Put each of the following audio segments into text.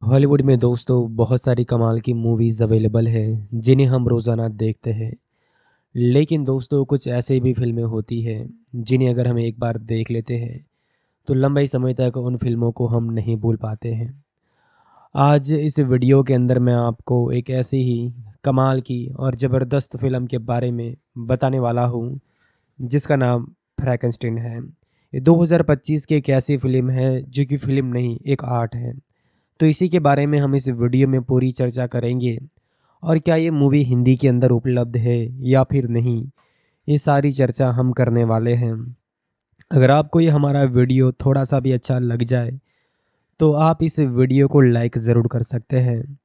Hollywood में दोस्तों बहुत सारी कमाल की मूवीज़ अवेलेबल हैं जिन्हें हम रोज़ाना देखते हैं। लेकिन दोस्तों कुछ ऐसे भी फ़िल्में होती हैं जिन्हें अगर हम एक बार देख लेते हैं तो लंबे समय तक उन फ़िल्मों को हम नहीं भूल पाते हैं। आज इस वीडियो के अंदर मैं आपको एक ऐसी ही कमाल की और ज़बरदस्त फ़िल्म के बारे में बताने वाला हूँ जिसका नाम फ्रैंकेनस्टाइन है। ये 2025 की एक ऐसी फ़िल्म है जो कि फ़िल्म नहीं एक आर्ट है। तो इसी के बारे में हम इस वीडियो में पूरी चर्चा करेंगे और क्या ये मूवी हिंदी के अंदर उपलब्ध है या फिर नहीं, ये सारी चर्चा हम करने वाले हैं। अगर आपको ये हमारा वीडियो थोड़ा सा भी अच्छा लग जाए तो आप इस वीडियो को लाइक ज़रूर कर सकते हैं।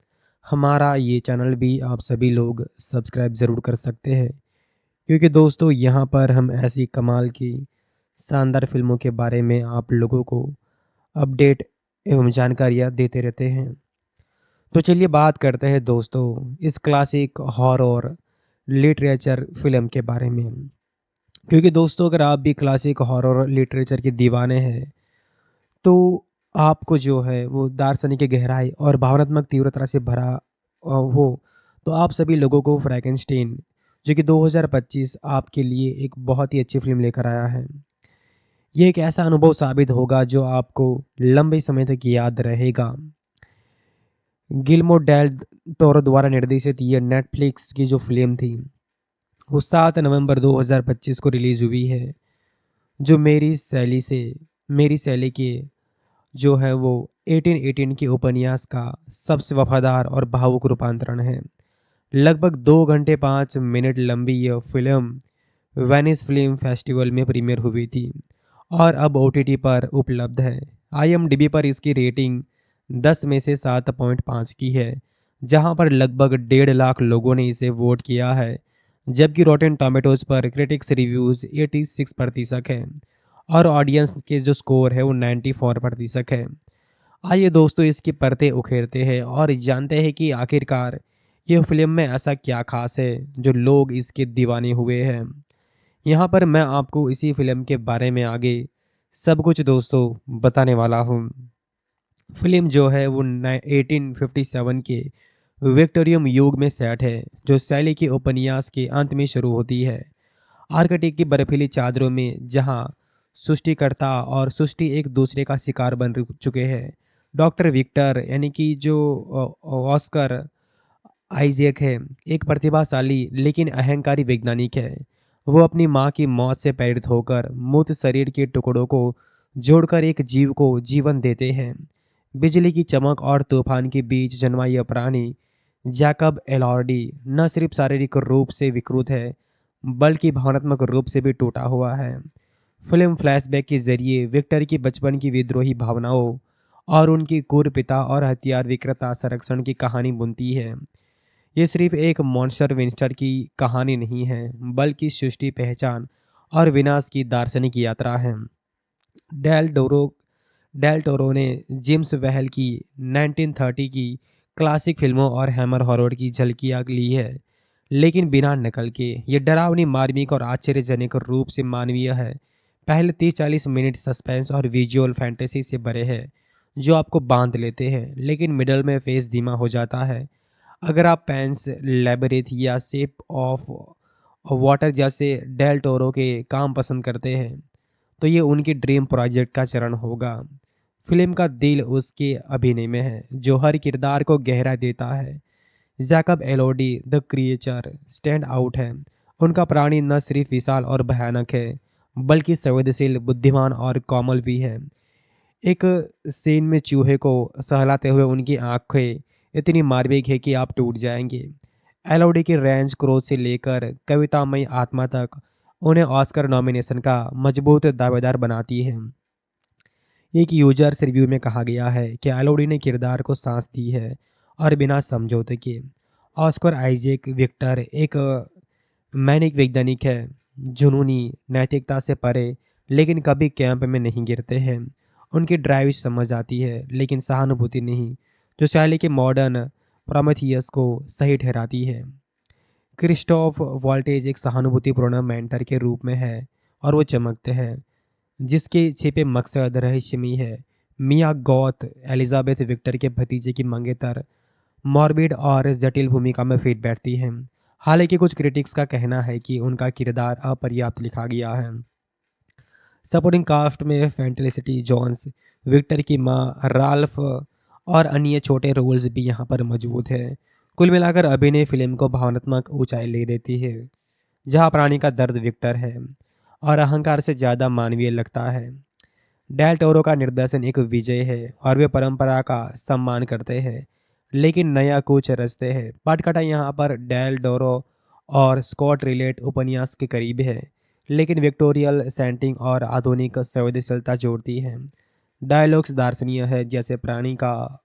हमारा ये चैनल भी आप सभी लोग सब्सक्राइब ज़रूर कर सकते हैं, क्योंकि दोस्तों यहाँ पर हम ऐसी कमाल की शानदार फिल्मों के बारे में आप लोगों को अपडेट एवं जानकारियाँ देते रहते हैं। तो चलिए बात करते हैं दोस्तों इस क्लासिक हॉरर लिटरेचर फ़िल्म के बारे में। क्योंकि दोस्तों अगर आप भी क्लासिक हॉरर लिटरेचर के दीवाने हैं तो आपको जो है वो दार्शनिक गहराई और भावनात्मक तीव्रता से भरा हो तो आप सभी लोगों को फ्रैंकेनस्टाइन जो कि 2025 आपके लिए एक बहुत ही अच्छी फ़िल्म लेकर आया है। ये एक ऐसा अनुभव साबित होगा जो आपको लंबे समय तक याद रहेगा। गिल्मो डेल टोरो द्वारा निर्देशित ये नेटफ्लिक्स की जो फ़िल्म थी, वो 7 नवंबर 2025 को रिलीज़ हुई है, जो मेरी शैली के जो है वो 1818 के उपन्यास का सबसे वफ़ादार और भावुक रूपांतरण है। लगभग 2 घंटे 5 मिनट लंबी यह फ़िल्म वेनिस फ़िल्म फेस्टिवल में प्रीमियर हुई थी और अब ओटीटी पर उपलब्ध है। आईएमडीबी पर इसकी रेटिंग 10 में से 7.5 की है, जहां पर लगभग 1.5 लाख लोगों ने इसे वोट किया है, जबकि रॉटेन टोमेटोज़ पर क्रिटिक्स रिव्यूज़ 86% है और ऑडियंस के जो स्कोर है वो 94% है। आइए दोस्तों इसकी परतें उखेड़ते हैं और जानते हैं कि आखिरकार ये फ़िल्म में ऐसा क्या ख़ास है जो लोग इसके दीवाने हुए हैं। यहाँ पर मैं आपको इसी फ़िल्म के बारे में आगे सब कुछ दोस्तों बताने वाला हूँ। फ़िल्म जो है वो 1857 के विक्टोरियन युग में सेट है, जो शैली के उपन्यास के अंत में शुरू होती है। आर्कटिक की बर्फीली चादरों में जहाँ सृष्टिकर्ता और सृष्टि एक दूसरे का शिकार बन चुके हैं। डॉक्टर विक्टर यानी कि जो ऑस्कर आइजैक है, एक प्रतिभाशाली लेकिन अहंकारी वैज्ञानिक है। वो अपनी माँ की मौत से प्रेरित होकर मृत शरीर के टुकड़ों को जोड़कर एक जीव को जीवन देते हैं। बिजली की चमक और तूफान के बीच जन्मा यह प्राणी जैकब एलॉर्डी न सिर्फ शारीरिक रूप से विकृत है, बल्कि भावनात्मक रूप से भी टूटा हुआ है। फिल्म फ्लैशबैक के जरिए विक्टर की बचपन की विद्रोही भावनाओं और उनकी क्रूर पिता और हथियार विक्रेता संरक्षण की कहानी बुनती है। ये सिर्फ एक मॉन्स्टर विंस्टर की कहानी नहीं है, बल्कि सृष्टि पहचान और विनाश की दार्शनिक यात्रा है। डेल डोरो डेल टोरो ने जेम्स वेल की 1930 की क्लासिक फिल्मों और हैमर हॉरर की झलकियाँ ली है, लेकिन बिना नकल के। ये डरावनी, मार्मिक और आश्चर्यजनक रूप से मानवीय है। पहले 30-40 मिनट सस्पेंस और विजुअल फैंटेसी से भरे हैं, जो आपको बांध लेते हैं, लेकिन मिडल में फेस धीमा हो जाता है। अगर आप पैंस लेबरेथ या शेप ऑफ वाटर जैसे डेल टोरो के काम पसंद करते हैं तो ये उनकी ड्रीम प्रोजेक्ट का चरण होगा। फिल्म का दिल उसके अभिनय में है, जो हर किरदार को गहरा देता है। Jacob Elordi the creature stand out है। उनका प्राणी न सिर्फ विशाल और भयानक है, बल्कि संवेदनशील, बुद्धिमान और कोमल भी है। एक सीन में चूहे को सहलाते हुए उनकी आंखें इतनी मार्मिक है कि आप टूट जाएंगे। एलओडी की रेंज क्रोध से लेकर कवितामयी आत्मा तक उन्हें ऑस्कर नॉमिनेशन का मजबूत दावेदार बनाती है। एक यूजर्स रिव्यू में कहा गया है कि एलओडी ने किरदार को सांस दी है और बिना समझौते के। ऑस्कर आइजैक विक्टर एक मैनिक वैज्ञानिक है, जुनूनी, नैतिकता से परे, लेकिन कभी कैंप में नहीं गिरते हैं। उनकी ड्राइव समझ आती है, लेकिन सहानुभूति नहीं, जो शैली के मॉडर्न प्रोमेथियस को सही ठहराती है। क्रिस्टोफ वॉल्टेज एक सहानुभूतिपूर्ण मेंटर के रूप में है और वो चमकते हैं, जिसके छिपे मकसद रहस्यमयी है। मिया गॉथ एलिजाबेथ विक्टर के भतीजे की मंगेतर मॉर्बिड और जटिल भूमिका में फिट बैठती हैं। हालांकि कुछ क्रिटिक्स का कहना है कि उनका किरदार अपर्याप्त लिखा गया है। सपोर्टिंग कास्ट में फैंटेलिसिटी जॉन्स, विक्टर की माँ, राल्फ और अन्य छोटे रोल्स भी यहाँ पर मौजूद हैं। कुल मिलाकर अभिनय फिल्म को भावनात्मक ऊंचाई ले देती है, जहाँ प्राणी का दर्द विक्टर है और अहंकार से ज़्यादा मानवीय लगता है। डेल टोरो का निर्देशन एक विजय है और वे परंपरा का सम्मान करते हैं, लेकिन नया कुछ रचते हैं। पटकथा यहाँ पर डेल टोरो और स्कॉट रिलेट उपन्यास के करीब है, लेकिन विक्टोरियल सेटिंग और आधुनिक संवेदनशीलता जोड़ती है। डायलॉग्स दार्शनिक है, जैसे प्राणी का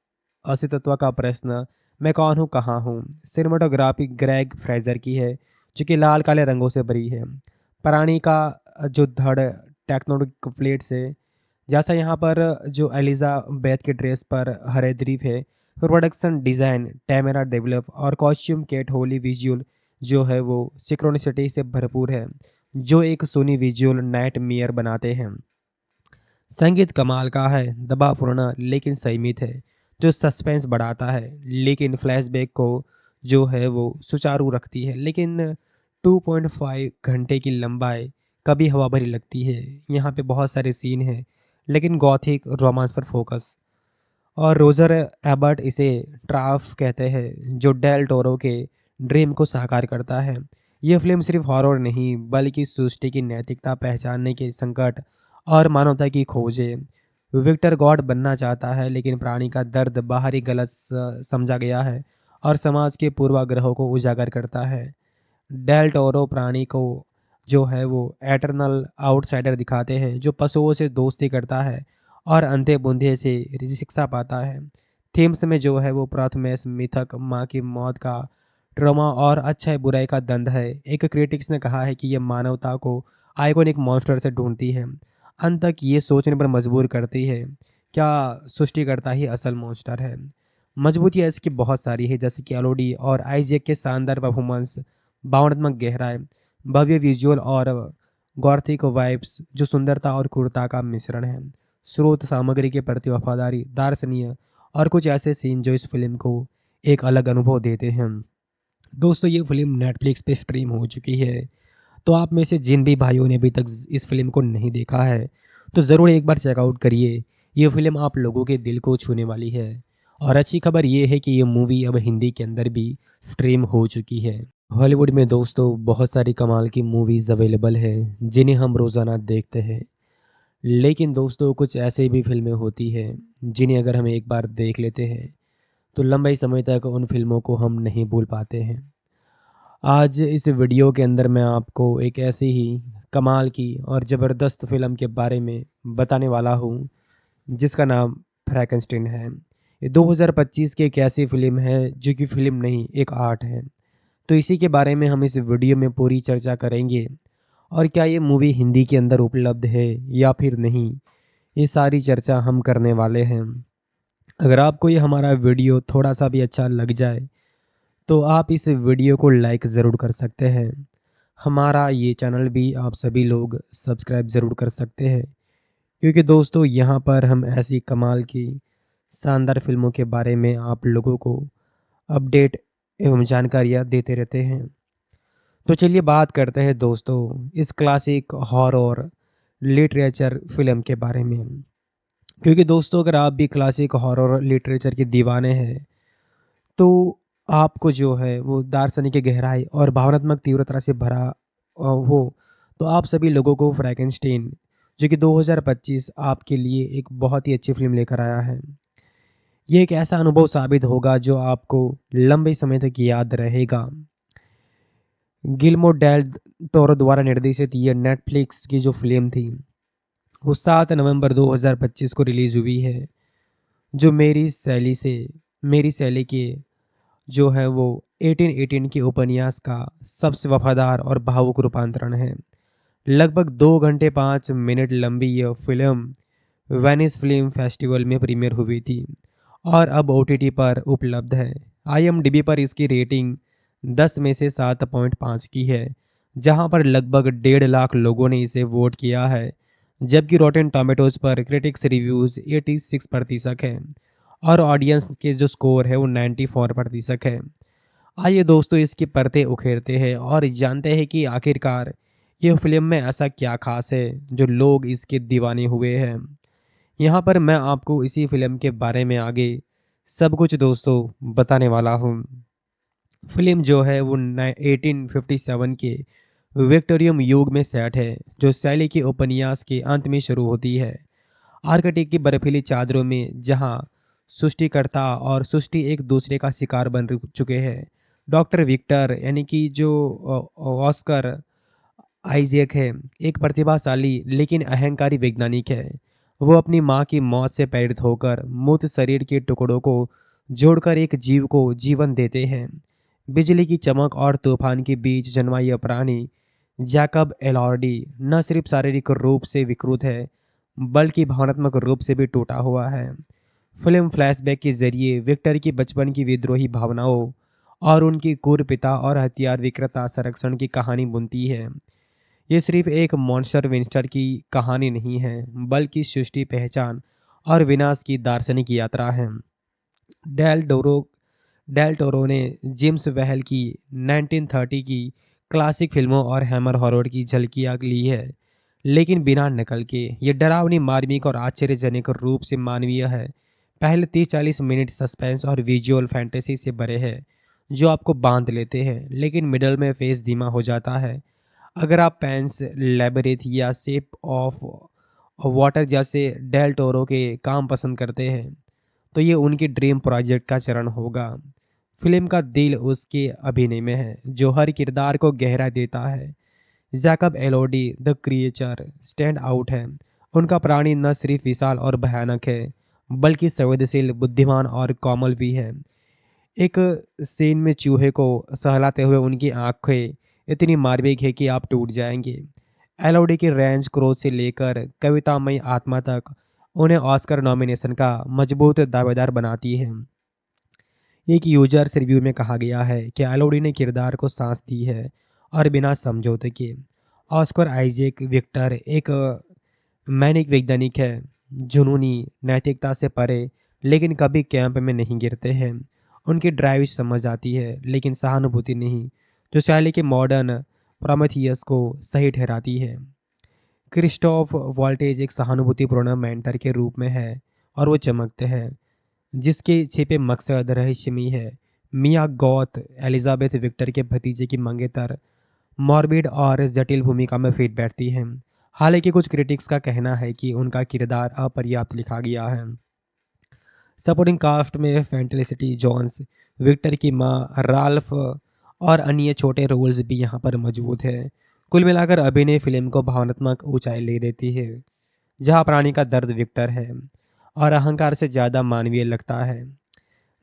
अस्तित्व का प्रश्न, मैं कौन हूँ, कहाँ हूँ। सिनेमाटोग्राफी ग्रेग फ्रेजर की है, जो कि लाल काले रंगों से भरी है। प्राणी का जो धड़ टेक्नोनिक प्लेट से, जैसा यहाँ पर जो एलिजाबेथ के ड्रेस पर हरे द्रीप है। प्रोडक्शन डिज़ाइन टैमेरा डेवलप और कॉस्ट्यूम केट होली विजुअल जो है वो सिक्रोनिसिटी से भरपूर है, जो एक सोनी विजुअल नाइट मेयर बनाते हैं। संगीत कमाल का है, दबावपूर्ण लेकिन संयमित है, जो सस्पेंस बढ़ाता है लेकिन फ्लैशबैक को जो है वो सुचारू रखती है। लेकिन 2.5 घंटे की लंबाई कभी हवा भरी लगती है। यहाँ पे बहुत सारे सीन हैं, लेकिन गॉथिक रोमांस पर फोकस। और रोजर एबर्ट इसे ट्राफ कहते हैं, जो डेल टोरो के ड्रीम को साकार करता है। यह फिल्म सिर्फ हॉरर नहीं, बल्कि सृष्टि की नैतिकता, पहचानने के संकट और मानवता की खोज है। विक्टर गॉड बनना चाहता है, लेकिन प्राणी का दर्द बाहरी गलत समझा गया है और समाज के पूर्वाग्रहों को उजागर करता है। डेल टोरो प्राणी को जो है वो एटर्नल आउटसाइडर दिखाते हैं, जो पशुओं से दोस्ती करता है और अंधे बूंदे से शिक्षा पाता है। थीम्स में जो है वो प्राथमेश मिथक, माँ की मौत का ट्रॉमा और अच्छाई बुराई का द्वंद्व है। एक क्रिटिक्स ने कहा है कि यह मानवता को आइकॉनिक मॉन्स्टर से ढूंढती है, अंत तक ये सोचने पर मजबूर करती है, क्या सृष्टिकर्ता ही असल मॉन्स्टर है। मजबूतियाँ इसकी बहुत सारी है, जैसे कि एलोडी और आइजैक के शानदार परफॉर्मेंस, भावनात्मक गहराई, भव्य विजुअल और गॉथिक वाइब्स, जो सुंदरता और क्रूरता का मिश्रण है। स्रोत सामग्री के प्रति वफादारी, दार्शनिक और कुछ ऐसे सीन जो इस फिल्म को एक अलग अनुभव देते हैं। दोस्तों, ये फिल्म नेटफ्लिक्स पे स्ट्रीम हो चुकी है, तो आप में से जिन भी भाइयों ने अभी तक इस फिल्म को नहीं देखा है, तो ज़रूर एक बार चेकआउट करिए। ये फिल्म आप लोगों के दिल को छूने वाली है। और अच्छी खबर ये है कि ये मूवी अब हिंदी के अंदर भी स्ट्रीम हो चुकी है। हॉलीवुड में दोस्तों बहुत सारी कमाल की मूवीज़ अवेलेबल है, जिन्हें हम रोज़ाना देखते हैं। लेकिन दोस्तों कुछ ऐसे भी फिल्में होती हैं जिन्हें अगर हम एक बार देख लेते हैं, तो लंबे समय तक उन फिल्मों को हम नहीं भूल पाते हैं। आज इस वीडियो के अंदर मैं आपको एक ऐसी ही कमाल की और ज़बरदस्त फ़िल्म के बारे में बताने वाला हूँ, जिसका नाम फ्रैंकेनस्टाइन है। ये 2025 की एक ऐसी फ़िल्म है जो कि फ़िल्म नहीं, एक आर्ट है। तो इसी के बारे में हम इस वीडियो में पूरी चर्चा करेंगे। और क्या ये मूवी हिंदी के अंदर उपलब्ध है या फिर नहीं, ये सारी चर्चा हम करने वाले हैं। अगर आपको ये हमारा वीडियो थोड़ा सा भी अच्छा लग जाए, तो आप इस वीडियो को लाइक ज़रूर कर सकते हैं। हमारा ये चैनल भी आप सभी लोग सब्सक्राइब ज़रूर कर सकते हैं, क्योंकि दोस्तों यहाँ पर हम ऐसी कमाल की शानदार फिल्मों के बारे में आप लोगों को अपडेट एवं जानकारियाँ देते रहते हैं। तो चलिए बात करते हैं दोस्तों इस क्लासिक हॉरर लिटरेचर फिल्म के बारे में। क्योंकि दोस्तों अगर आप भी क्लासिक हॉरर लिटरेचर के दीवाने हैं, तो आपको जो है वो दार्शनिक गहराई और भावनात्मक तीव्रता से भरा हो, तो आप सभी लोगों को फ्रैंकेनस्टाइन जो कि 2025 आपके लिए एक बहुत ही अच्छी फिल्म लेकर आया है। ये एक ऐसा अनुभव साबित होगा जो आपको लंबे समय तक याद रहेगा। गिल्मो डेल टोरो द्वारा निर्देशित ये नेटफ्लिक्स की जो फिल्म थी, वो 7 नवंबर 2025 को रिलीज़ हुई है, जो मेरी शैली के जो है वो 1818 के उपन्यास का सबसे वफादार और भावुक रूपांतरण है। लगभग 2 घंटे 5 मिनट लंबी यह फिल्म वेनिस फिल्म फेस्टिवल में प्रीमियर हुई थी और अब ओटीटी पर उपलब्ध है। आईएमडीबी पर इसकी रेटिंग 10 में से 7.5 की है, जहां पर लगभग 1.5 लाख लोगों ने इसे वोट किया है, जबकि रॉटेन टोमेटोज़ पर क्रिटिक्स रिव्यूज़ 86% है और ऑडियंस के जो स्कोर है वो 94% है। आइए दोस्तों इसकी परतें उखेरते हैं और जानते हैं कि आखिरकार ये फ़िल्म में ऐसा क्या ख़ास है जो लोग इसके दीवाने हुए हैं। यहाँ पर मैं आपको इसी फ़िल्म के बारे में आगे सब कुछ दोस्तों बताने वाला हूँ। फ़िल्म जो है वो 1857 के विक्टोरियन युग में सेट है, जो शैली के उपन्यास के अंत में शुरू होती है। आर्कटिक की बर्फीली चादरों में जहाँ सृष्टिकर्ता और सृष्टि एक दूसरे का शिकार बन चुके हैं। डॉक्टर विक्टर यानी कि जो ऑस्कर आइजैक है, एक प्रतिभाशाली लेकिन अहंकारी वैज्ञानिक है। वो अपनी माँ की मौत से प्रेरित होकर मृत शरीर के टुकड़ों को जोड़कर एक जीव को जीवन देते हैं। बिजली की चमक और तूफान के बीच जन्मा यह प्राणी जैकब एलॉर्डी न सिर्फ शारीरिक रूप से विकृत है, बल्कि भावनात्मक रूप से भी टूटा हुआ है। फिल्म फ्लैशबैक के जरिए विक्टर की बचपन की विद्रोही भावनाओं और उनकी क्रूर पिता और हथियार विक्रेता संरक्षण की कहानी बुनती है। ये सिर्फ एक मॉन्स्टर विंस्टर की कहानी नहीं है, बल्कि सृष्टि, पहचान और विनाश की दार्शनिक यात्रा है। डेल डोरो डेल टोरो ने जेम्स वेहल की 1930 की क्लासिक फिल्मों और हैमर हॉरर की झलकियाँ ली है, लेकिन बिना नकल के। ये डरावनी, मार्मिक और आश्चर्यजनक रूप से मानवीय है। पहले 30-40 मिनट सस्पेंस और विजुअल फैंटेसी से भरे हैं, जो आपको बांध लेते हैं, लेकिन मिडल में फेस धीमा हो जाता है। अगर आप पैंस लैबरिथ या शेप ऑफ वाटर जैसे डेल टोरो के काम पसंद करते हैं, तो ये उनकी ड्रीम प्रोजेक्ट का चरण होगा। फिल्म का दिल उसके अभिनय में है, जो हर किरदार को गहरा देता है। Jacob Elordi the creature stand out है। उनका प्राणी न सिर्फ विशाल और भयानक है, बल्कि संवेदनशील, बुद्धिमान और कोमल भी है। एक सीन में चूहे को सहलाते हुए उनकी आंखें इतनी मार्मिक है कि आप टूट जाएंगे। एलओडी की रेंज क्रोध से लेकर कवितामयी आत्मा तक उन्हें ऑस्कर नॉमिनेशन का मजबूत दावेदार बनाती है। एक यूजर्स रिव्यू में कहा गया है कि एलओडी ने किरदार को सांस दी है और बिना समझौते के। ऑस्कर आइजैक विक्टर एक मैनिक वैज्ञानिक है, जुनूनी, नैतिकता से परे, लेकिन कभी कैंप में नहीं गिरते हैं। उनकी ड्राइव समझ आती है, लेकिन सहानुभूति नहीं, जो शैली के मॉडर्न प्रोमेथियस को सही ठहराती है। क्रिस्टोफ वॉल्टेज एक सहानुभूतिपूर्ण मेंटर के रूप में है और वो चमकते हैं, जिसके छिपे मकसद रहस्यमयी है। मिया गॉथ एलिजाबेथ विक्टर के भतीजे की मंगेतर मॉर्बिड और जटिल भूमिका में फिट बैठती हैं। हालांकि कुछ क्रिटिक्स का कहना है कि उनका किरदार अपर्याप्त लिखा गया है। सपोर्टिंग कास्ट में फेंटेलिसिटी जोन्स, विक्टर की माँ, राल्फ और अन्य छोटे रोल्स भी यहाँ पर मौजूद हैं। कुल मिलाकर अभिनय फिल्म को भावनात्मक ऊंचाई ले देती है, जहाँ प्राणी का दर्द विक्टर है और अहंकार से ज़्यादा मानवीय लगता है।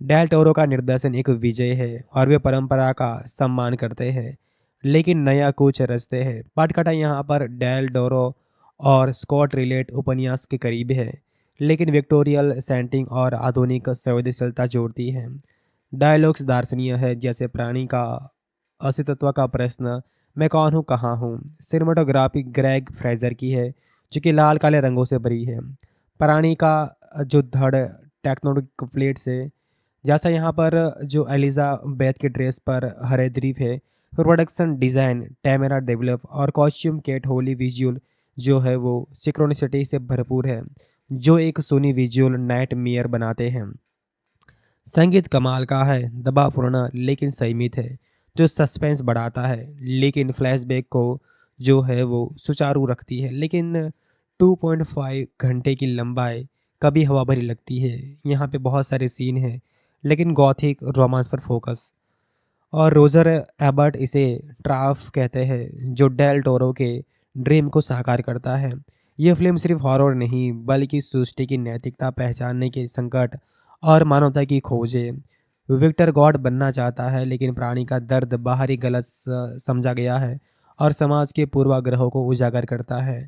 डेल टोरो का निर्देशन एक विजय है और वे परंपरा का सम्मान करते हैं, लेकिन नया कुछ रचते हैं। पाटकथा यहाँ पर डेल डोरो और स्कॉट रिलेट उपन्यास के करीब है, लेकिन विक्टोरियल सेंटिंग और आधुनिक संवेदनशीलता जोड़ती है। डायलॉग्स दार्शनिक है, जैसे प्राणी का अस्तित्व का प्रश्न, मैं कौन हूँ, कहाँ हूँ। सिनेमाटोग्राफी ग्रेग फ्रेजर की है, जो कि लाल काले रंगों से भरी है। प्राणी का जो धड़ टेक्नोनिक प्लेट से, जैसा यहाँ पर जो एलिजाबेथ के ड्रेस पर हरे द्वीप है। प्रोडक्शन डिज़ाइन टेमेरा डेवलप और कॉस्ट्यूम केट होली विजुअल जो है वो सिक्रोनिसिटी से भरपूर है, जो एक सोनी विजुअल नाइट मेयर बनाते हैं। संगीत कमाल का है, दबावपूर्ण लेकिन संयमित है, जो सस्पेंस बढ़ाता है, लेकिन फ्लैशबैक को जो है वो सुचारू रखती है। लेकिन 2.5 घंटे की लंबाई कभी हवा भरी लगती है। यहाँ पे बहुत सारे सीन हैं, लेकिन गॉथिक रोमांस पर फोकस। और रोजर एबर्ट इसे ट्राफ कहते हैं, जो डेल टोरो के ड्रीम को साकार करता है। यह फिल्म सिर्फ हॉरर नहीं, बल्कि सृष्टि की नैतिकता, पहचानने के संकट और मानवता की खोज है। विक्टर गॉड बनना चाहता है, लेकिन प्राणी का दर्द बाहरी गलत समझा गया है और समाज के पूर्वाग्रहों को उजागर करता है।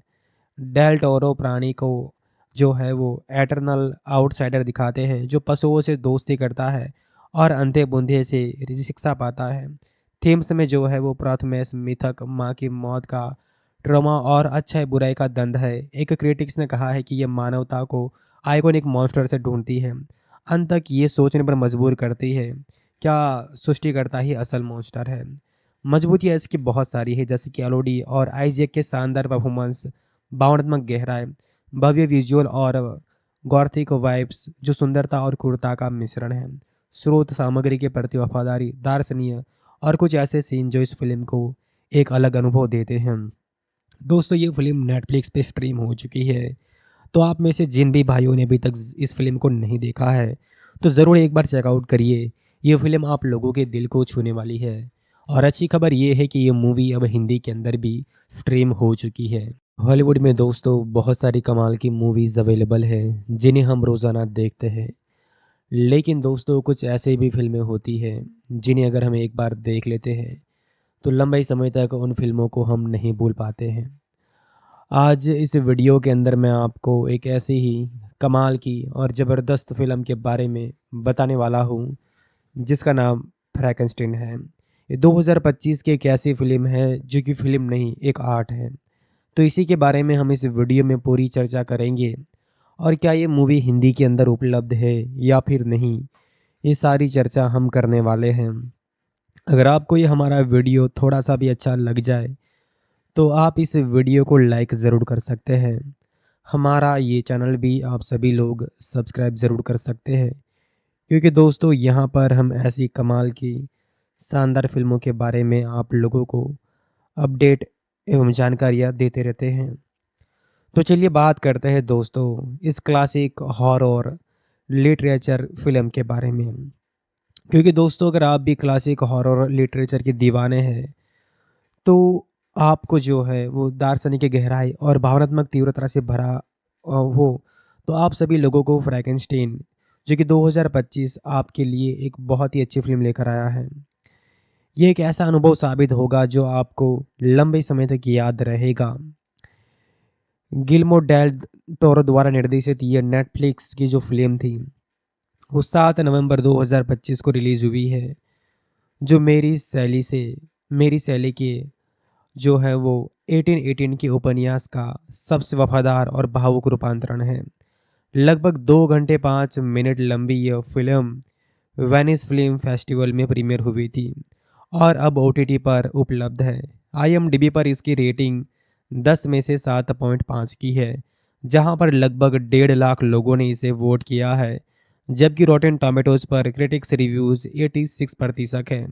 डेल टोरो प्राणी को जो है वो एटर्नल आउटसाइडर दिखाते हैं, जो पशुओं से दोस्ती करता है और अंधे बूंदे से शिक्षा पाता है। थीम्स में जो है वो प्रथमेश मिथक, माँ की मौत का ट्रॉमा और अच्छा है बुराई का द्वंद्व है। एक क्रिटिक्स ने कहा है कि ये मानवता को आइकॉनिक मॉन्स्टर से ढूंढती है, अंत तक ये सोचने पर मजबूर करती है, क्या सृष्टिकर्ता ही असल मॉन्स्टर है। मजबूतियाँ इसकी बहुत सारी है, जैसे कि एलोडी और आइजैक के शानदार परफॉर्मेंस, भावनात्मक गहराई, भव्य विजुअल और गॉथिक वाइब्स जो सुंदरता और क्रूरता का मिश्रण है। स्रोत सामग्री के प्रति वफादारी, दार्शनिक और कुछ ऐसे सीन जो इस फिल्म को एक अलग अनुभव देते हैं। दोस्तों, ये फिल्म नेटफ्लिक्स पे स्ट्रीम हो चुकी है, तो आप में से जिन भी भाइयों ने अभी तक इस फिल्म को नहीं देखा है, तो ज़रूर एक बार चेकआउट करिए। ये फिल्म आप लोगों के दिल को छूने वाली है। और अच्छी खबर ये है कि ये मूवी अब हिंदी के अंदर भी स्ट्रीम हो चुकी है। हॉलीवुड में दोस्तों बहुत सारी कमाल की मूवीज़ अवेलेबल है, जिन्हें हम रोज़ाना देखते हैं। लेकिन दोस्तों, कुछ ऐसे भी फिल्में होती हैं जिन्हें अगर हम एक बार देख लेते हैं, तो लंबे समय तक उन फिल्मों को हम नहीं भूल पाते हैं। आज इस वीडियो के अंदर मैं आपको एक ऐसी ही कमाल की और ज़बरदस्त फ़िल्म के बारे में बताने वाला हूँ, जिसका नाम फ्रैंकेनस्टाइन है। ये 2025 की एक ऐसी फ़िल्म है जो कि फ़िल्म नहीं, एक आर्ट है। तो इसी के बारे में हम इस वीडियो में पूरी चर्चा करेंगे। और क्या ये मूवी हिंदी के अंदर उपलब्ध है या फिर नहीं, ये सारी चर्चा हम करने वाले हैं। अगर आपको ये हमारा वीडियो थोड़ा सा भी अच्छा लग जाए, तो आप इस वीडियो को लाइक ज़रूर कर सकते हैं। हमारा ये चैनल भी आप सभी लोग सब्सक्राइब ज़रूर कर सकते हैं, क्योंकि दोस्तों यहाँ पर हम ऐसी कमाल की शानदार फिल्मों के बारे में आप लोगों को अपडेट एवं जानकारियाँ देते रहते हैं। तो चलिए बात करते हैं दोस्तों इस क्लासिक हॉरर लिटरेचर फिल्म के बारे में। क्योंकि दोस्तों, अगर आप भी क्लासिक हॉरर लिटरेचर के दीवाने हैं, तो आपको जो है वो दार्शनिक गहराई और भावनात्मक तीव्रता से भरा हो, तो आप सभी लोगों को फ्रैंकेनस्टाइन जो कि 2025 आपके लिए एक बहुत ही अच्छी फ़िल्म लेकर आया है। ये एक ऐसा अनुभव साबित होगा जो आपको लंबे समय तक याद रहेगा। गिल्मो डेल टोरो द्वारा निर्देशित ये नेटफ्लिक्स की जो फ़िल्म थी, वो 7 नवंबर 2025 को रिलीज़ हुई है, जो मेरी शैली के जो है वो 1818 के उपन्यास का सबसे वफादार और भावुक रूपांतरण है। लगभग 2 घंटे 5 मिनट लंबी यह फिल्म वेनिस फिल्म फेस्टिवल में प्रीमियर हुई थी और अब ओटीटी पर उपलब्ध है। आईएमडीबी पर इसकी रेटिंग 10 में से 7.5 की है, जहां पर लगभग 1.5 लाख लोगों ने इसे वोट किया है, जबकि रॉटेन टोमेटोज पर क्रिटिक्स रिव्यूज़ 86% है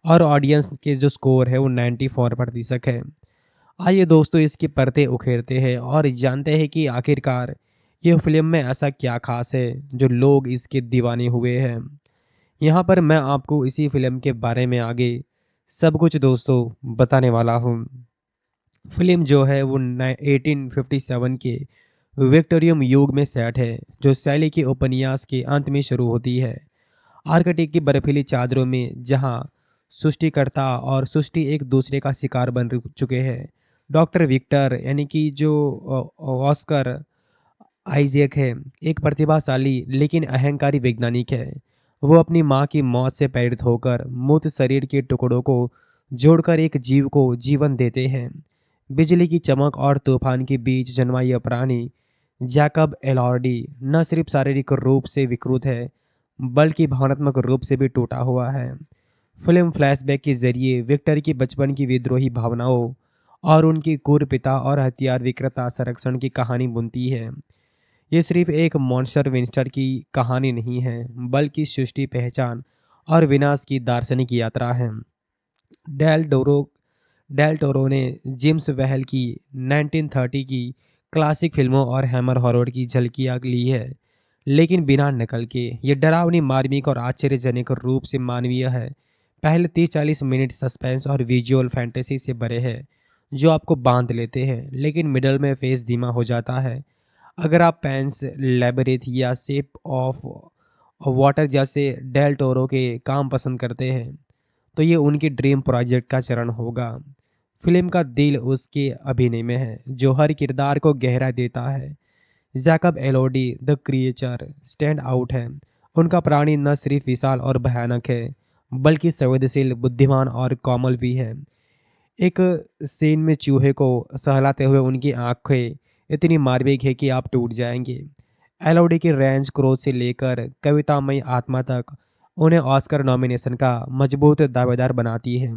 और ऑडियंस के जो स्कोर है वो 94% है। आइए दोस्तों, इसकी परतें उखेरते हैं और जानते हैं कि आखिरकार ये फिल्म में ऐसा क्या खास है जो लोग इसके दीवाने हुए हैं। यहाँ पर मैं आपको इसी फिल्म के बारे में आगे सब कुछ दोस्तों बताने वाला हूँ। फिल्म जो है वो 1857 के विक्टोरियम युग में सेट है, जो शैली के उपन्यास के अंत में शुरू होती है। आर्कटिक की बर्फीली चादरों में जहाँ सृष्टिकर्ता और सृष्टि एक दूसरे का शिकार बन चुके हैं। डॉक्टर विक्टर यानी कि जो ऑस्कर आइजैक है, एक प्रतिभाशाली लेकिन अहंकारी वैज्ञानिक है। वो अपनी माँ की मौत से प्रेरित होकर मृत शरीर के टुकड़ों को जोड़कर एक जीव को जीवन देते हैं। बिजली की चमक और तूफान के बीच जन्मा यह प्राणी जैकब एलॉर्डी न सिर्फ शारीरिक रूप से विकृत है, बल्कि भावनात्मक रूप से भी टूटा हुआ है। फिल्म फ्लैशबैक के जरिए विक्टर की बचपन की विद्रोही भावनाओं और उनकी क्रूर पिता और हथियार विक्रेता संरक्षण की कहानी बुनती है। ये सिर्फ एक मॉन्स्टर विंस्टर की कहानी नहीं है, बल्कि सृष्टि, पहचान और विनाश की दार्शनिक यात्रा है। डेल डोरो डेल टोरो ने जेम्स वेल की 1930 की क्लासिक फिल्मों और हैमर हॉरर की झलकियाँ ली है, लेकिन बिना नकल के। ये डरावनी, मार्मिक और आश्चर्यजनक रूप से मानवीय है। पहले 30-40 मिनट सस्पेंस और विजुअल फैंटेसी से भरे हैं, जो आपको बांध लेते हैं, लेकिन मिडल में फेस धीमा हो जाता है। अगर आप पैंस लैबरिथ या शेप ऑफ वाटर जैसे डेल टोरो के काम पसंद करते हैं, तो ये उनकी ड्रीम प्रोजेक्ट का चरण होगा। फिल्म का दिल उसके अभिनय में है, जो हर किरदार को गहरा देता है। Jacob Elordi the creature stand out है। उनका प्राणी न सिर्फ विशाल और भयानक है, बल्कि संवेदनशील, बुद्धिमान और कोमल भी है। एक सीन में चूहे को सहलाते हुए उनकी आंखें इतनी मार्मिक है कि आप टूट जाएंगे। एलओडी की रेंज क्रोध से लेकर कवितामयी आत्मा तक उन्हें ऑस्कर नॉमिनेशन का मजबूत दावेदार बनाती है।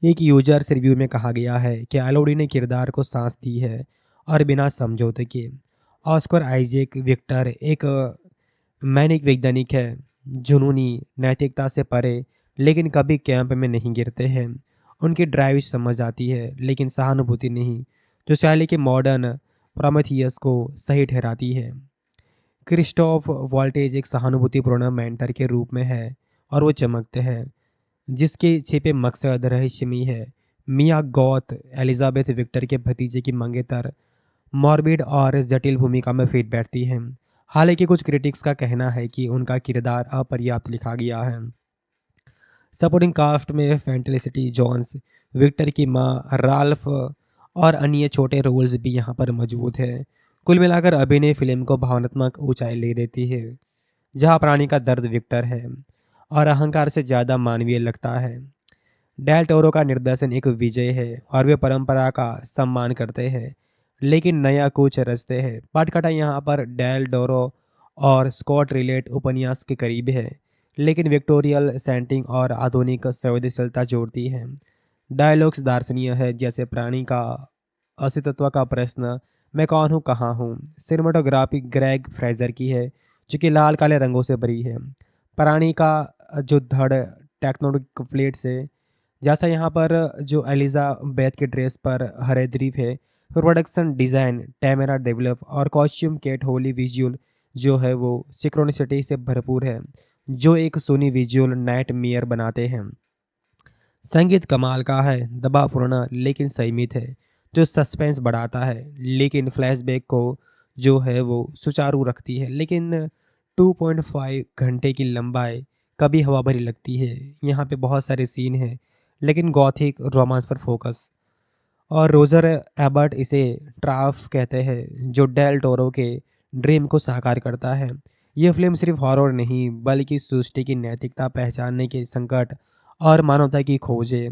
एक यूजर्स रिव्यू में कहा गया है कि एलओडी ने किरदार को सांस दी है और बिना समझौते के। ऑस्कर आइजैक विक्टर एक मैनिक वैज्ञानिक है, जुनूनी, नैतिकता से परे, लेकिन कभी कैंप में नहीं गिरते हैं। उनकी ड्राइव समझ आती है लेकिन सहानुभूति नहीं, जो शैली के मॉडर्न प्रोमेथियस को सही ठहराती है। क्रिस्टोफ वॉल्टेज एक सहानुभूतिपूर्ण मेंटर के रूप में है और वो चमकते हैं जिसके छिपे मकसद रहस्यमयी है। मिया गॉथ एलिजाबेथ विक्टर के भतीजे की मंगेतर मॉर्बिड और जटिल भूमिका में फिट बैठती हैं। हालांकि कुछ क्रिटिक्स का कहना है कि उनका किरदार अपर्याप्त लिखा गया है। सपोर्टिंग कास्ट में फैंटेलिसिटी जोन्स, विक्टर की माँ, राल्फ और अन्य छोटे रोल्स भी यहाँ पर मौजूद हैं। कुल मिलाकर अभिनय फिल्म को भावनात्मक ऊंचाई ले देती है, जहाँ प्राणी का दर्द विक्टर है और अहंकार से ज़्यादा मानवीय लगता है। डेल टोरो का निर्देशन एक विजय है और वे परंपरा का सम्मान करते हैं लेकिन नया कुछ रचते हैं। पटकथा यहाँ पर डेल टोरो और स्कॉट रिलेट उपन्यास के करीब है, लेकिन विक्टोरियल सेटिंग और आधुनिक संवेदनशीलता जोड़ती है। डायलॉग्स दार्शनिक है, जैसे प्राणी का अस्तित्व का प्रश्न, मैं कौन हूँ, कहाँ हूँ। सिनेमाटोग्राफी ग्रेग फ्रेजर की है, जो कि लाल काले रंगों से भरी है। प्राणी का जो धड़ टेक्नोनिक प्लेट से, जैसा यहाँ पर जो एलिजाबेथ के ड्रेस पर हरे द्वीप है। प्रोडक्शन डिज़ाइन टेमेरा डेवलप और कॉस्ट्यूम केट होली विजुअल जो है वो सिक्रोनिसिटी से भरपूर है, जो एक सोनी विजुअल नाइट मेयर बनाते हैं। संगीत कमाल का है, दबावपूर्ण लेकिन संयमित है, जो सस्पेंस बढ़ाता है लेकिन फ्लैशबैक को जो है वो सुचारू रखती है। लेकिन 2.5 घंटे की लंबाई कभी हवा भरी लगती है। यहाँ पे बहुत सारे सीन हैं लेकिन गॉथिक रोमांस पर फोकस। और रोजर एबर्ट इसे ट्राफ कहते हैं, जो डेल टोरो के ड्रीम को साकार करता है। यह फिल्म सिर्फ हॉरर नहीं बल्कि सृष्टि की नैतिकता, पहचानने के संकट और मानवता की खोज है।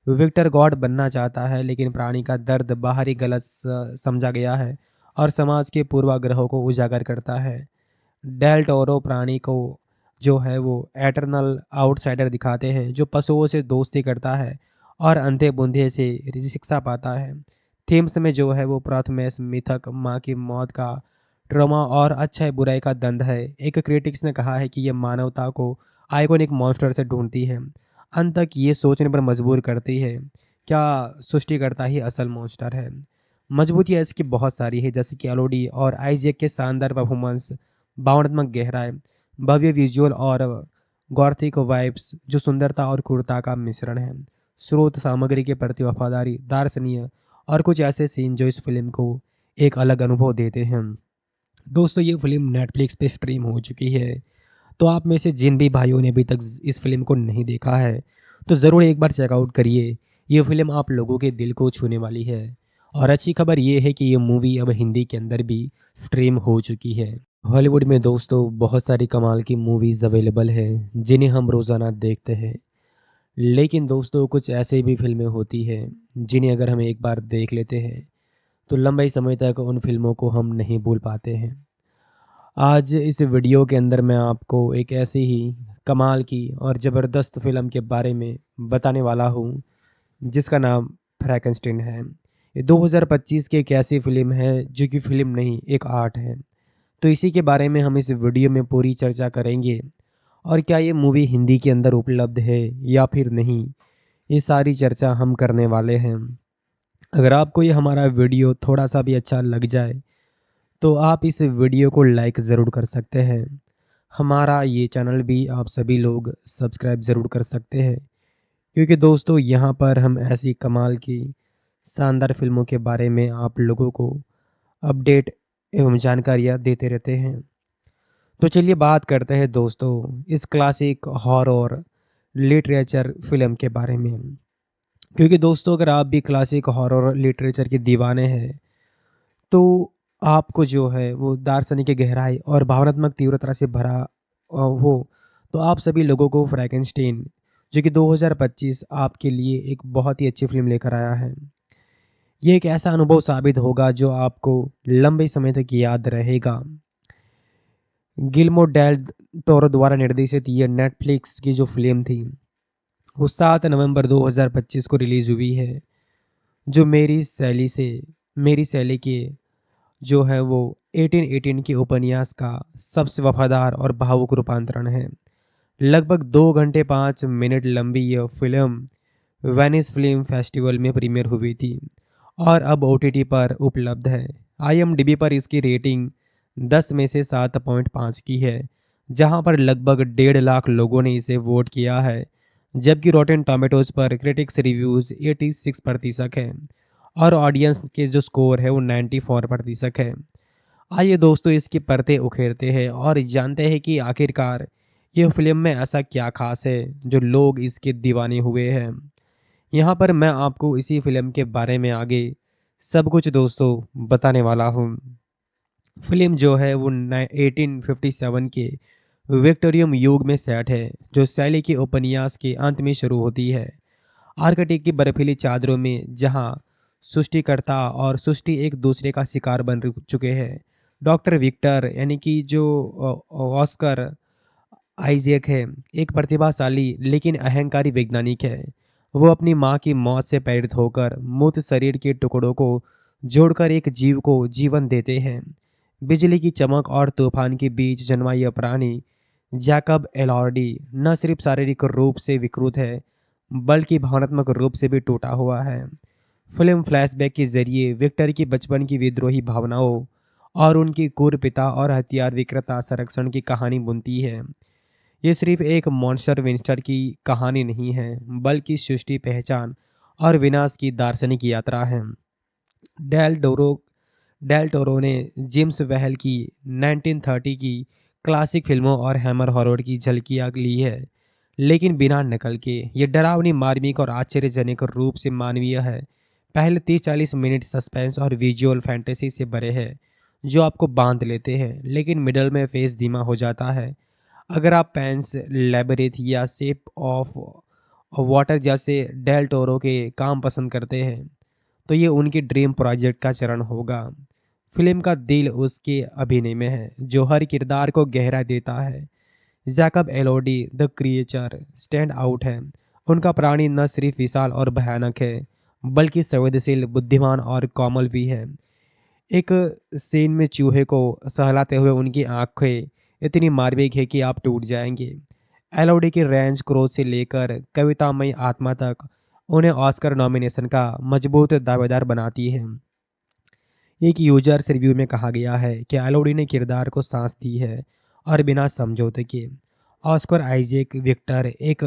विक्टर गॉड बनना चाहता है लेकिन प्राणी का दर्द बाहरी गलत समझा गया है और समाज के पूर्वाग्रहों को उजागर करता है। डेल टोरो प्राणी को जो है वो एटर्नल आउटसाइडर दिखाते हैं, जो पशुओं से दोस्ती करता है और अंधे बूंदे से शिक्षा पाता है। थीम्स में जो है वो प्राथमेश मिथक, माँ की मौत का ट्रॉमा और अच्छाई बुराई का द्वंद्व है। एक क्रिटिक्स ने कहा है कि यह मानवता को आइकॉनिक मॉन्स्टर से ढूंढती है, अंत तक ये सोचने पर मजबूर करती है, क्या सृष्टिकर्ता ही असल मॉन्स्टर है। मजबूतियाँ इसकी बहुत सारी है, जैसे कि एलोडी और आइजैक के शानदार परफॉर्मेंस, भावनात्मक गहराई, भव्य विजुअल और गॉथिक वाइब्स जो सुंदरता और क्रूरता का मिश्रण है। स्रोत सामग्री के प्रति वफादारी, दार्शनिक और कुछ ऐसे सीन जो इस फिल्म को एक अलग अनुभव देते हैं। दोस्तों, ये फिल्म नेटफ्लिक्स पे स्ट्रीम हो चुकी है, तो आप में से जिन भी भाइयों ने अभी तक इस फिल्म को नहीं देखा है तो ज़रूर एक बार चेकआउट करिए। ये फिल्म आप लोगों के दिल को छूने वाली है। और अच्छी खबर ये है कि ये मूवी अब हिंदी के अंदर भी स्ट्रीम हो चुकी है। हॉलीवुड में दोस्तों बहुत सारी कमाल की मूवीज़ अवेलेबल है जिन्हें हम रोज़ाना देखते हैं। लेकिन दोस्तों कुछ ऐसे भी फिल्में होती हैं जिन्हें अगर हम एक बार देख लेते हैं तो लंबे समय तक उन फिल्मों को हम नहीं भूल पाते हैं। आज इस वीडियो के अंदर मैं आपको एक ऐसी ही कमाल की और ज़बरदस्त फिल्म के बारे में बताने वाला हूँ जिसका नाम फ्रैंकेनस्टाइन है। ये 2025 की एक ऐसी फिल्म है जो कि फिल्म नहीं, एक आर्ट है। तो इसी के बारे में हम इस वीडियो में पूरी चर्चा करेंगे। और क्या ये मूवी हिंदी के अंदर उपलब्ध है या फिर नहीं, ये सारी चर्चा हम करने वाले हैं। अगर आपको ये हमारा वीडियो थोड़ा सा भी अच्छा लग जाए तो आप इस वीडियो को लाइक ज़रूर कर सकते हैं। हमारा ये चैनल भी आप सभी लोग सब्सक्राइब ज़रूर कर सकते हैं, क्योंकि दोस्तों यहाँ पर हम ऐसी कमाल की शानदार फिल्मों के बारे में आप लोगों को अपडेट एवं जानकारियाँ देते रहते हैं। तो चलिए बात करते हैं दोस्तों इस क्लासिक हॉरर लिटरेचर फिल्म के बारे में। क्योंकि दोस्तों अगर आप भी क्लासिक हॉरर लिटरेचर के दीवाने हैं तो आपको जो है वो दार्शनिक गहराई और भावनात्मक तीव्रता से भरा हो, तो आप सभी लोगों को फ्रैंकेनस्टाइन जो कि 2025 आपके लिए एक बहुत ही अच्छी फ़िल्म लेकर आया है। ये एक ऐसा अनुभव साबित होगा जो आपको लंबे समय तक याद रहेगा। गिल्मो डेल टोरो द्वारा निर्देशित ये नेटफ्लिक्स की जो फ़िल्म थी, वो 7 नवंबर 2025 को रिलीज़ हुई है, जो मेरी शैली के जो है वो 1818 के उपन्यास का सबसे वफ़ादार और भावुक रूपांतरण है। लगभग 2 घंटे 5 मिनट लंबी यह फ़िल्म वेनिस फ़िल्म फेस्टिवल में प्रीमियर हुई थी और अब ओटीटी पर उपलब्ध है। आईएमडीबी पर इसकी रेटिंग 10 में से 7.5 की है, जहां पर लगभग 1.5 लाख लोगों ने इसे वोट किया है, जबकि रॉटेन टोमेटोज़ पर क्रिटिक्स रिव्यूज़ 86% है और ऑडियंस के जो स्कोर है वो 94% है। आइए दोस्तों इसकी परतें उखेरते हैं और जानते हैं कि आखिरकार ये फ़िल्म में ऐसा क्या ख़ास है जो लोग इसके दीवाने हुए हैं। यहाँ पर मैं आपको इसी फ़िल्म के बारे में आगे सब कुछ दोस्तों बताने वाला हूँ। फ़िल्म जो है वो 1857 के विक्टोरियन युग में सेट है, जो शैली के उपन्यास के अंत में शुरू होती है। आर्कटिक की बर्फीली चादरों में जहाँ सृष्टिकर्ता और सृष्टि एक दूसरे का शिकार बन चुके हैं, डॉक्टर विक्टर यानी कि जो ऑस्कर आइजैक है, एक प्रतिभाशाली लेकिन अहंकारी वैज्ञानिक है। वो अपनी माँ की मौत से प्रेरित होकर मृत शरीर के टुकड़ों को जोड़कर एक जीव को जीवन देते हैं। बिजली की चमक और तूफान के बीच जन्मा यह प्राणी जैकब एलॉर्डी न सिर्फ शारीरिक रूप से विकृत है, बल्कि भावनात्मक रूप से भी टूटा हुआ है। फिल्म फ्लैशबैक के जरिए विक्टर की बचपन की विद्रोही भावनाओं और उनकी क्रूर पिता और हथियार विक्रेता संरक्षण की कहानी बुनती है। ये सिर्फ एक मॉन्स्टर विंस्टर की कहानी नहीं है, बल्कि सृष्टि पहचान और विनाश की दार्शनिक यात्रा है। डेल डोरो डेल टोरो ने जेम्स वेल की 1930 की क्लासिक फिल्मों और हैमर हॉरर की झलकियां ली है, लेकिन बिना नकल के। ये डरावनी, मार्मिक और आश्चर्यजनक रूप से मानवीय है। पहले 30-40 मिनट सस्पेंस और विजुअल फैंटेसी से भरे हैं, जो आपको बांध लेते हैं, लेकिन मिडल में फेस धीमा हो जाता है। अगर आप पैंस लेबरिथ या शेप ऑफ वाटर जैसे डेल टोरो के काम पसंद करते हैं, तो ये उनकी ड्रीम प्रोजेक्ट का चरण होगा। फिल्म का दिल उसके अभिनय में है, जो हर किरदार को गहरा देता है। Jacob Elordi the creature stand out है। उनका प्राणी न सिर्फ विशाल और भयानक है, बल्कि संवेदनशील, बुद्धिमान और कोमल भी है। एक सीन में चूहे को सहलाते हुए उनकी आंखें इतनी मार्मिक है कि आप टूट जाएंगे। एलोडी की रेंज क्रोध से लेकर कवितामयी आत्मा तक उन्हें ऑस्कर नॉमिनेशन का मजबूत दावेदार बनाती है। एक यूजर्स रिव्यू में कहा गया है कि एलोडी ने किरदार को सांस दी है और बिना समझौते के। ऑस्कर आइजैक विक्टर एक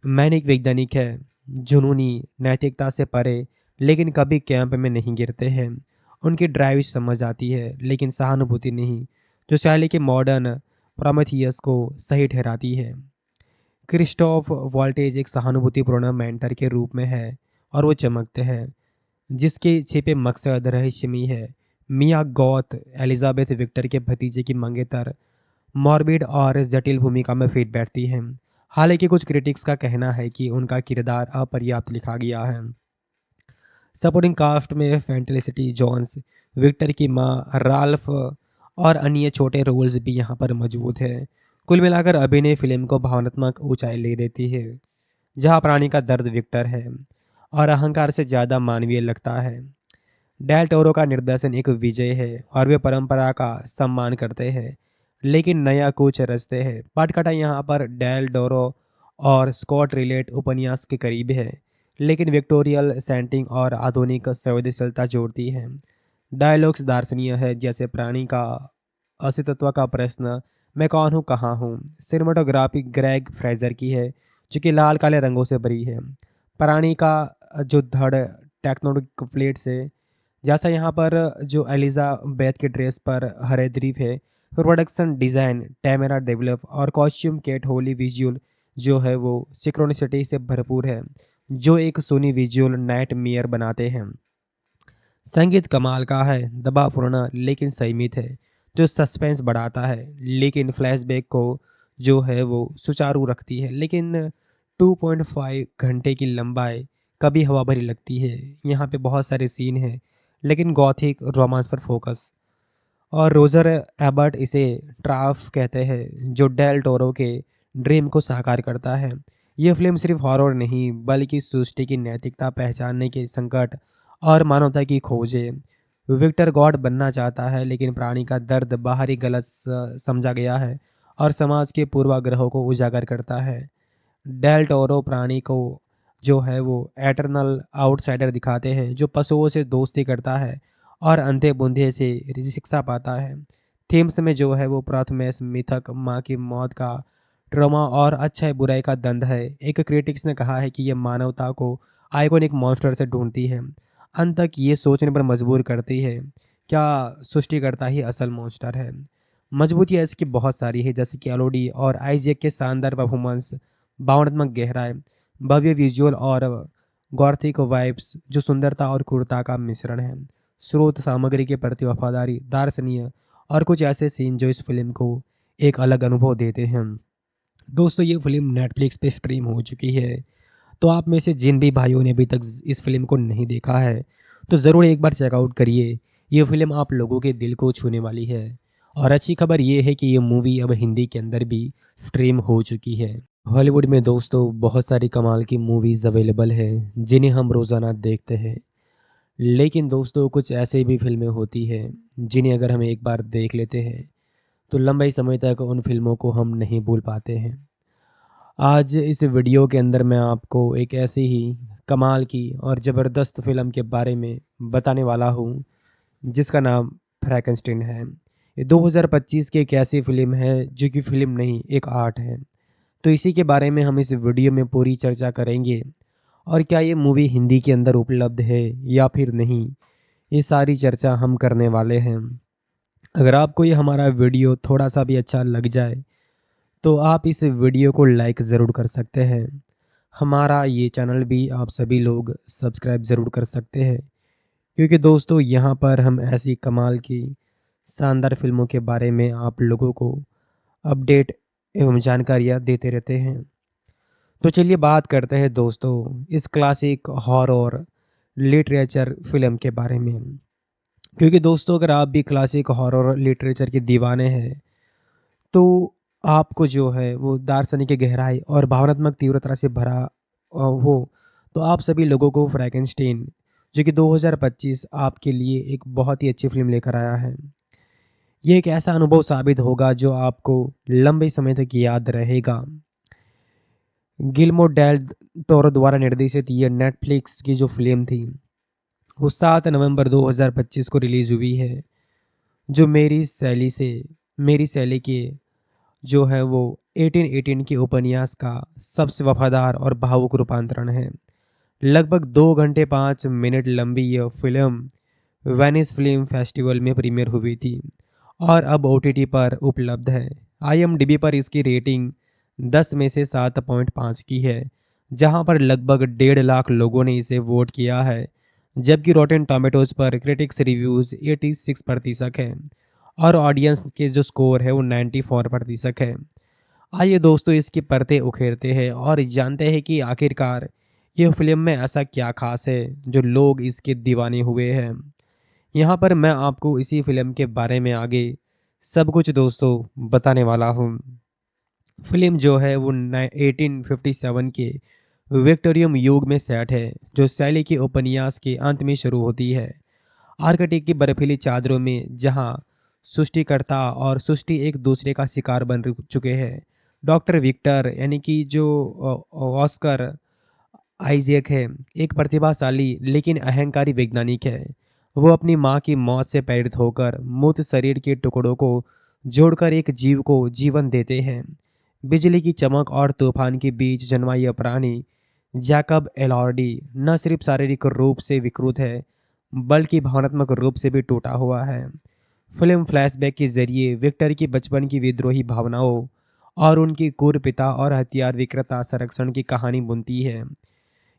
मैनिक वैज्ञानिक है, जुनूनी, नैतिकता से परे, लेकिन कभी कैंप में नहीं गिरते हैं। उनकी ड्राइव समझ आती है, लेकिन सहानुभूति नहीं, जो शैली के मॉडर्न प्रोमेथियस को सही ठहराती है। क्रिस्टोफ वॉल्टेज एक सहानुभूतिपूर्ण मेंटर के रूप में है और वो चमकते हैं, जिसके छिपे मकसद रहस्यमयी है। मिया गॉथ एलिजाबेथ विक्टर के भतीजे की मंगेतर मॉर्बिड और जटिल भूमिका में फिट बैठती हैं। हालांकि कुछ क्रिटिक्स का कहना है कि उनका किरदार अपर्याप्त लिखा गया है। सपोर्टिंग कास्ट में फेंटेलिसिटी जोन्स, विक्टर की माँ, राल्फ और अन्य छोटे रोल्स भी यहाँ पर मौजूद हैं। कुल मिलाकर अभिनय फिल्म को भावनात्मक ऊंचाई ले देती है, जहाँ प्राणी का दर्द विक्टर है और अहंकार से ज़्यादा मानवीय लगता है। डेल टोरो का निर्देशन एक विजय है और वे परंपरा का सम्मान करते हैं, लेकिन नया कुछ रचते हैं। पटकथा यहाँ पर डेल टोरो और स्कॉट रिलेट उपन्यास के करीब है, लेकिन विक्टोरियल सेटिंग और आधुनिक संवेदनशीलता जोड़ती है। डायलॉग्स दार्शनिक है, जैसे प्राणी का अस्तित्व का प्रश्न, मैं कौन हूँ, कहाँ हूँ। सिनेमाटोग्राफी ग्रेग फ्रेजर की है, जो कि लाल काले रंगों से भरी है। प्राणी का जो धड़ टेक्नोनिक प्लेट से, जैसा यहाँ पर जो एलिजाबेथ के ड्रेस पर हरे द्वीप है। प्रोडक्शन डिज़ाइन टेमेरा डेवलप और कॉस्ट्यूम केट होली विजुअल जो है वो सिक्रोनिसिटी से भरपूर है, जो एक सोनी विजुअल नाइट मेयर बनाते हैं। संगीत कमाल का है, दबावपूर्ण लेकिन संयमित है, जो सस्पेंस बढ़ाता है, लेकिन फ्लैशबैक को जो है वो सुचारू रखती है। लेकिन 2.5 घंटे की लंबाई कभी हवा भरी लगती है। यहाँ पे बहुत सारे सीन हैं, लेकिन गॉथिक रोमांस पर फोकस। और रोजर एबर्ट इसे ट्राफ कहते हैं, जो डेल टोरो के ड्रीम को साकार करता है। ये फिल्म सिर्फ हॉरर नहीं, बल्कि सृष्टि की नैतिकता, पहचानने के संकट और मानवता की खोज है। विक्टर गॉड बनना चाहता है, लेकिन प्राणी का दर्द बाहरी गलत समझा गया है और समाज के पूर्वाग्रहों को उजागर करता है। डेल टोरो प्राणी को जो है वो एटर्नल आउटसाइडर दिखाते हैं, जो पशुओं से दोस्ती करता है और अंधे बूंदे से शिक्षा पाता है। थीम्स में जो है वो प्राथमेश मिथक, माँ की मौत का ट्रॉमा और अच्छाई बुराई का द्वंद है। एक क्रिटिक्स ने कहा है कि यह मानवता को आइकॉनिक मॉन्स्टर से ढूंढती है, अंत तक ये सोचने पर मजबूर करती है, क्या सृष्टिकर्ता ही असल मॉन्स्टर है। मजबूतियाँ इसकी बहुत सारी है, जैसे कि एलोडी और आइजैक के शानदार परफॉर्मेंस, भावनात्मक गहराई, भव्य विजुअल और गॉथिक वाइब्स जो सुंदरता और क्रूरता का मिश्रण है। स्रोत सामग्री के प्रति वफादारी, दार्शनिक और कुछ ऐसे सीन जो इस फिल्म को एक अलग अनुभव देते हैं। दोस्तों, ये फिल्म नेटफ्लिक्स पे स्ट्रीम हो चुकी है, तो आप में से जिन भी भाइयों ने अभी तक इस फिल्म को नहीं देखा है, तो ज़रूर एक बार चेकआउट करिए। ये फिल्म आप लोगों के दिल को छूने वाली है। और अच्छी खबर ये है कि ये मूवी अब हिंदी के अंदर भी स्ट्रीम हो चुकी है। हॉलीवुड में दोस्तों बहुत सारी कमाल की मूवीज़ अवेलेबल है, जिन्हें हम रोज़ाना देखते हैं। लेकिन दोस्तों, कुछ ऐसे भी फिल्में होती हैं जिन्हें अगर हम एक बार देख लेते हैं, तो लंबे समय तक उन फिल्मों को हम नहीं भूल पाते हैं। आज इस वीडियो के अंदर मैं आपको एक ऐसी ही कमाल की और ज़बरदस्त फ़िल्म के बारे में बताने वाला हूँ, जिसका नाम फ्रैंकेनस्टाइन है। ये 2025 की एक ऐसी फ़िल्म है जो कि फ़िल्म नहीं, एक आर्ट है। तो इसी के बारे में हम इस वीडियो में पूरी चर्चा करेंगे। और क्या ये मूवी हिंदी के अंदर उपलब्ध है या फिर नहीं, ये सारी चर्चा हम करने वाले हैं। अगर आपको ये हमारा वीडियो थोड़ा सा भी अच्छा लग जाए, तो आप इस वीडियो को लाइक ज़रूर कर सकते हैं। हमारा ये चैनल भी आप सभी लोग सब्सक्राइब ज़रूर कर सकते हैं, क्योंकि दोस्तों यहाँ पर हम ऐसी कमाल की शानदार फिल्मों के बारे में आप लोगों को अपडेट एवं जानकारियाँ देते रहते हैं। तो चलिए बात करते हैं दोस्तों इस क्लासिक हॉरर लिटरेचर फिल्म के बारे में। क्योंकि दोस्तों, अगर आप भी क्लासिक हॉरर लिटरेचर के दीवाने हैं, तो आपको जो है वो दार्शनिक गहराई और भावनात्मक तीव्रता से भरा हो, तो आप सभी लोगों को फ्रैंकेनस्टाइन, जो कि 2025 आपके लिए एक बहुत ही अच्छी फिल्म लेकर आया है। ये एक ऐसा अनुभव साबित होगा जो आपको लंबे समय तक याद रहेगा। गिल्मो डेल टोरो द्वारा निर्देशित ये नेटफ्लिक्स की जो फिल्म थी, वो 7 नवंबर 2025 को रिलीज़ हुई है, जो मेरी शैली के जो है वो 1818 के उपन्यास का सबसे वफादार और भावुक रूपांतरण है। लगभग 2 घंटे 5 मिनट लंबी यह फिल्म वेनिस फिल्म फेस्टिवल में प्रीमियर हुई थी और अब ओटीटी पर उपलब्ध है। आईएमडीबी पर इसकी रेटिंग 10 में से 7.5 की है, जहां पर लगभग 1.5 लाख लोगों ने इसे वोट किया है, जबकि रॉटेन टोमेटोज पर क्रिटिक्स रिव्यूज़ 86% है और ऑडियंस के जो स्कोर है वो 94% है। आइए दोस्तों, इसकी परतें उखेरते हैं और जानते हैं कि आखिरकार ये फिल्म में ऐसा क्या खास है जो लोग इसके दीवाने हुए हैं। यहाँ पर मैं आपको इसी फिल्म के बारे में आगे सब कुछ दोस्तों बताने वाला हूँ। फिल्म जो है वो 1857 के विक्टोरियम युग में सेट है, जो शैली के उपन्यास के अंत में शुरू होती है। आर्कटिक की बर्फीली चादरों में जहाँ सृष्टिकर्ता और सृष्टि एक दूसरे का शिकार बन चुके हैं, डॉक्टर विक्टर यानी कि जो ऑस्कर आइजैक है, एक प्रतिभाशाली लेकिन अहंकारी वैज्ञानिक है। वो अपनी माँ की मौत से प्रेरित होकर मृत शरीर के टुकड़ों को जोड़कर एक जीव को जीवन देते हैं। बिजली की चमक और तूफान के बीच जन्मा यह प्राणी जैकब एलॉर्डी न सिर्फ शारीरिक रूप से विकृत है, बल्कि भावनात्मक रूप से भी टूटा हुआ है। फिल्म फ्लैशबैक के जरिए विक्टर की बचपन की विद्रोही भावनाओं और उनकी क्रूर पिता और हथियार विक्रेता संरक्षण की कहानी बुनती है।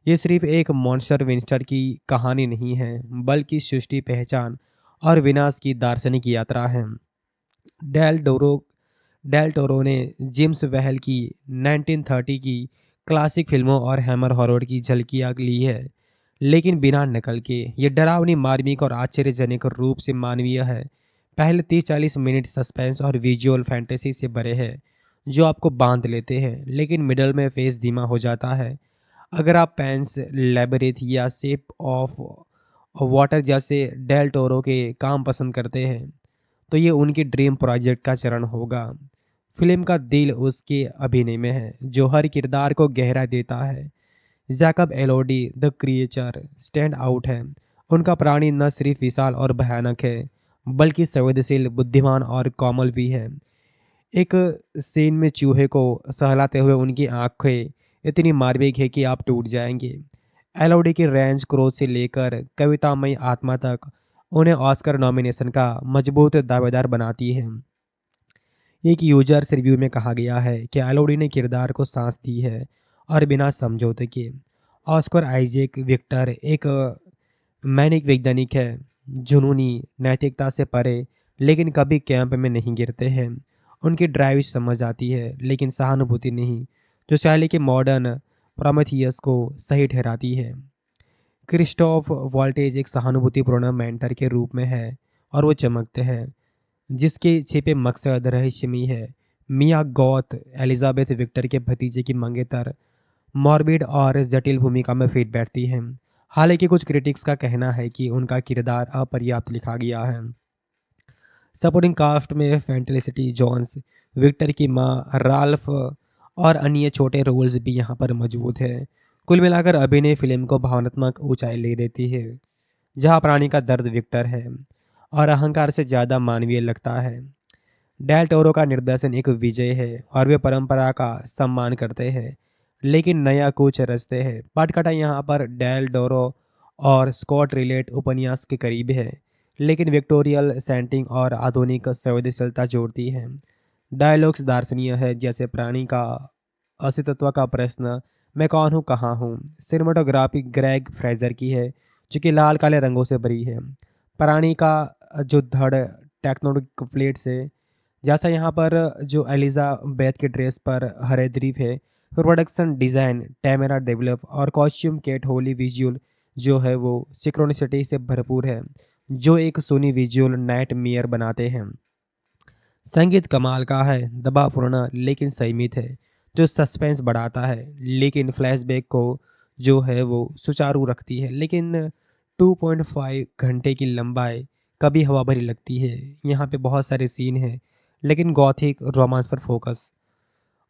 ये सिर्फ एक मॉन्स्टर विंस्टर की कहानी नहीं है, बल्कि सृष्टि, पहचान और विनाश की दार्शनिक यात्रा है। डेल डोरो डेल टोरो ने जेम्स वेल की 1930 की क्लासिक फिल्मों और हैमर हॉरर की झलकियाँ ली है, लेकिन बिना नकल के। ये डरावनी, मार्मिक और आश्चर्यजनक रूप से मानवीय है। पहले 30-40 मिनट सस्पेंस और विजुअल फैंटेसी से भरे हैं, जो आपको बांध लेते हैं, लेकिन मिडल में फेस धीमा हो जाता है। अगर आप पैंस लेबरिथ या शेप ऑफ वाटर जैसे डेल टोरो के काम पसंद करते हैं, तो ये उनकी ड्रीम प्रोजेक्ट का चरण होगा। फिल्म का दिल उसके अभिनय में है, जो हर किरदार को गहरा देता है। Jacob Elordi the creature stand out है। उनका प्राणी न सिर्फ विशाल और भयानक है, बल्कि संवेदनशील, बुद्धिमान और कोमल भी है। एक सीन में चूहे को सहलाते हुए उनकी आंखें इतनी मार्मिक है कि आप टूट जाएंगे। एलोडी की रेंज क्रोध से लेकर कवितामयी आत्मा तक उन्हें ऑस्कर नॉमिनेशन का मजबूत दावेदार बनाती है। एक यूजर्स रिव्यू में कहा गया है कि एलोडी ने किरदार को सांस दी है और बिना समझौते के। ऑस्कर आइजैक विक्टर एक मैनिक वैज्ञानिक है, जुनूनी, नैतिकता से परे, लेकिन कभी कैंप में नहीं गिरते हैं। उनकी ड्राइव समझ आती है, लेकिन सहानुभूति नहीं, जो शैली के मॉडर्न प्रोमेथियस को सही ठहराती है। क्रिस्टोफ वॉल्टेज एक सहानुभूतिपूर्ण मेंटर के रूप में है, और वो चमकते हैं, जिसके छिपे मकसद रहस्यमयी है। मिया गॉथ एलिजाबेथ विक्टर के भतीजे की मंगेतर मॉर्बिड और जटिल भूमिका में फिट बैठती हैं। हालांकि कुछ क्रिटिक्स का कहना है कि उनका किरदार अपर्याप्त लिखा गया है। सपोर्टिंग कास्ट में फैंटेलिसिटी जोन्स, विक्टर की माँ, राल्फ और अन्य छोटे रोल्स भी यहाँ पर मौजूद हैं। कुल मिलाकर अभिनय फिल्म को भावनात्मक ऊंचाई ले देती है, जहाँ प्राणी का दर्द विक्टर है और अहंकार से ज़्यादा मानवीय लगता है। डेल टोरो का निर्देशन एक विजय है, और वे परंपरा का सम्मान करते हैं, लेकिन नया कुछ रचते हैं। पाटकथा यहाँ पर डेल टोरो और स्कॉट रिलेट उपन्यास के करीब है, लेकिन विक्टोरियल सेटिंग और आधुनिक संवेदनशीलता जोड़ती है। डायलॉग्स दार्शनिक है, जैसे प्राणी का अस्तित्व का प्रश्न, मैं कौन हूँ, कहाँ हूँ। सिनेमाटोग्राफी ग्रेग फ्रेजर की है, जो कि लाल काले रंगों से भरी है। प्राणी का जो धड़ टेक्नोनिक प्लेट से, जैसा यहाँ पर जो एलिजाबेथ के ड्रेस पर हरे द्रीप है। प्रोडक्शन डिज़ाइन टैमेरा डेवलप और कॉस्ट्यूम केट होली विजुअल जो है वो सिक्रोनिसिटी से भरपूर है, जो एक सोनी विजुअल नाइट मेयर बनाते हैं। संगीत कमाल का है, दबावपूर्ण लेकिन संयमित है, जो सस्पेंस बढ़ाता है, लेकिन फ्लैशबैक को जो है वो सुचारू रखती है। लेकिन 2.5 घंटे की लंबाई कभी हवा भरी लगती है। यहाँ पे बहुत सारे सीन हैं, लेकिन गॉथिक रोमांस पर फोकस।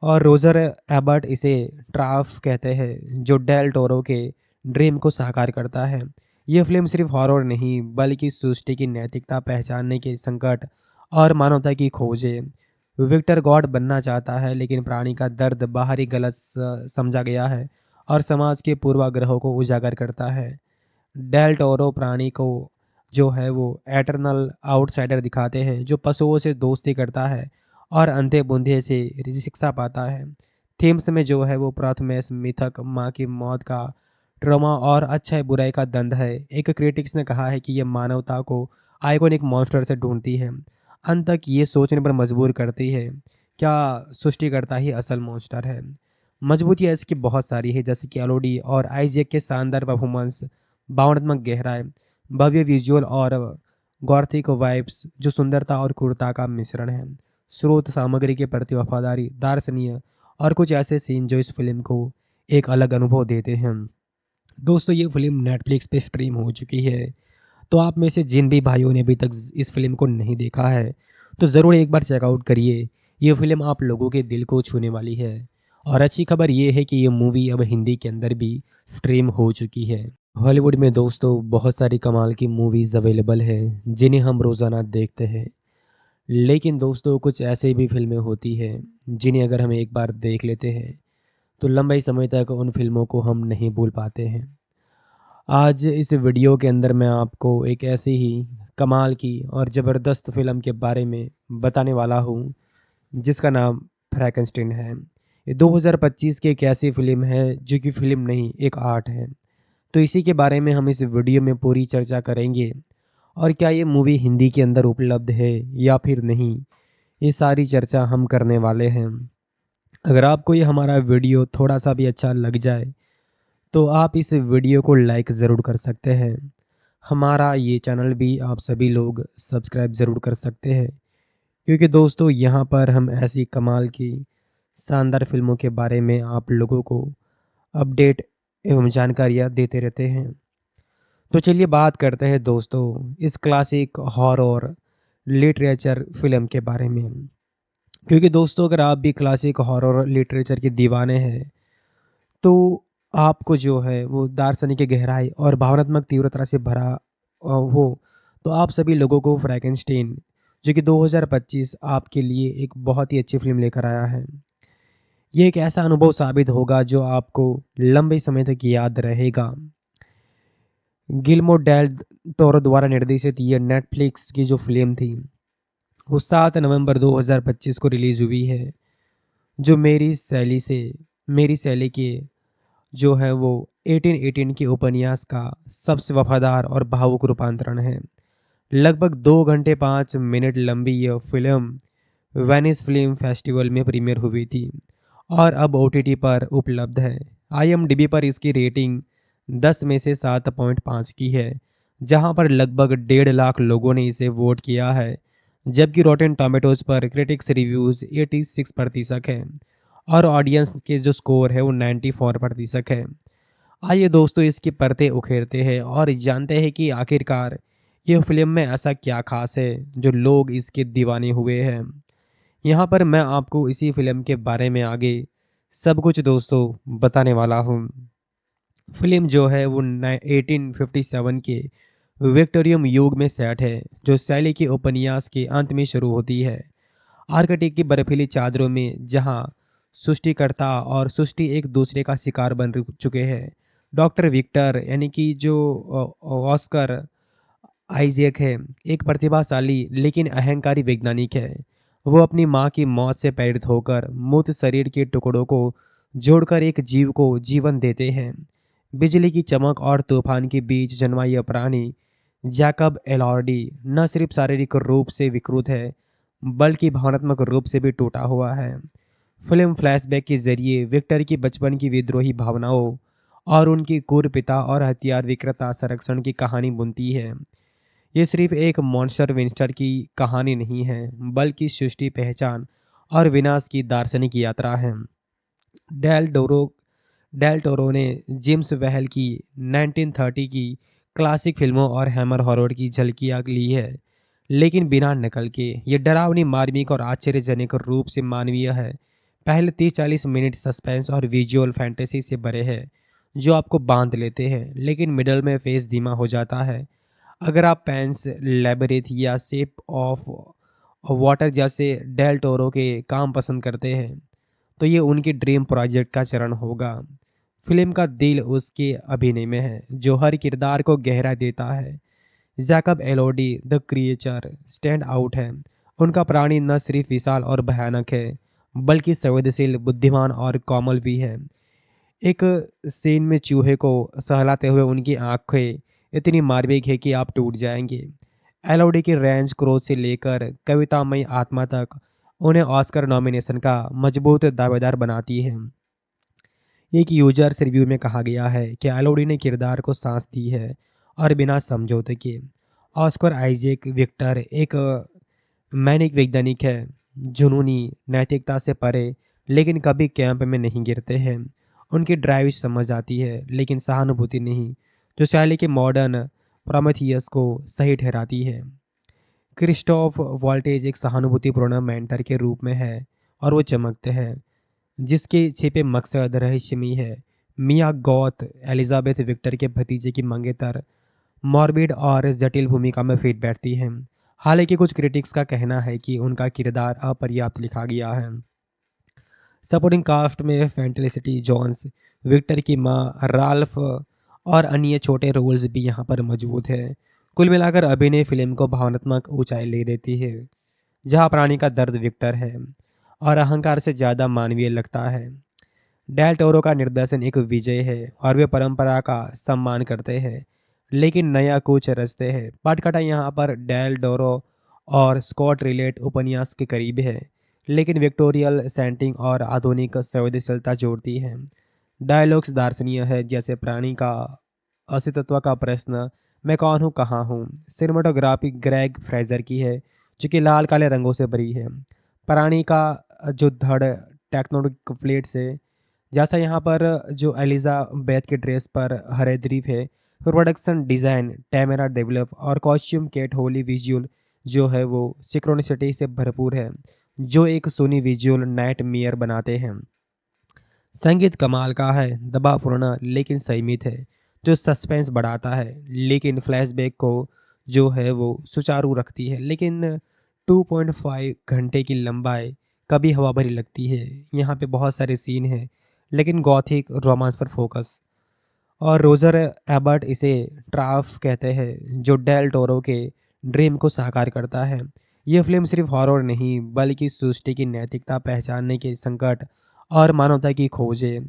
और रोजर एबर्ट इसे ट्राफ कहते हैं, जो डेल टोरो के ड्रीम को साकार करता है। यह फिल्म सिर्फ हॉरर नहीं, बल्कि सृष्टि की नैतिकता, पहचानने के संकट और मानवता की खोज है। विक्टर गॉड बनना चाहता है, लेकिन प्राणी का दर्द बाहरी गलत समझा गया है और समाज के पूर्वाग्रहों को उजागर करता है। डेल टोरो प्राणी को जो है वो एटर्नल आउटसाइडर दिखाते हैं, जो पशुओं से दोस्ती करता है और अंधे बूंदे से शिक्षा पाता है। थीम्स में जो है वो प्रथमेश मिथक, माँ की मौत का ट्रॉमा और अच्छाई बुराई का द्वंद्व है। एक क्रिटिक्स ने कहा है कि यह मानवता को आइकॉनिक मॉन्स्टर से ढूंढती है, अंत तक ये सोचने पर मजबूर करती है, क्या सृष्टिकर्ता ही असल मॉन्स्टर है। मजबूतियाँ इसकी बहुत सारी है, जैसे कि एलोडी और आइजैक के शानदार परफॉर्मेंस, भावनात्मक गहराई, भव्य विजुअल और गॉथिक वाइब्स, जो सुंदरता और क्रूरता का मिश्रण है। स्रोत सामग्री के प्रति वफादारी, दार्शनिक और कुछ ऐसे सीन जो इस फिल्म को एक अलग अनुभव देते हैं। दोस्तों, ये फिल्म नेटफ्लिक्स पे स्ट्रीम हो चुकी है, तो आप में से जिन भी भाइयों ने अभी तक इस फिल्म को नहीं देखा है, तो ज़रूर एक बार चेकआउट करिए। ये फिल्म आप लोगों के दिल को छूने वाली है। और अच्छी खबर ये है कि ये मूवी अब हिंदी के अंदर भी स्ट्रीम हो चुकी है। हॉलीवुड में दोस्तों बहुत सारी कमाल की मूवीज़ अवेलेबल हैं, जिन्हें हम रोज़ाना देखते हैं, लेकिन दोस्तों कुछ ऐसे भी फिल्में होती हैं जिन्हें अगर हम एक बार देख लेते हैं, तो लंबे समय तक उन फिल्मों को हम नहीं भूल पाते हैं। आज इस वीडियो के अंदर मैं आपको एक ऐसी ही कमाल की और ज़बरदस्त फ़िल्म के बारे में बताने वाला हूँ, जिसका नाम फ्रैंकेनस्टाइन है। ये 2025 की एक ऐसी फ़िल्म है जो कि फ़िल्म नहीं, एक आर्ट है। तो इसी के बारे में हम इस वीडियो में पूरी चर्चा करेंगे, और क्या ये मूवी हिंदी के अंदर उपलब्ध है या फिर नहीं, ये सारी चर्चा हम करने वाले हैं। अगर आपको ये हमारा वीडियो थोड़ा-सा भी अच्छा लग जाए, तो आप इस वीडियो को लाइक ज़रूर कर सकते हैं। हमारा ये चैनल भी आप सभी लोग सब्सक्राइब ज़रूर कर सकते हैं, क्योंकि दोस्तों यहाँ पर हम ऐसी कमाल की शानदार फ़िल्मों के बारे में आप लोगों को अपडेट एवं जानकारियाँ देते रहते हैं। तो चलिए बात करते हैं दोस्तों इस क्लासिक हॉरर लिटरेचर फ़िल्म के बारे में। क्योंकि दोस्तों अगर आप भी क्लासिक हॉरर लिटरेचर के दीवाने हैं, तो आपको जो है वो दार्शनिक गहराई और भावनात्मक तीव्रता से भरा हो, तो आप सभी लोगों को फ्रैंकेनस्टीन जो कि 2025 आपके लिए एक बहुत ही अच्छी फ़िल्म लेकर आया है। ये एक ऐसा अनुभव साबित होगा जो आपको लंबे समय तक याद रहेगा। गिल्मो डेल टोरो द्वारा निर्देशित ये नेटफ्लिक्स की जो फ़िल्म थी, वो 7 नवंबर 2025 को रिलीज़ हुई है, जो मेरी शैली के जो है वो 1818 के उपन्यास का सबसे वफ़ादार और भावुक रूपांतरण है। लगभग 2 घंटे 5 मिनट लंबी यह फ़िल्म वेनिस फ़िल्म फेस्टिवल में प्रीमियर हुई थी और अब ओटीटी पर उपलब्ध है। आईएमडीबी पर इसकी रेटिंग 10 में से 7.5 की है, जहां पर लगभग 1.5 लाख लोगों ने इसे वोट किया है, जबकि रॉटेन टोमेटोज़ पर क्रिटिक्स रिव्यूज़ 86% है और ऑडियंस के जो स्कोर है वो 94% है। आइए दोस्तों इसकी परतें उखेरते हैं और जानते हैं कि आखिरकार ये फ़िल्म में ऐसा क्या ख़ास है जो लोग इसके दीवाने हुए हैं। यहाँ पर मैं आपको इसी फ़िल्म के बारे में आगे सब कुछ दोस्तों बताने वाला हूँ। फ़िल्म जो है वो 1857 के विक्टोरियन युग में सेट है, जो शैली के उपन्यास के अंत में शुरू होती है। आर्कटिक की बर्फीली चादरों में जहाँ सृष्टिकर्ता और सृष्टि एक दूसरे का शिकार बन चुके हैं। डॉक्टर विक्टर यानी कि जो ऑस्कर आइजैक है, एक प्रतिभाशाली लेकिन अहंकारी वैज्ञानिक है। वो अपनी माँ की मौत से प्रेरित होकर मृत शरीर के टुकड़ों को जोड़कर एक जीव को जीवन देते हैं। बिजली की चमक और तूफान के बीच जन्मा यह प्राणी जैकब एलॉर्डी न सिर्फ शारीरिक रूप से विकृत है, बल्कि भावनात्मक रूप से भी टूटा हुआ है। फिल्म फ्लैशबैक के जरिए विक्टर की बचपन की विद्रोही भावनाओं और उनकी क्रूर पिता और हथियार विक्रेता संरक्षण की कहानी बुनती है। ये सिर्फ एक मॉन्स्टर विंस्टर की कहानी नहीं है, बल्कि सृष्टि पहचान और विनाश की दार्शनिक यात्रा है। डेल डोरो डेल टोरो ने जेम्स वेल की 1930 की क्लासिक फिल्मों और हैमर हॉरर की झलकियां ली है, लेकिन बिना नकल के। ये डरावनी, मार्मिक और आश्चर्यजनक रूप से मानवीय है। पहले 30-40 मिनट सस्पेंस और विजुअल फैंटेसी से भरे हैं, जो आपको बांध लेते हैं, लेकिन मिडल में फेस धीमा हो जाता है। अगर आप पैंस लेबरिथ या शेप ऑफ वाटर जैसे डेल टोरो के काम पसंद करते हैं, तो ये उनकी ड्रीम प्रोजेक्ट का चरण होगा। फिल्म का दिल उसके अभिनय में है, जो हर किरदार को गहरा देता है। Jacob Elordi the creature stand out है। उनका प्राणी न सिर्फ विशाल और भयानक है, बल्कि संवेदनशील, बुद्धिमान और कोमल भी है। एक सीन में चूहे को सहलाते हुए उनकी आंखें इतनी मार्मिक है कि आप टूट जाएंगे। एलओडी की रेंज क्रोध से लेकर कवितामयी आत्मा तक उन्हें ऑस्कर नॉमिनेशन का मजबूत दावेदार बनाती है। एक यूजर्स रिव्यू में कहा गया है कि एलओडी ने किरदार को सांस दी है और बिना समझौते के। ऑस्कर आइजैक विक्टर एक मैनिक वैज्ञानिक है, जुनूनी, नैतिकता से परे, लेकिन कभी कैंप में नहीं गिरते हैं। उनकी ड्राइव समझ आती है, लेकिन सहानुभूति नहीं, जो शैली के मॉडर्न प्रोमेथियस को सही ठहराती है। क्रिस्टोफ वॉल्टेज एक सहानुभूतिपूर्ण मेंटर के रूप में है और वो चमकते हैं, जिसके छिपे मकसद रहस्यमयी है। मिया गॉथ एलिजाबेथ विक्टर के भतीजे की मंगेतर मॉर्बिड और जटिल भूमिका में फिट बैठती हैं। हालांकि कुछ क्रिटिक्स का कहना है कि उनका किरदार अपर्याप्त लिखा गया है। सपोर्टिंग कास्ट में फेंटेलिसिटी जोन्स, विक्टर की माँ, राल्फ और अन्य छोटे रोल्स भी यहाँ पर मौजूद हैं। कुल मिलाकर अभिनय फिल्म को भावनात्मक ऊंचाई ले देती है, जहाँ प्राणी का दर्द विक्टर है और अहंकार से ज़्यादा मानवीय लगता है। डेल टोरो का निर्देशन एक विजय है और वे परंपरा का सम्मान करते हैं, लेकिन नया कुछ रचते हैं। पाटकथा यहाँ पर डेल टोरो और स्कॉट रिलेट उपन्यास के करीब है, लेकिन विक्टोरियल सेटिंग और आधुनिक संवेदनशीलता जोड़ती है। डायलॉग्स दार्शनिक है, जैसे प्राणी का अस्तित्व का प्रश्न, मैं कौन हूँ, कहाँ हूँ। सिनेमाटोग्राफी ग्रेग फ्रेजर की है, जो कि लाल काले रंगों से भरी है। प्राणी का जो धड़ टेक्नोनिक प्लेट से, जैसा यहाँ पर जो एलिजाबेथ के ड्रेस पर हरे द्रीप है। प्रोडक्शन डिज़ाइन टैमेरा डेवलप और कॉस्ट्यूम केट होली विजुअल जो है वो सिक्रोनिसिटी से भरपूर है, जो एक सोनी विजुअल नाइट मेयर बनाते हैं। संगीत कमाल का है, दबावपूर्ण लेकिन संयमित है, जो सस्पेंस बढ़ाता है लेकिन फ्लैशबैक को जो है वो सुचारू रखती है। लेकिन 2.5 घंटे की लंबाई कभी हवा भरी लगती है। यहाँ पे बहुत सारे सीन हैं, लेकिन गॉथिक रोमांस पर फोकस। और रोजर एबर्ट इसे ट्राफ कहते हैं, जो डेल टोरो के ड्रीम को साकार करता है। यह फिल्म सिर्फ हॉरर नहीं, बल्कि सृष्टि की नैतिकता पहचानने के संकट और मानवता की खोज है।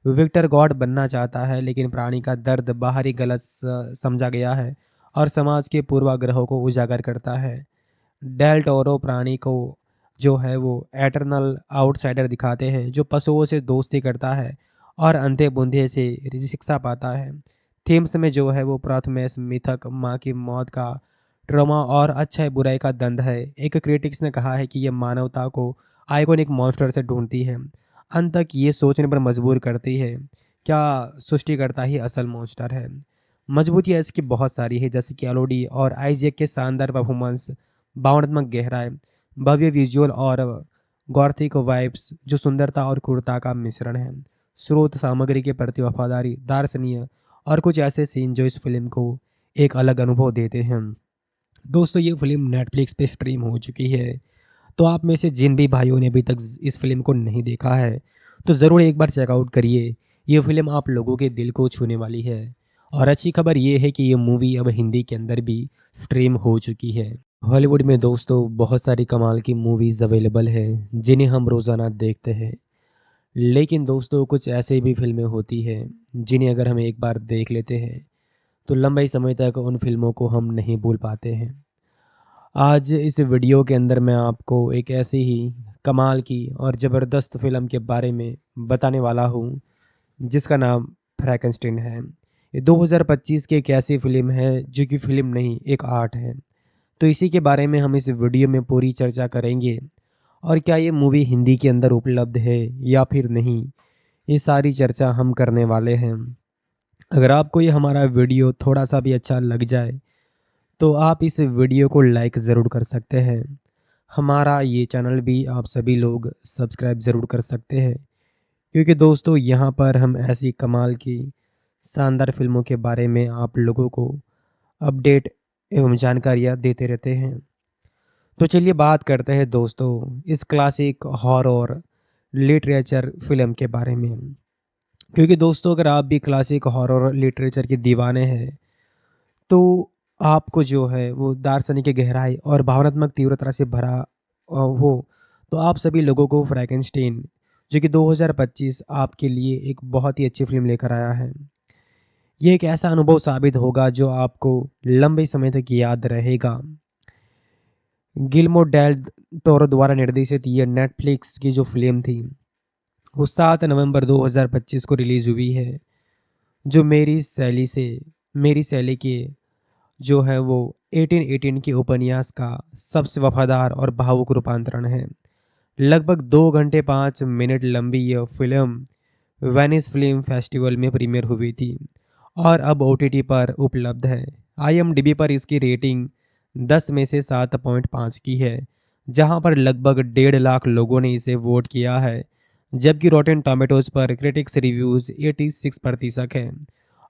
विक्टर गॉड बनना चाहता है, लेकिन प्राणी का दर्द बाहरी गलत समझा गया है और समाज के पूर्वाग्रहों को उजागर करता है। डेल टोरो प्राणी को जो है वो एटर्नल आउटसाइडर दिखाते हैं, जो पशुओं से दोस्ती करता है और अंधे बूंदे से शिक्षा पाता है। थीम्स में जो है वो प्रथमेश मिथक, माँ की मौत का ट्रॉमा और अच्छाई बुराई का द्वंद्व है। एक क्रिटिक्स ने कहा है कि यह मानवता को आइकॉनिक मॉन्स्टर से ढूंढती है, अंत तक ये सोचने पर मजबूर करती है, क्या सृष्टिकर्ता ही असल मॉन्स्टर है। मजबूतियाँ इसकी बहुत सारी है, जैसे कि एलोडी और आइजैक के शानदार परफॉर्मेंस, भावनात्मक गहराई, भव्य विजुअल और गॉथिक वाइब्स, जो सुंदरता और क्रूरता का मिश्रण है। स्रोत सामग्री के प्रति वफादारी, दार्शनिक और कुछ ऐसे सीन जो इस फिल्म को एक अलग अनुभव देते हैं। दोस्तों, ये फिल्म नेटफ्लिक्स पे स्ट्रीम हो चुकी है, तो आप में से जिन भी भाइयों ने अभी तक इस फिल्म को नहीं देखा है, तो ज़रूर एक बार चेकआउट करिए। ये फिल्म आप लोगों के दिल को छूने वाली है। और अच्छी खबर ये है कि ये मूवी अब हिंदी के अंदर भी स्ट्रीम हो चुकी है। हॉलीवुड में दोस्तों बहुत सारी कमाल की मूवीज़ अवेलेबल है, जिन्हें हम रोज़ाना देखते हैं। लेकिन दोस्तों, कुछ ऐसे भी फिल्में होती हैं जिन्हें अगर हम एक बार देख लेते हैं, तो लंबे समय तक उन फिल्मों को हम नहीं भूल पाते हैं। आज इस वीडियो के अंदर मैं आपको एक ऐसी ही कमाल की और ज़बरदस्त फ़िल्म के बारे में बताने वाला हूँ, जिसका नाम फ्रैंकेनस्टाइन है। ये 2025 की एक ऐसी फ़िल्म है जो कि फ़िल्म नहीं, एक आर्ट है। तो इसी के बारे में हम इस वीडियो में पूरी चर्चा करेंगे। और क्या ये मूवी हिंदी के अंदर उपलब्ध है या फिर नहीं, ये सारी चर्चा हम करने वाले हैं। अगर आपको ये हमारा वीडियो थोड़ा सा भी अच्छा लग जाए, तो आप इस वीडियो को लाइक ज़रूर कर सकते हैं। हमारा ये चैनल भी आप सभी लोग सब्सक्राइब ज़रूर कर सकते हैं, क्योंकि दोस्तों यहाँ पर हम ऐसी कमाल की शानदार फिल्मों के बारे में आप लोगों को अपडेट एवं जानकारियाँ देते रहते हैं। तो चलिए बात करते हैं दोस्तों इस क्लासिक हॉरर लिटरेचर फिल्म के बारे में। क्योंकि दोस्तों, अगर आप भी क्लासिक हॉरर लिटरेचर के दीवाने हैं, तो आपको जो है वो दार्शनिक गहराई और भावनात्मक तीव्रता से भरा हो, तो आप सभी लोगों को फ्रैंकेनस्टाइन, जो कि 2025 आपके लिए एक बहुत ही अच्छी फिल्म लेकर आया है। ये एक ऐसा अनुभव साबित होगा जो आपको लंबे समय तक याद रहेगा। गिल्मो डेल टोरो द्वारा निर्देशित ये नेटफ्लिक्स की जो फिल्म थी, वो 7 नवंबर 2025 को रिलीज़ हुई है, जो मेरी शैली के जो है वो 1818 के उपन्यास का सबसे वफादार और भावुक रूपांतरण है। लगभग 2 घंटे 5 मिनट लंबी यह फिल्म वेनिस फिल्म फेस्टिवल में प्रीमियर हुई थी और अब ओटीटी पर उपलब्ध है। आईएमडीबी पर इसकी रेटिंग 10 में से 7.5 की है, जहां पर लगभग 1.5 लाख लोगों ने इसे वोट किया है, जबकि रॉटेन टोमेटोज पर क्रिटिक्स रिव्यूज़ 86% है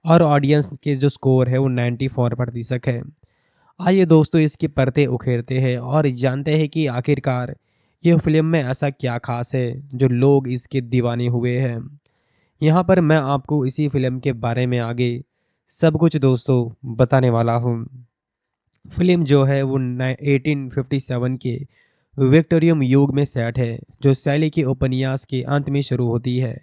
और ऑडियंस के जो स्कोर है वो 94% है। आइए दोस्तों, इसकी परतें उखेरते हैं और जानते हैं कि आखिरकार ये फिल्म में ऐसा क्या खास है जो लोग इसके दीवाने हुए हैं। यहाँ पर मैं आपको इसी फिल्म के बारे में आगे सब कुछ दोस्तों बताने वाला हूँ। फिल्म जो है वो 1857 के विक्टोरियम युग में सेट है, जो शैली के उपन्यास के अंत में शुरू होती है।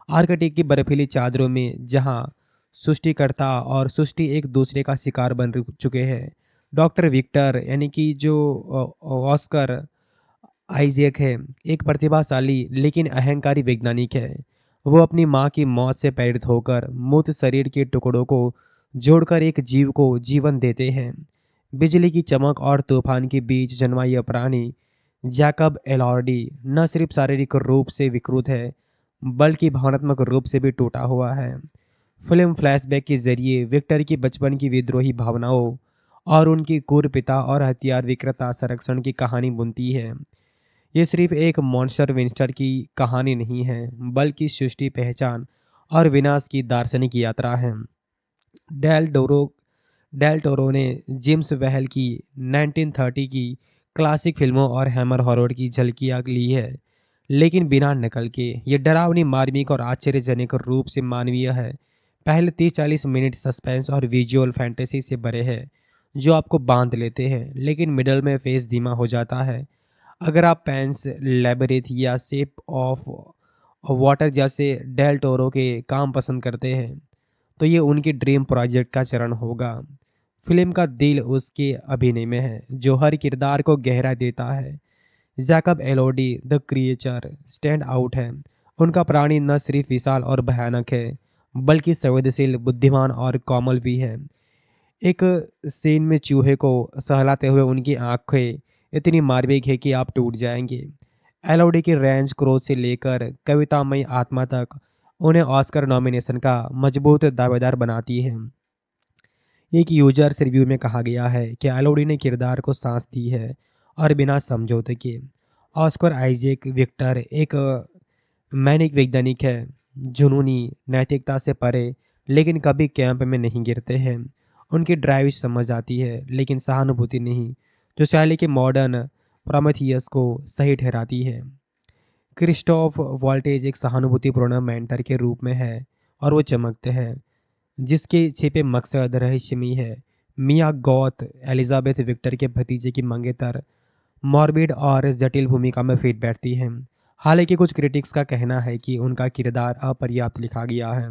आर्कटिक की बर्फीली चादरों में, जहाँ सृष्टिकर्ता और सृष्टि एक दूसरे का शिकार बन चुके हैं। डॉक्टर विक्टर यानी कि जो ऑस्कर आइजैक है एक प्रतिभाशाली लेकिन अहंकारी वैज्ञानिक है। वो अपनी माँ की मौत से प्रेरित होकर मृत शरीर के टुकड़ों को जोड़कर एक जीव को जीवन देते हैं। बिजली की चमक और तूफान के बीच जन्मा यह प्राणी जैकब एलॉर्डी न सिर्फ शारीरिक रूप से विकृत है बल्कि भावनात्मक रूप से भी टूटा हुआ है। फिल्म फ्लैशबैक के जरिए विक्टर की बचपन की विद्रोही भावनाओं और उनकी क्रूर पिता और हथियार विक्रेता संरक्षण की कहानी बुनती है। ये सिर्फ एक मॉन्स्टर विंस्टर की कहानी नहीं है बल्कि सृष्टि पहचान और विनाश की दार्शनिक यात्रा है। डेल डोरो डेल टोरो ने जेम्स वेहल की 1930 की क्लासिक फिल्मों और हैमर हॉरर की झलकियां ली है, लेकिन बिना नकल के। ये डरावनी, मार्मिक और आश्चर्यजनक रूप से मानवीय है। पहले 30-40 मिनट सस्पेंस और विजुअल फैंटेसी से भरे हैं जो आपको बांध लेते हैं, लेकिन मिडल में फेस धीमा हो जाता है। अगर आप पैंस लेबरिथ या शेप ऑफ वाटर जैसे डेल टोरो के काम पसंद करते हैं तो ये उनकी ड्रीम प्रोजेक्ट का चरण होगा। फिल्म का दिल उसके अभिनय में है जो हर किरदार को गहरा देता है। Jacob Elordi the creature stand out है। उनका प्राणी न सिर्फ विशाल और भयानक है बल्कि संवेदनशील, बुद्धिमान और कोमल भी है। एक सीन में चूहे को सहलाते हुए उनकी आंखें इतनी मार्मिक है कि आप टूट जाएंगे। एलोडी की रेंज क्रोध से लेकर कवितामयी आत्मा तक उन्हें ऑस्कर नॉमिनेशन का मजबूत दावेदार बनाती है। एक यूजर्स रिव्यू में कहा गया है कि एलोडी ने किरदार को सांस दी है और बिना समझौते के। ऑस्कर आइजैक विक्टर एक मैनिक वैज्ञानिक है, जुनूनी, नैतिकता से परे, लेकिन कभी कैंप में नहीं गिरते हैं। उनकी ड्राइव समझ आती है लेकिन सहानुभूति नहीं, जो शैली के मॉडर्न प्रोमेथियस को सही ठहराती है। क्रिस्टोफ वॉल्टेज एक सहानुभूतिपूर्ण मेंटर के रूप में है और वो चमकते हैं जिसके छिपे मकसद रहस्यमयी है। मिया गॉथ एलिजाबेथ विक्टर के भतीजे की मंगेतर मॉर्बिड और जटिल भूमिका में फिट बैठती हैं। हालांकि कुछ क्रिटिक्स का कहना है कि उनका किरदार अपर्याप्त लिखा गया है।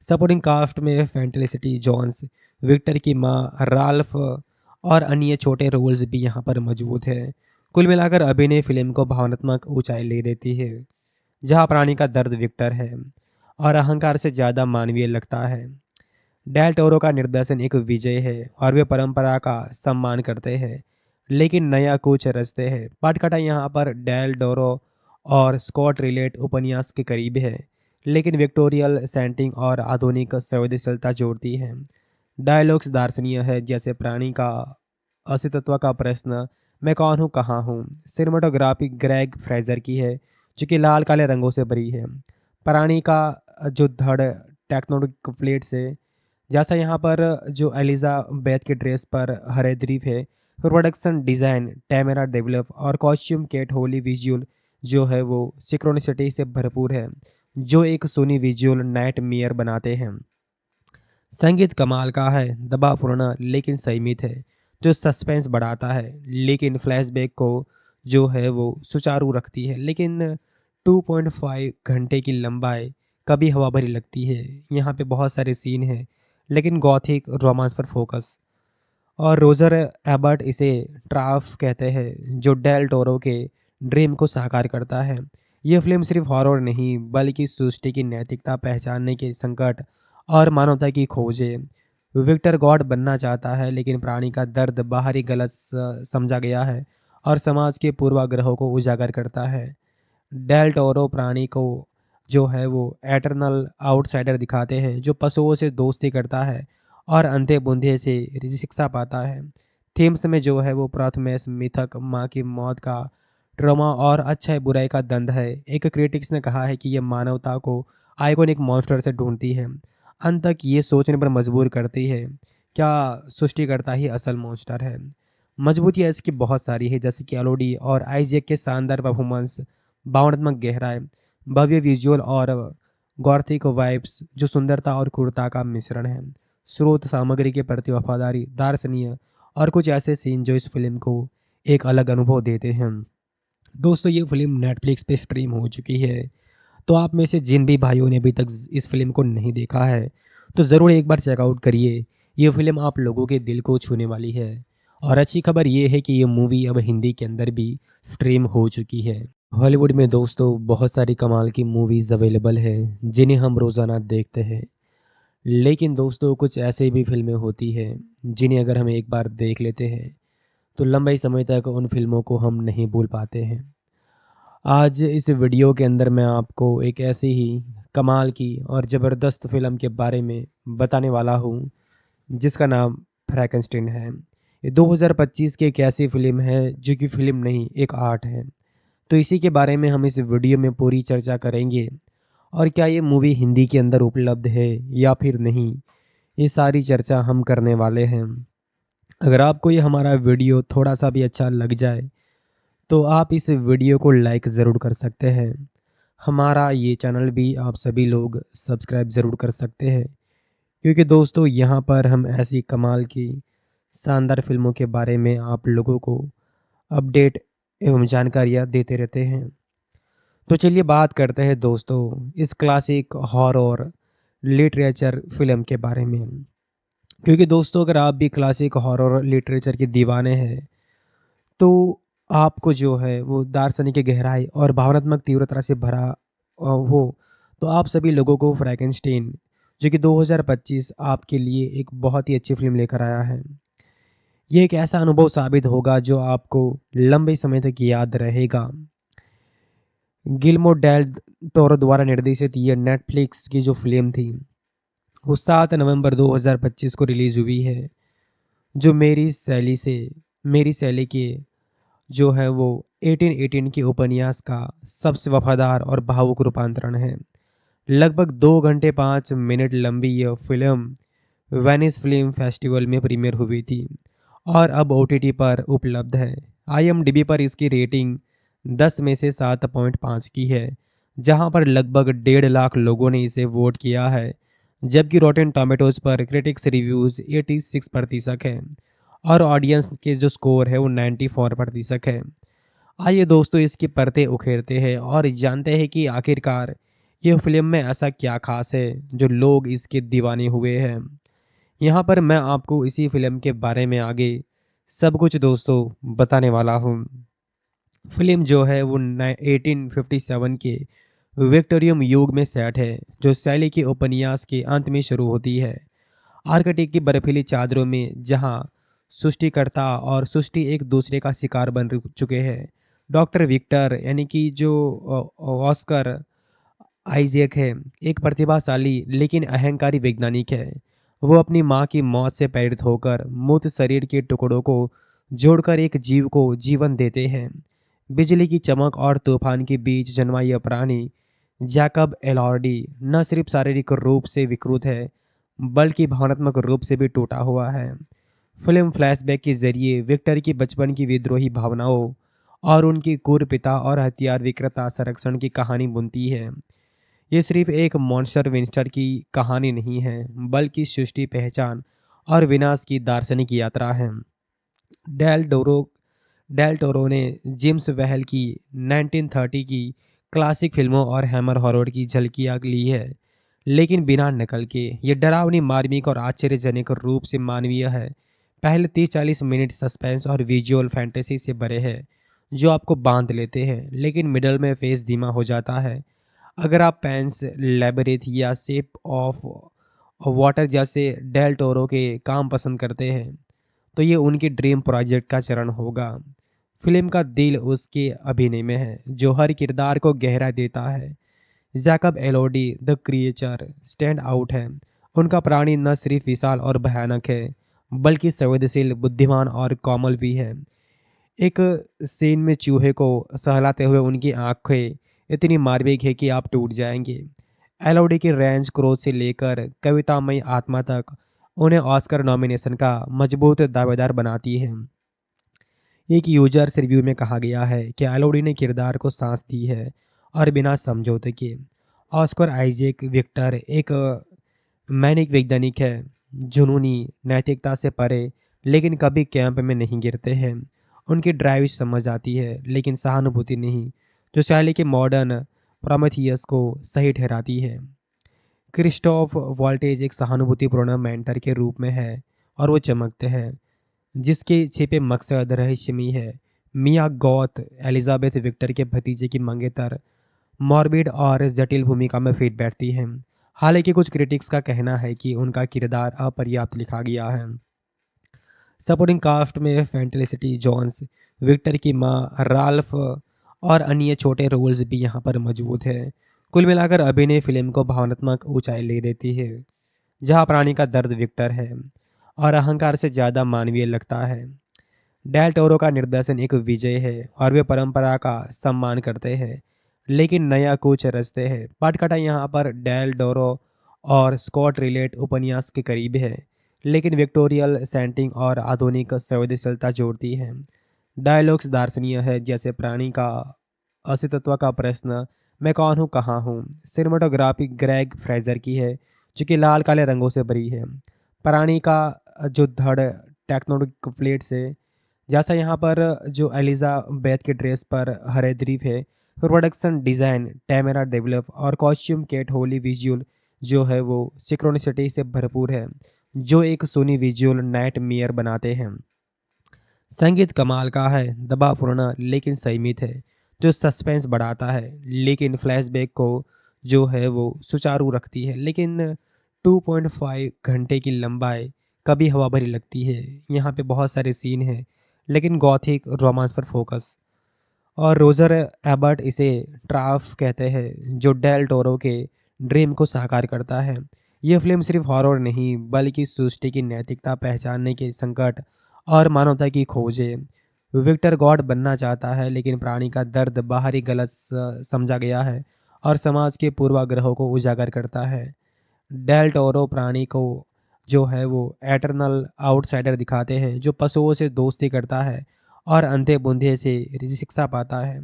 सपोर्टिंग कास्ट में फैंटेलिसिटी जोन्स, विक्टर की माँ, राल्फ और अन्य छोटे रोल्स भी यहाँ पर मौजूद हैं। कुल मिलाकर अभिनय फिल्म को भावनात्मक ऊंचाई ले देती है, जहाँ प्राणी का दर्द विक्टर है और अहंकार से ज़्यादा मानवीय लगता है। डेल टोरो का निर्देशन एक विजय है और वे परंपरा का सम्मान करते हैं लेकिन नया कुछ रचते हैं। पटकथा यहाँ पर डेल डोरो और स्कॉट रिलेट उपन्यास के करीब है, लेकिन विक्टोरियल सेंटिंग और आधुनिक संवेदनशीलता जोड़ती है। डायलॉग्स दार्शनिक है, जैसे प्राणी का अस्तित्व का प्रश्न, मैं कौन हूँ, कहाँ हूँ। सिनेमाटोग्राफी ग्रेग फ्रेजर की है जो कि लाल काले रंगों से भरी है। प्राणी का जो धड़ टेक्नोनिक प्लेट से, जैसा यहाँ पर जो एलिजाबेथ के ड्रेस पर हरे द्वीप है। प्रोडक्शन डिज़ाइन टैमेरा डेवलप और कॉस्ट्यूम केट होली विजुअल जो है वो सिक्रोनिसिटी से भरपूर है, जो एक सोनी विजुअल नाइट मेयर बनाते हैं। संगीत कमाल का है, दबावपूर्ण लेकिन संयमित है, जो सस्पेंस बढ़ाता है लेकिन फ्लैशबैक को जो है वो सुचारू रखती है। लेकिन 2.5 घंटे की लंबाई कभी हवा भरी लगती है। यहाँ पे बहुत सारे सीन हैं लेकिन गॉथिक रोमांस पर फोकस। और रोजर एबर्ट इसे ट्राफ कहते हैं जो डेल टोरो के ड्रीम को साकार करता है। यह फिल्म सिर्फ हॉरर नहीं बल्कि सृष्टि की नैतिकता, पहचानने के संकट और मानवता की खोज है। विक्टर गॉड बनना चाहता है लेकिन प्राणी का दर्द बाहरी गलत समझा गया है और समाज के पूर्वाग्रहों को उजागर करता है। डेल टोरो प्राणी को जो है वो एटर्नल आउटसाइडर दिखाते हैं जो पशुओं से दोस्ती करता है और अंधे बूंदे से शिक्षा पाता है। थीम्स में जो है वो प्रथमेश मिथक, माँ की मौत का ट्रॉमा और अच्छाई बुराई का द्वंद्व है। एक क्रिटिक्स ने कहा है कि यह मानवता को आइकॉनिक मॉन्स्टर से ढूंढती है, अंत तक ये सोचने पर मजबूर करती है क्या सृष्टिकर्ता ही असल मॉन्स्टर है। मजबूतियाँ इसकी बहुत सारी है, जैसे कि एलोडी और आइजैक के शानदार परफॉर्मेंस, भावनात्मक गहराई, भव्य विजुअल और गॉथिक वाइब्स जो सुंदरता और क्रूरता का मिश्रण है। स्रोत सामग्री के प्रति वफादारी, दार्शनिक और कुछ ऐसे सीन जो इस फिल्म को एक अलग अनुभव देते हैं। दोस्तों, ये फिल्म नेटफ्लिक्स पे स्ट्रीम हो चुकी है, तो आप में से जिन भी भाइयों ने अभी तक इस फिल्म को नहीं देखा है तो ज़रूर एक बार चेकआउट करिए। ये फिल्म आप लोगों के दिल को छूने वाली है और अच्छी खबर ये है कि ये मूवी अब हिंदी के अंदर भी स्ट्रीम हो चुकी है। हॉलीवुड में दोस्तों बहुत सारी कमाल की मूवीज़ अवेलेबल है जिन्हें हम रोज़ाना देखते हैं। लेकिन दोस्तों कुछ ऐसे भी फ़िल्में होती हैं जिन्हें अगर हम एक बार देख लेते हैं तो लंबे समय तक उन फ़िल्मों को हम नहीं भूल पाते हैं। आज इस वीडियो के अंदर मैं आपको एक ऐसी ही कमाल की और ज़बरदस्त फ़िल्म के बारे में बताने वाला हूँ जिसका नाम फ्रैंकेनस्टाइन है। ये 2025 की एक ऐसी फ़िल्म है जो कि फ़िल्म नहीं एक आर्ट है। तो इसी के बारे में हम इस वीडियो में पूरी चर्चा करेंगे और क्या ये मूवी हिंदी के अंदर उपलब्ध है या फिर नहीं, ये सारी चर्चा हम करने वाले हैं। अगर आपको ये हमारा वीडियो थोड़ा-सा भी अच्छा लग जाए तो आप इस वीडियो को लाइक ज़रूर कर सकते हैं। हमारा ये चैनल भी आप सभी लोग सब्सक्राइब ज़रूर कर सकते हैं क्योंकि दोस्तों यहाँ पर हम ऐसी कमाल की शानदार फ़िल्मों के बारे में आप लोगों को अपडेट एवं जानकारियाँ देते रहते हैं। तो चलिए बात करते हैं दोस्तों इस क्लासिक हॉरर लिटरेचर फ़िल्म के बारे में। क्योंकि दोस्तों अगर आप भी क्लासिक हॉरर लिटरेचर के दीवाने हैं तो आपको जो है वो दार्शनिक गहराई और भावनात्मक तीव्रता से भरा हो, तो आप सभी लोगों को फ्रैंकेनस्टाइन जो कि 2025 आपके लिए एक बहुत ही अच्छी फ़िल्म लेकर आया है। ये एक ऐसा अनुभव साबित होगा जो आपको लंबे समय तक याद रहेगा। गिल्मो डेल टोरो द्वारा निर्देशित ये नेटफ्लिक्स की जो फ़िल्म थी, वो 7 नवंबर 2025 को रिलीज़ हुई है, जो मेरी शैली के जो है वो 1818 के उपन्यास का सबसे वफादार और भावुक रूपांतरण है। लगभग 2 घंटे 5 मिनट लंबी यह फ़िल्म वेनिस फ़िल्म फेस्टिवल में प्रीमियर हुई थी और अब ओटीटी पर उपलब्ध है। आईएमडीबी पर इसकी रेटिंग 10 में से 7.5 की है, जहां पर लगभग 1.5 लाख लोगों ने इसे वोट किया है, जबकि रॉटेन टोमेटोज़ पर क्रिटिक्स रिव्यूज़ 86% है और ऑडियंस के जो स्कोर है वो 94% है। आइए दोस्तों इसकी परतें उखेरते हैं और जानते हैं कि आखिरकार ये फ़िल्म में ऐसा क्या ख़ास है जो लोग इसके दीवाने हुए हैं। यहाँ पर मैं आपको इसी फ़िल्म के बारे में आगे सब कुछ दोस्तों बताने वाला हूँ। फ़िल्म जो है वो 1857 के विक्टोरियन युग में सेट है, जो शैली के उपन्यास के अंत में शुरू होती है। आर्कटिक की बर्फीली चादरों में जहां सृष्टिकर्ता और सृष्टि एक दूसरे का शिकार बन चुके हैं। डॉक्टर विक्टर यानी कि जो ऑस्कर आइजैक है, एक प्रतिभाशाली लेकिन अहंकारी वैज्ञानिक है। वो अपनी मां की मौत से प्रेरित होकर मृत शरीर के टुकड़ों को जोड़कर एक जीव को जीवन देते हैं। बिजली की चमक और तूफान के बीच जन्मा यह प्राणी जैकब एलॉर्डी न सिर्फ शारीरिक रूप से विकृत है बल्कि भावनात्मक रूप से भी टूटा हुआ है। फिल्म फ्लैशबैक के जरिए विक्टर की बचपन की विद्रोही भावनाओं और उनकी क्रूर पिता और हथियार विक्रेता संरक्षण की कहानी बुनती है। ये सिर्फ एक मॉन्स्टर विंस्टर की कहानी नहीं है, बल्कि सृष्टि पहचान और विनाश की दार्शनिक यात्रा है। डेल डोरो डेल टोरो ने जेम्स वेल की 1930 की क्लासिक फिल्मों और हैमर हॉरर की झलकियां ली है, लेकिन बिना नकल के। ये डरावनी, मार्मिक और आश्चर्यजनक रूप से मानवीय है। पहले 30-40 मिनट सस्पेंस और विजुअल फैंटेसी से भरे हैं, जो आपको बांध लेते हैं, लेकिन मिडल में फेस धीमा हो जाता है। अगर आप पैंस लैबरिथ या शेप ऑफ वाटर जैसे डेल टोरो के काम पसंद करते हैं तो ये उनकी ड्रीम प्रोजेक्ट का चरण होगा। फिल्म का दिल उसके अभिनय में है, जो हर किरदार को गहरा देता है। Jacob Elordi the creature stand out है। उनका प्राणी न सिर्फ विशाल और भयानक है, बल्कि संवेदनशील, बुद्धिमान और कोमल भी है। एक सीन में चूहे को सहलाते हुए उनकी आंखें इतनी मार्मिक है कि आप टूट जाएंगे। एलओडी की रेंज क्रोध से लेकर कवितामयी आत्मा तक उन्हें ऑस्कर नॉमिनेशन का मजबूत दावेदार बनाती है। एक यूजर्स रिव्यू में कहा गया है कि एलओडी ने किरदार को सांस दी है और बिना समझौते के। ऑस्कर आइजैक विक्टर एक मैनिक वैज्ञानिक है, जुनूनी, नैतिकता से परे, लेकिन कभी कैंप में नहीं गिरते हैं। उनकी ड्राइव समझ आती है लेकिन सहानुभूति नहीं, जो शैली के मॉडर्न प्रोमेथियस को सही ठहराती है। क्रिस्टोफ वॉल्टेज एक सहानुभूतिपूर्ण मेंटर के रूप में है और वो चमकते हैं जिसके छिपे मकसद रहस्यमयी है। मिया गॉथ एलिजाबेथ विक्टर के भतीजे की मंगेतर मॉर्बिड और जटिल भूमिका में फिट बैठती हैं। हालांकि कुछ क्रिटिक्स का कहना है कि उनका किरदार अपर्याप्त लिखा गया है। सपोर्टिंग कास्ट में फेलिसिटी जोन्स, विक्टर की मां, राल्फ और अन्य छोटे रोल्स भी यहाँ पर मौजूद हैं। कुल मिलाकर अभिनय फिल्म को भावनात्मक ऊंचाई ले देती है, जहाँ प्राणी का दर्द विक्टर है और अहंकार से ज़्यादा मानवीय लगता है। डेल टोरो का निर्देशन एक विजय है और वे परंपरा का सम्मान करते हैं, लेकिन नया कुछ रचते हैं। पटकथा यहाँ पर डेल टोरो और स्कॉट रिलेट उपन्यास के करीब है, लेकिन विक्टोरियल सेटिंग और आधुनिक संवेदनशीलता जोड़ती है। डायलॉग्स दार्शनिक है, जैसे प्राणी का अस्तित्व का प्रश्न, मैं कौन हूँ, कहाँ हूँ। सिनेमाटोग्राफी ग्रेग फ्रेजर की है, जो कि लाल काले रंगों से भरी है। प्राणी का जो धड़ टेक्नोनिक प्लेट से, जैसा यहाँ पर जो एलिजाबेथ के ड्रेस पर हरे द्वीप है। प्रोडक्शन डिज़ाइन टैमेरा डेवलप और कॉस्ट्यूम केट होली विजुअल जो है वो सिक्रोनिसिटी से भरपूर है, जो एक सोनी विजुअल नाइट मेयर बनाते हैं। संगीत कमाल का है, दबावपूर्ण लेकिन संयमित है, जो सस्पेंस बढ़ाता है, लेकिन फ्लैशबैक को जो है वो सुचारू रखती है। लेकिन 2.5 घंटे की लंबाई कभी हवा भरी लगती है। यहाँ पे बहुत सारे सीन हैं, लेकिन गॉथिक रोमांस पर फोकस। और रोजर एबर्ट इसे ट्राफ कहते हैं, जो डेल टोरो के ड्रीम को साकार करता है। यह फिल्म सिर्फ हॉरर नहीं, बल्कि सृष्टि की नैतिकता, पहचानने के संकट और मानवता की खोज है। विक्टर गॉड बनना चाहता है, लेकिन प्राणी का दर्द बाहरी गलत समझा गया है और समाज के पूर्वाग्रहों को उजागर करता है। डेल टोरो प्राणी को जो है वो एटर्नल आउटसाइडर दिखाते हैं, जो पशुओं से दोस्ती करता है और अंधे बूंदे से शिक्षा पाता है।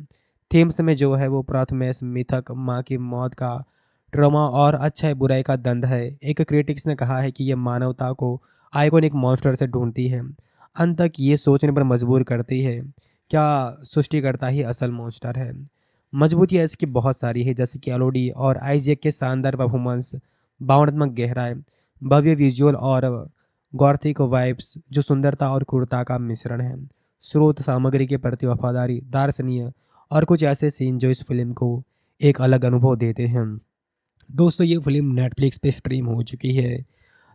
थीम्स में जो है वो प्रथमेश मिथक, माँ की मौत का ट्रॉमा और अच्छाई बुराई का द्वंद्व है। एक क्रिटिक्स ने कहा है कि यह मानवता को आइकॉनिक मॉन्स्टर से ढूंढती है, अंत तक ये सोचने पर मजबूर करती है, क्या सृष्टिकर्ता ही असल मॉन्स्टर है। मजबूतियाँ इसकी बहुत सारी है, जैसे कि एलोडी और आइजैक के शानदार परफॉर्मेंस, भावनात्मक गहराई, भव्य विजुअल और गॉथिक वाइब्स, जो सुंदरता और क्रूरता का मिश्रण है। स्रोत सामग्री के प्रति वफादारी, दार्शनिक और कुछ ऐसे सीन जो इस फिल्म को एक अलग अनुभव देते हैं। दोस्तों, ये फिल्म नेटफ्लिक्स पे स्ट्रीम हो चुकी है,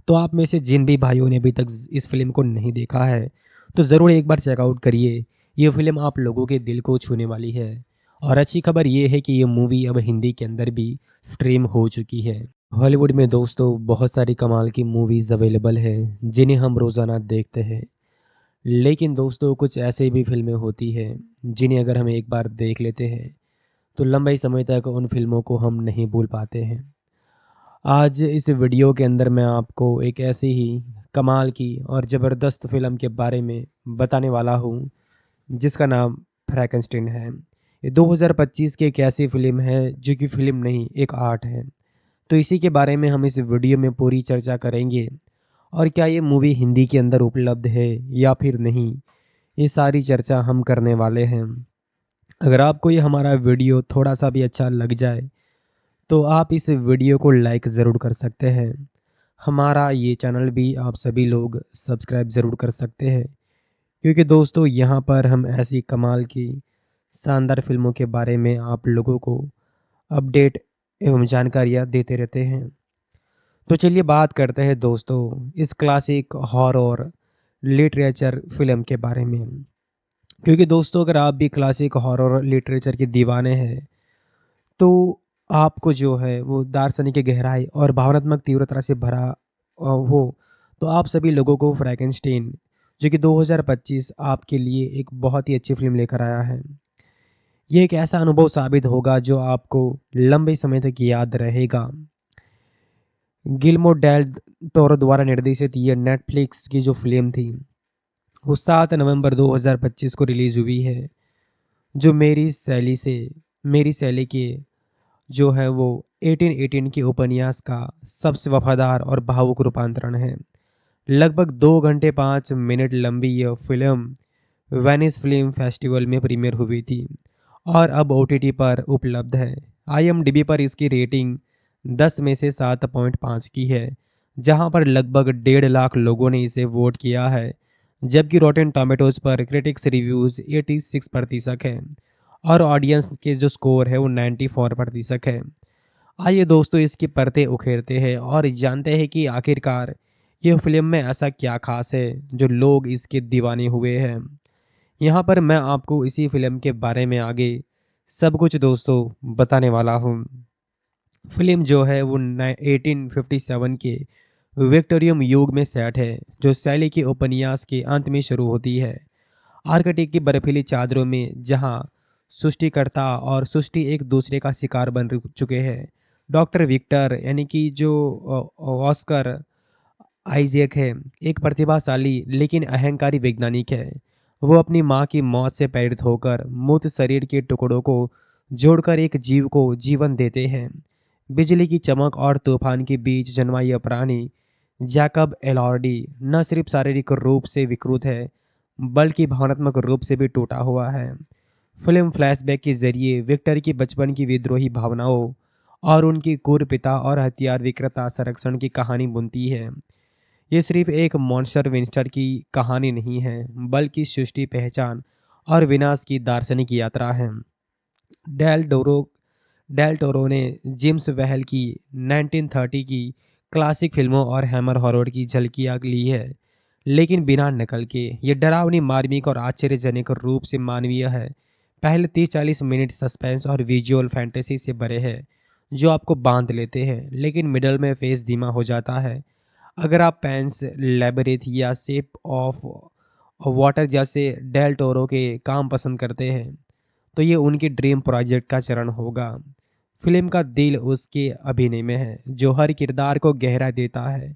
तो आप में से जिन भी भाइयों ने अभी तक इस फिल्म को नहीं देखा है, तो ज़रूर एक बार चेकआउट करिए। ये फिल्म आप लोगों के दिल को छूने वाली है। और अच्छी खबर ये है कि ये मूवी अब हिंदी के अंदर भी स्ट्रीम हो चुकी है। हॉलीवुड में दोस्तों बहुत सारी कमाल की मूवीज़ अवेलेबल है, जिन्हें हम रोज़ाना देखते हैं। लेकिन दोस्तों कुछ ऐसे भी फिल्में होती हैं जिन्हें अगर हम एक बार देख लेते हैं, तो लंबे समय तक उन फिल्मों को हम नहीं भूल पाते हैं। आज इस वीडियो के अंदर मैं आपको एक ऐसी ही कमाल की और ज़बरदस्त फ़िल्म के बारे में बताने वाला हूँ, जिसका नाम फ्रैंकेनस्टाइन है। ये 2025 की एक ऐसी फ़िल्म है जो कि फ़िल्म नहीं, एक आर्ट है। तो इसी के बारे में हम इस वीडियो में पूरी चर्चा करेंगे। और क्या ये मूवी हिंदी के अंदर उपलब्ध है या फिर नहीं, ये सारी चर्चा हम करने वाले हैं। अगर आपको ये हमारा वीडियो थोड़ा सा भी अच्छा लग जाए, तो आप इस वीडियो को लाइक ज़रूर कर सकते हैं। हमारा ये चैनल भी आप सभी लोग सब्सक्राइब ज़रूर कर सकते हैं, क्योंकि दोस्तों यहाँ पर हम ऐसी कमाल की शानदार फिल्मों के बारे में आप लोगों को अपडेट एवं जानकारियाँ देते रहते हैं। तो चलिए बात करते हैं दोस्तों इस क्लासिक हॉरर लिटरेचर फिल्म के बारे में। क्योंकि दोस्तों अगर आप भी क्लासिक हॉरर लिटरेचर के दीवाने हैं, तो आपको जो है वो दार्शनिक की गहराई और भावनात्मक तीव्रता से भरा हो, तो आप सभी लोगों को फ्रैंकेनस्टाइन जो कि 2025 आपके लिए एक बहुत ही अच्छी फिल्म लेकर आया है। ये एक ऐसा अनुभव साबित होगा जो आपको लंबे समय तक याद रहेगा। गिल्मो डेल टोरो द्वारा निर्देशित ये नेटफ्लिक्स की जो फिल्म थी, वो 7 नवंबर 2025 को रिलीज़ हुई है, जो मेरी शैली के जो है वो 1818 के उपन्यास का सबसे वफादार और भावुक रूपांतरण है। लगभग 2 घंटे 5 मिनट लंबी यह फिल्म वेनिस फिल्म फेस्टिवल में प्रीमियर हुई थी और अब ओटीटी पर उपलब्ध है। आईएमडीबी पर इसकी रेटिंग 10 में से 7.5 की है, जहां पर लगभग 1.5 लाख लोगों ने इसे वोट किया है, जबकि रॉटेन टोमेटोज़ पर क्रिटिक्स रिव्यूज़ 86% है और ऑडियंस के जो स्कोर है वो 94% है। आइए दोस्तों इसकी परतें उखेरते हैं और जानते हैं कि आखिरकार ये फ़िल्म में ऐसा क्या ख़ास है जो लोग इसके दीवाने हुए हैं। यहाँ पर मैं आपको इसी फ़िल्म के बारे में आगे सब कुछ दोस्तों बताने वाला हूँ। फ़िल्म जो है वो 1857 के विक्टोरियन युग में सेट है, जो शैली के उपन्यास के अंत में शुरू होती है। आर्कटिक की बर्फीली चादरों में जहाँ सृष्टिकर्ता और सृष्टि एक दूसरे का शिकार बन चुके हैं। डॉक्टर विक्टर यानी कि जो ऑस्कर आइजैक है, एक प्रतिभाशाली लेकिन अहंकारी वैज्ञानिक है। वो अपनी माँ की मौत से प्रेरित होकर मृत शरीर के टुकड़ों को जोड़कर एक जीव को जीवन देते हैं। बिजली की चमक और तूफान के बीच जन्मा यह प्राणी जैकब एलॉर्डी न सिर्फ शारीरिक रूप से विकृत है, बल्कि भावनात्मक रूप से भी टूटा हुआ है। फिल्म फ्लैशबैक के जरिए विक्टर की बचपन की विद्रोही भावनाओं और उनकी क्रूर पिता और हथियार विक्रेता संरक्षण की कहानी बुनती है। ये सिर्फ एक मॉन्स्टर विंस्टर की कहानी नहीं है, बल्कि सृष्टि पहचान और विनाश की दार्शनिक यात्रा है। डेल डोरो डेल टोरो ने जेम्स वेहल की 1930 की क्लासिक फिल्मों और हैमर हॉरर की झलकियाँ ली है, लेकिन बिना नकल के। ये डरावनी, मार्मिक और आश्चर्यजनक रूप से मानवीय है। पहले 30-40 मिनट सस्पेंस और विजुअल फैंटेसी से भरे हैं, जो आपको बांध लेते हैं, लेकिन मिडल में फेस धीमा हो जाता है। अगर आप पैंस लैबरिथ या शेप ऑफ वाटर जैसे डेल टोरो के काम पसंद करते हैं, तो ये उनकी ड्रीम प्रोजेक्ट का चरण होगा। फिल्म का दिल उसके अभिनय में है, जो हर किरदार को गहरा देता है।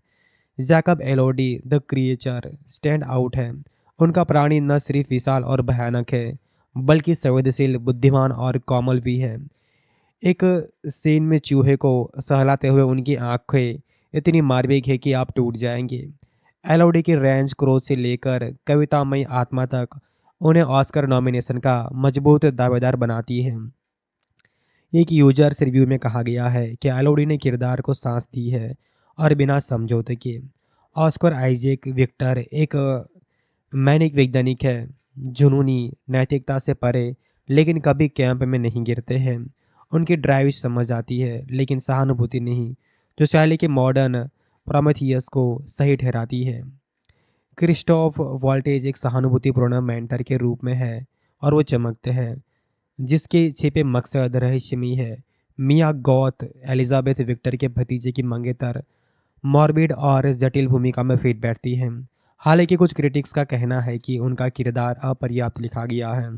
Jacob Elordi the creature stand out है। उनका प्राणी न सिर्फ विशाल और भयानक है, बल्कि संवेदनशील, बुद्धिमान और कोमल भी है। एक सीन में चूहे को सहलाते हुए उनकी आंखें इतनी मार्मिक है कि आप टूट जाएंगे। एलओडी की रेंज क्रोध से लेकर कवितामयी आत्मा तक उन्हें ऑस्कर नॉमिनेशन का मजबूत दावेदार बनाती है। एक यूजर्स रिव्यू में कहा गया है कि एलओडी ने किरदार को सांस दी है और बिना समझौते के। ऑस्कर आइजैक विक्टर एक मैनिक वैज्ञानिक है, जुनूनी, नैतिकता से परे, लेकिन कभी कैंप में नहीं गिरते हैं। उनकी ड्राइव समझ आती है, लेकिन सहानुभूति नहीं, जो शैली के मॉडर्न प्रोमेथियस को सही ठहराती है। क्रिस्टोफ वॉल्टेज एक सहानुभूतिपूर्ण मेंटर के रूप में है और वो चमकते हैं, जिसके छिपे मकसद रहस्यमयी है। मिया गॉथ एलिजाबेथ विक्टर के भतीजे की मंगेतर मॉर्बिड और जटिल भूमिका में फिट बैठती हैं। हालांकि कुछ क्रिटिक्स का कहना है कि उनका किरदार अपर्याप्त लिखा गया है।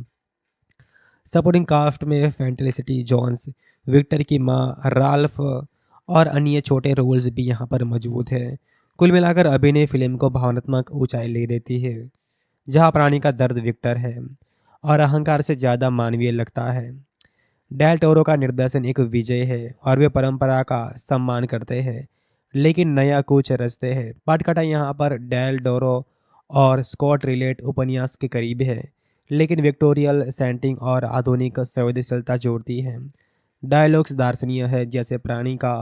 सपोर्टिंग कास्ट में फेंटेलिसिटी जोन्स, विक्टर की मां, राल्फ और अन्य छोटे रोल्स भी यहाँ पर मौजूद हैं। कुल मिलाकर अभिनय फिल्म को भावनात्मक ऊंचाई ले देती है, जहाँ प्राणी का दर्द विक्टर है और अहंकार से ज़्यादा मानवीय लगता है। डेल टोरो का निर्देशन एक विजय है और वे परंपरा का सम्मान करते हैं, लेकिन नया कुछ रचते हैं। पटकथा यहाँ पर डेल टोरो और स्कॉट रिलेट उपन्यास के करीब है, लेकिन विक्टोरियल सेटिंग और आधुनिक संवेदनशीलता जोड़ती है। डायलॉग्स दार्शनिक है, जैसे प्राणी का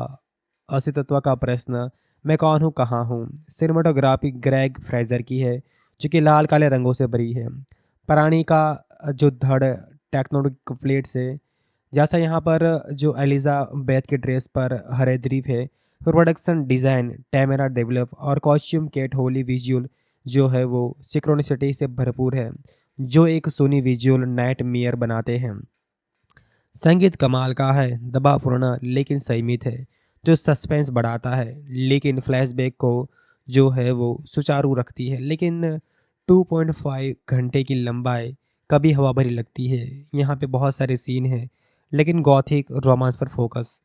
अस्तित्व का प्रश्न, मैं कौन हूँ, कहाँ हूँ। सिनेमाटोग्राफी ग्रेग फ्रेजर की है, जो कि लाल काले रंगों से भरी है। प्राणी का जो धड़ टेक्नोनिक प्लेट से, जैसा यहाँ पर जो एलिजाबेथ के ड्रेस पर हरे द्वीप है। प्रोडक्शन डिज़ाइन टैमेरा डेवलप और कॉस्ट्यूम केट होली विजुअल जो है वो सिक्रोनिसिटी से भरपूर है, जो एक सोनी विजुअल नाइट मेयर बनाते हैं। संगीत कमाल का है, दबावपूर्ण लेकिन संयमित है, जो सस्पेंस बढ़ाता है, लेकिन फ्लैशबैक को जो है वो सुचारू रखती है। लेकिन 2.5 घंटे की लंबाई कभी हवा भरी लगती है। यहाँ पे बहुत सारे सीन हैं, लेकिन गॉथिक रोमांस पर फोकस।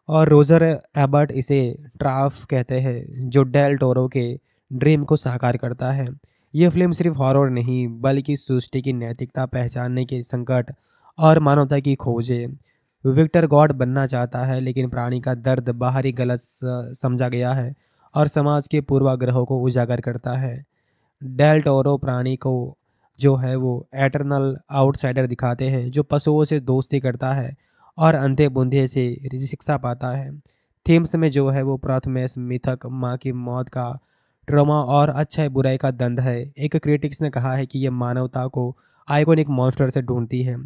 और रोजर एबर्ट इसे ट्राफ कहते हैं, जो डेल टोरो के ड्रीम को साकार करता है। ये फिल्म सिर्फ हॉरर नहीं, बल्कि सृष्टि की नैतिकता, पहचानने के संकट और मानवता की खोज है। विक्टर गॉड बनना चाहता है, लेकिन प्राणी का दर्द बाहरी गलत समझा गया है और समाज के पूर्वाग्रहों को उजागर करता है। डेल टोरो प्राणी को जो है वो एटर्नल आउटसाइडर दिखाते हैं, जो पशुओं से दोस्ती करता है और अंधे बूंदे से शिक्षा पाता है। थीम्स में जो है वो प्रथमेश मिथक, माँ की मौत का ट्रॉमा और अच्छाई बुराई का द्वंद्व है। एक क्रिटिक्स ने कहा है कि ये मानवता को आइकॉनिक मॉन्स्टर से ढूंढती है,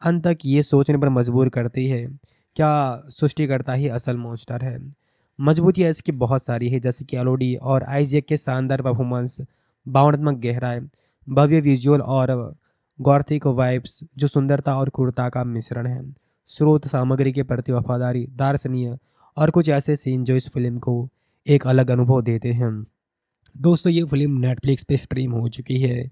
अंत तक ये सोचने पर मजबूर करती है, क्या सृष्टिकर्ता ही असल मॉन्स्टर है। मजबूतियाँ इसकी बहुत सारी है, जैसे कि एलोडी और आइजैक के शानदार परफॉर्मेंस, भावनात्मक गहराई, भव्य विजुअल और गॉथिक वाइब्स जो सुंदरता और क्रूरता का मिश्रण है, स्रोत सामग्री के प्रति वफादारी, दार्शनिक और कुछ ऐसे सीन जो इस फिल्म को एक अलग अनुभव देते हैं। दोस्तों, ये फिल्म नेटफ्लिक्स पे स्ट्रीम हो चुकी है,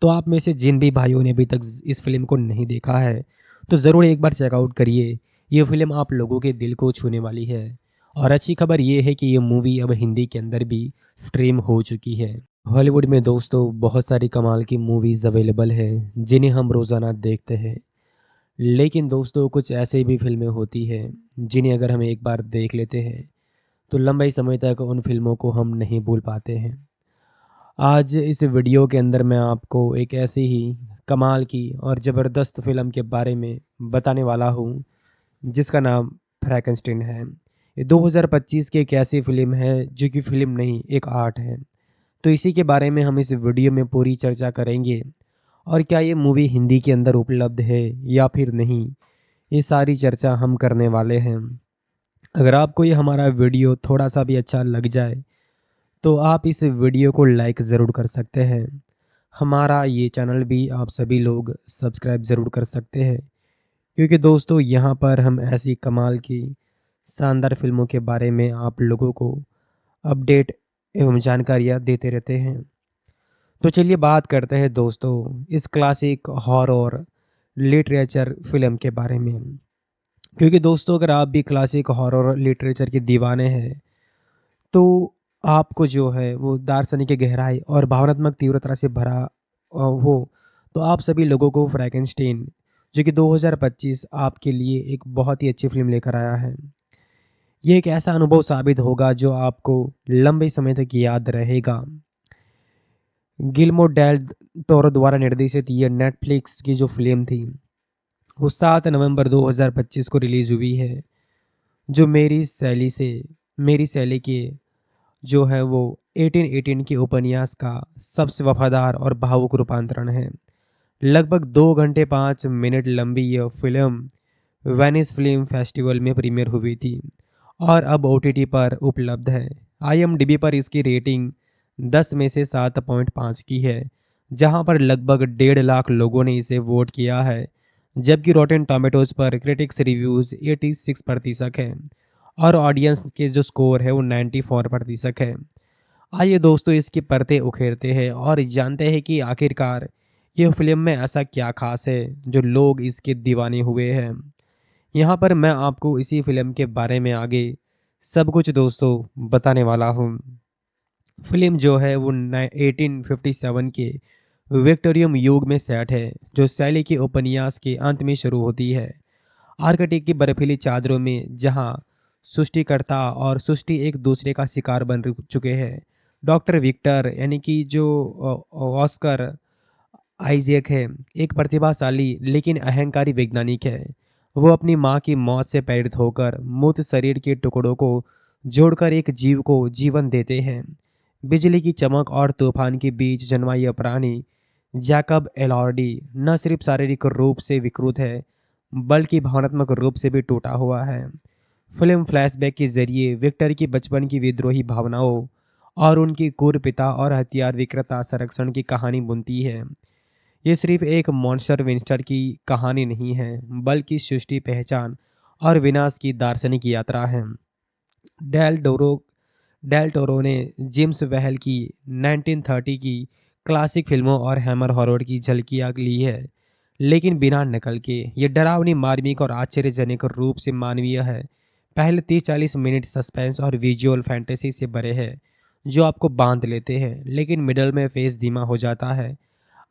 तो आप में से जिन भी भाइयों ने अभी तक इस फिल्म को नहीं देखा है, तो ज़रूर एक बार चेकआउट करिए। ये फिल्म आप लोगों के दिल को छूने वाली है। और अच्छी खबर ये है कि ये मूवी अब हिंदी के अंदर भी स्ट्रीम हो चुकी है। हॉलीवुड में दोस्तों बहुत सारी कमाल की मूवीज़ अवेलेबल है, जिन्हें हम रोज़ाना देखते हैं। लेकिन दोस्तों कुछ ऐसे भी फिल्में होती हैं जिन्हें अगर हम एक बार देख लेते हैं, तो लंबे समय तक उन फिल्मों को हम नहीं भूल पाते हैं। आज इस वीडियो के अंदर मैं आपको एक ऐसी ही कमाल की और ज़बरदस्त फ़िल्म के बारे में बताने वाला हूँ, जिसका नाम फ्रैंकेनस्टाइन है। ये 2025 की एक ऐसी फ़िल्म है जो कि फ़िल्म नहीं, एक आर्ट है। तो इसी के बारे में हम इस वीडियो में पूरी चर्चा करेंगे, और क्या ये मूवी हिंदी के अंदर उपलब्ध है या फिर नहीं, ये सारी चर्चा हम करने वाले हैं। अगर आपको ये हमारा वीडियो थोड़ा सा भी अच्छा लग जाए, तो आप इस वीडियो को लाइक ज़रूर कर सकते हैं। हमारा ये चैनल भी आप सभी लोग सब्सक्राइब ज़रूर कर सकते हैं, क्योंकि दोस्तों यहाँ पर हम ऐसी कमाल की शानदार फिल्मों के बारे में आप लोगों को अपडेट एवं जानकारियाँ देते रहते हैं। तो चलिए बात करते हैं दोस्तों इस क्लासिक हॉरर लिटरेचर फिल्म के बारे में। क्योंकि दोस्तों अगर आप भी क्लासिक हॉरर लिटरेचर के दीवाने हैं, तो आपको जो है वो दार्शनिक की गहराई और भावनात्मक तीव्रता से भरा हो, तो आप सभी लोगों को फ्रैंकेनस्टाइन जो कि 2025 आपके लिए एक बहुत ही अच्छी फ़िल्म लेकर आया है। ये एक ऐसा अनुभव साबित होगा जो आपको लंबे समय तक याद रहेगा। गिल्मो डेल टोरो द्वारा निर्देशित ये नेटफ्लिक्स की जो फ़िल्म थी, वो 7 नवंबर 2025 को रिलीज़ हुई है, जो मेरी शैली के जो है वो 1818 के उपन्यास का सबसे वफादार और भावुक रूपांतरण है। लगभग 2 घंटे 5 मिनट लंबी यह फिल्म वेनिस फिल्म फेस्टिवल में प्रीमियर हुई थी और अब ओटीटी पर उपलब्ध है। आईएमडीबी पर इसकी रेटिंग 10 में से 7.5 की है, जहां पर लगभग 1.5 लाख लोगों ने इसे वोट किया है, जबकि रॉटेन टोमेटोज पर क्रिटिक्स रिव्यूज़ 86% है और ऑडियंस के जो स्कोर है वो 94% है। आइए दोस्तों इसकी परतें उखेरते हैं और जानते हैं कि आखिरकार ये फिल्म में ऐसा क्या खास है जो लोग इसके दीवाने हुए हैं। यहाँ पर मैं आपको इसी फिल्म के बारे में आगे सब कुछ दोस्तों बताने वाला हूँ। फिल्म जो है वो 1857 के विक्टोरियम युग में सेट है, जो शैली के उपन्यास के अंत में शुरू होती है। आर्कटिक की बर्फीली चादरों में जहाँ सृष्टिकर्ता और सृष्टि एक दूसरे का शिकार बन चुके हैं। डॉक्टर विक्टर यानी कि जो ऑस्कर आइजैक है, एक प्रतिभाशाली लेकिन अहंकारी वैज्ञानिक है। वो अपनी माँ की मौत से प्रेरित होकर मृत शरीर के टुकड़ों को जोड़कर एक जीव को जीवन देते हैं। बिजली की चमक और तूफान के बीच जन्मा यह प्राणी जैकब एलॉर्डी न सिर्फ शारीरिक रूप से विकृत है, बल्कि भावनात्मक रूप से भी टूटा हुआ है। फिल्म फ्लैशबैक के जरिए विक्टर की बचपन की विद्रोही भावनाओं और उनकी क्रूर पिता और हथियार विक्रेता संरक्षण की कहानी बुनती है। ये सिर्फ एक मॉन्स्टर विंस्टर की कहानी नहीं है, बल्कि सृष्टि, पहचान और विनाश की दार्शनिक यात्रा है। डेल डोरो डेल टोरो ने जेम्स वेल की 1930 की क्लासिक फिल्मों और हैमर हॉरर की झलकियाँ ली है, लेकिन बिना नकल के। ये डरावनी, मार्मिक और आश्चर्यजनक रूप से मानवीय है। पहले 30-40 मिनट सस्पेंस और विजुअल फैंटेसी से भरे हैं, जो आपको बांध लेते हैं, लेकिन मिडल में फेस धीमा हो जाता है।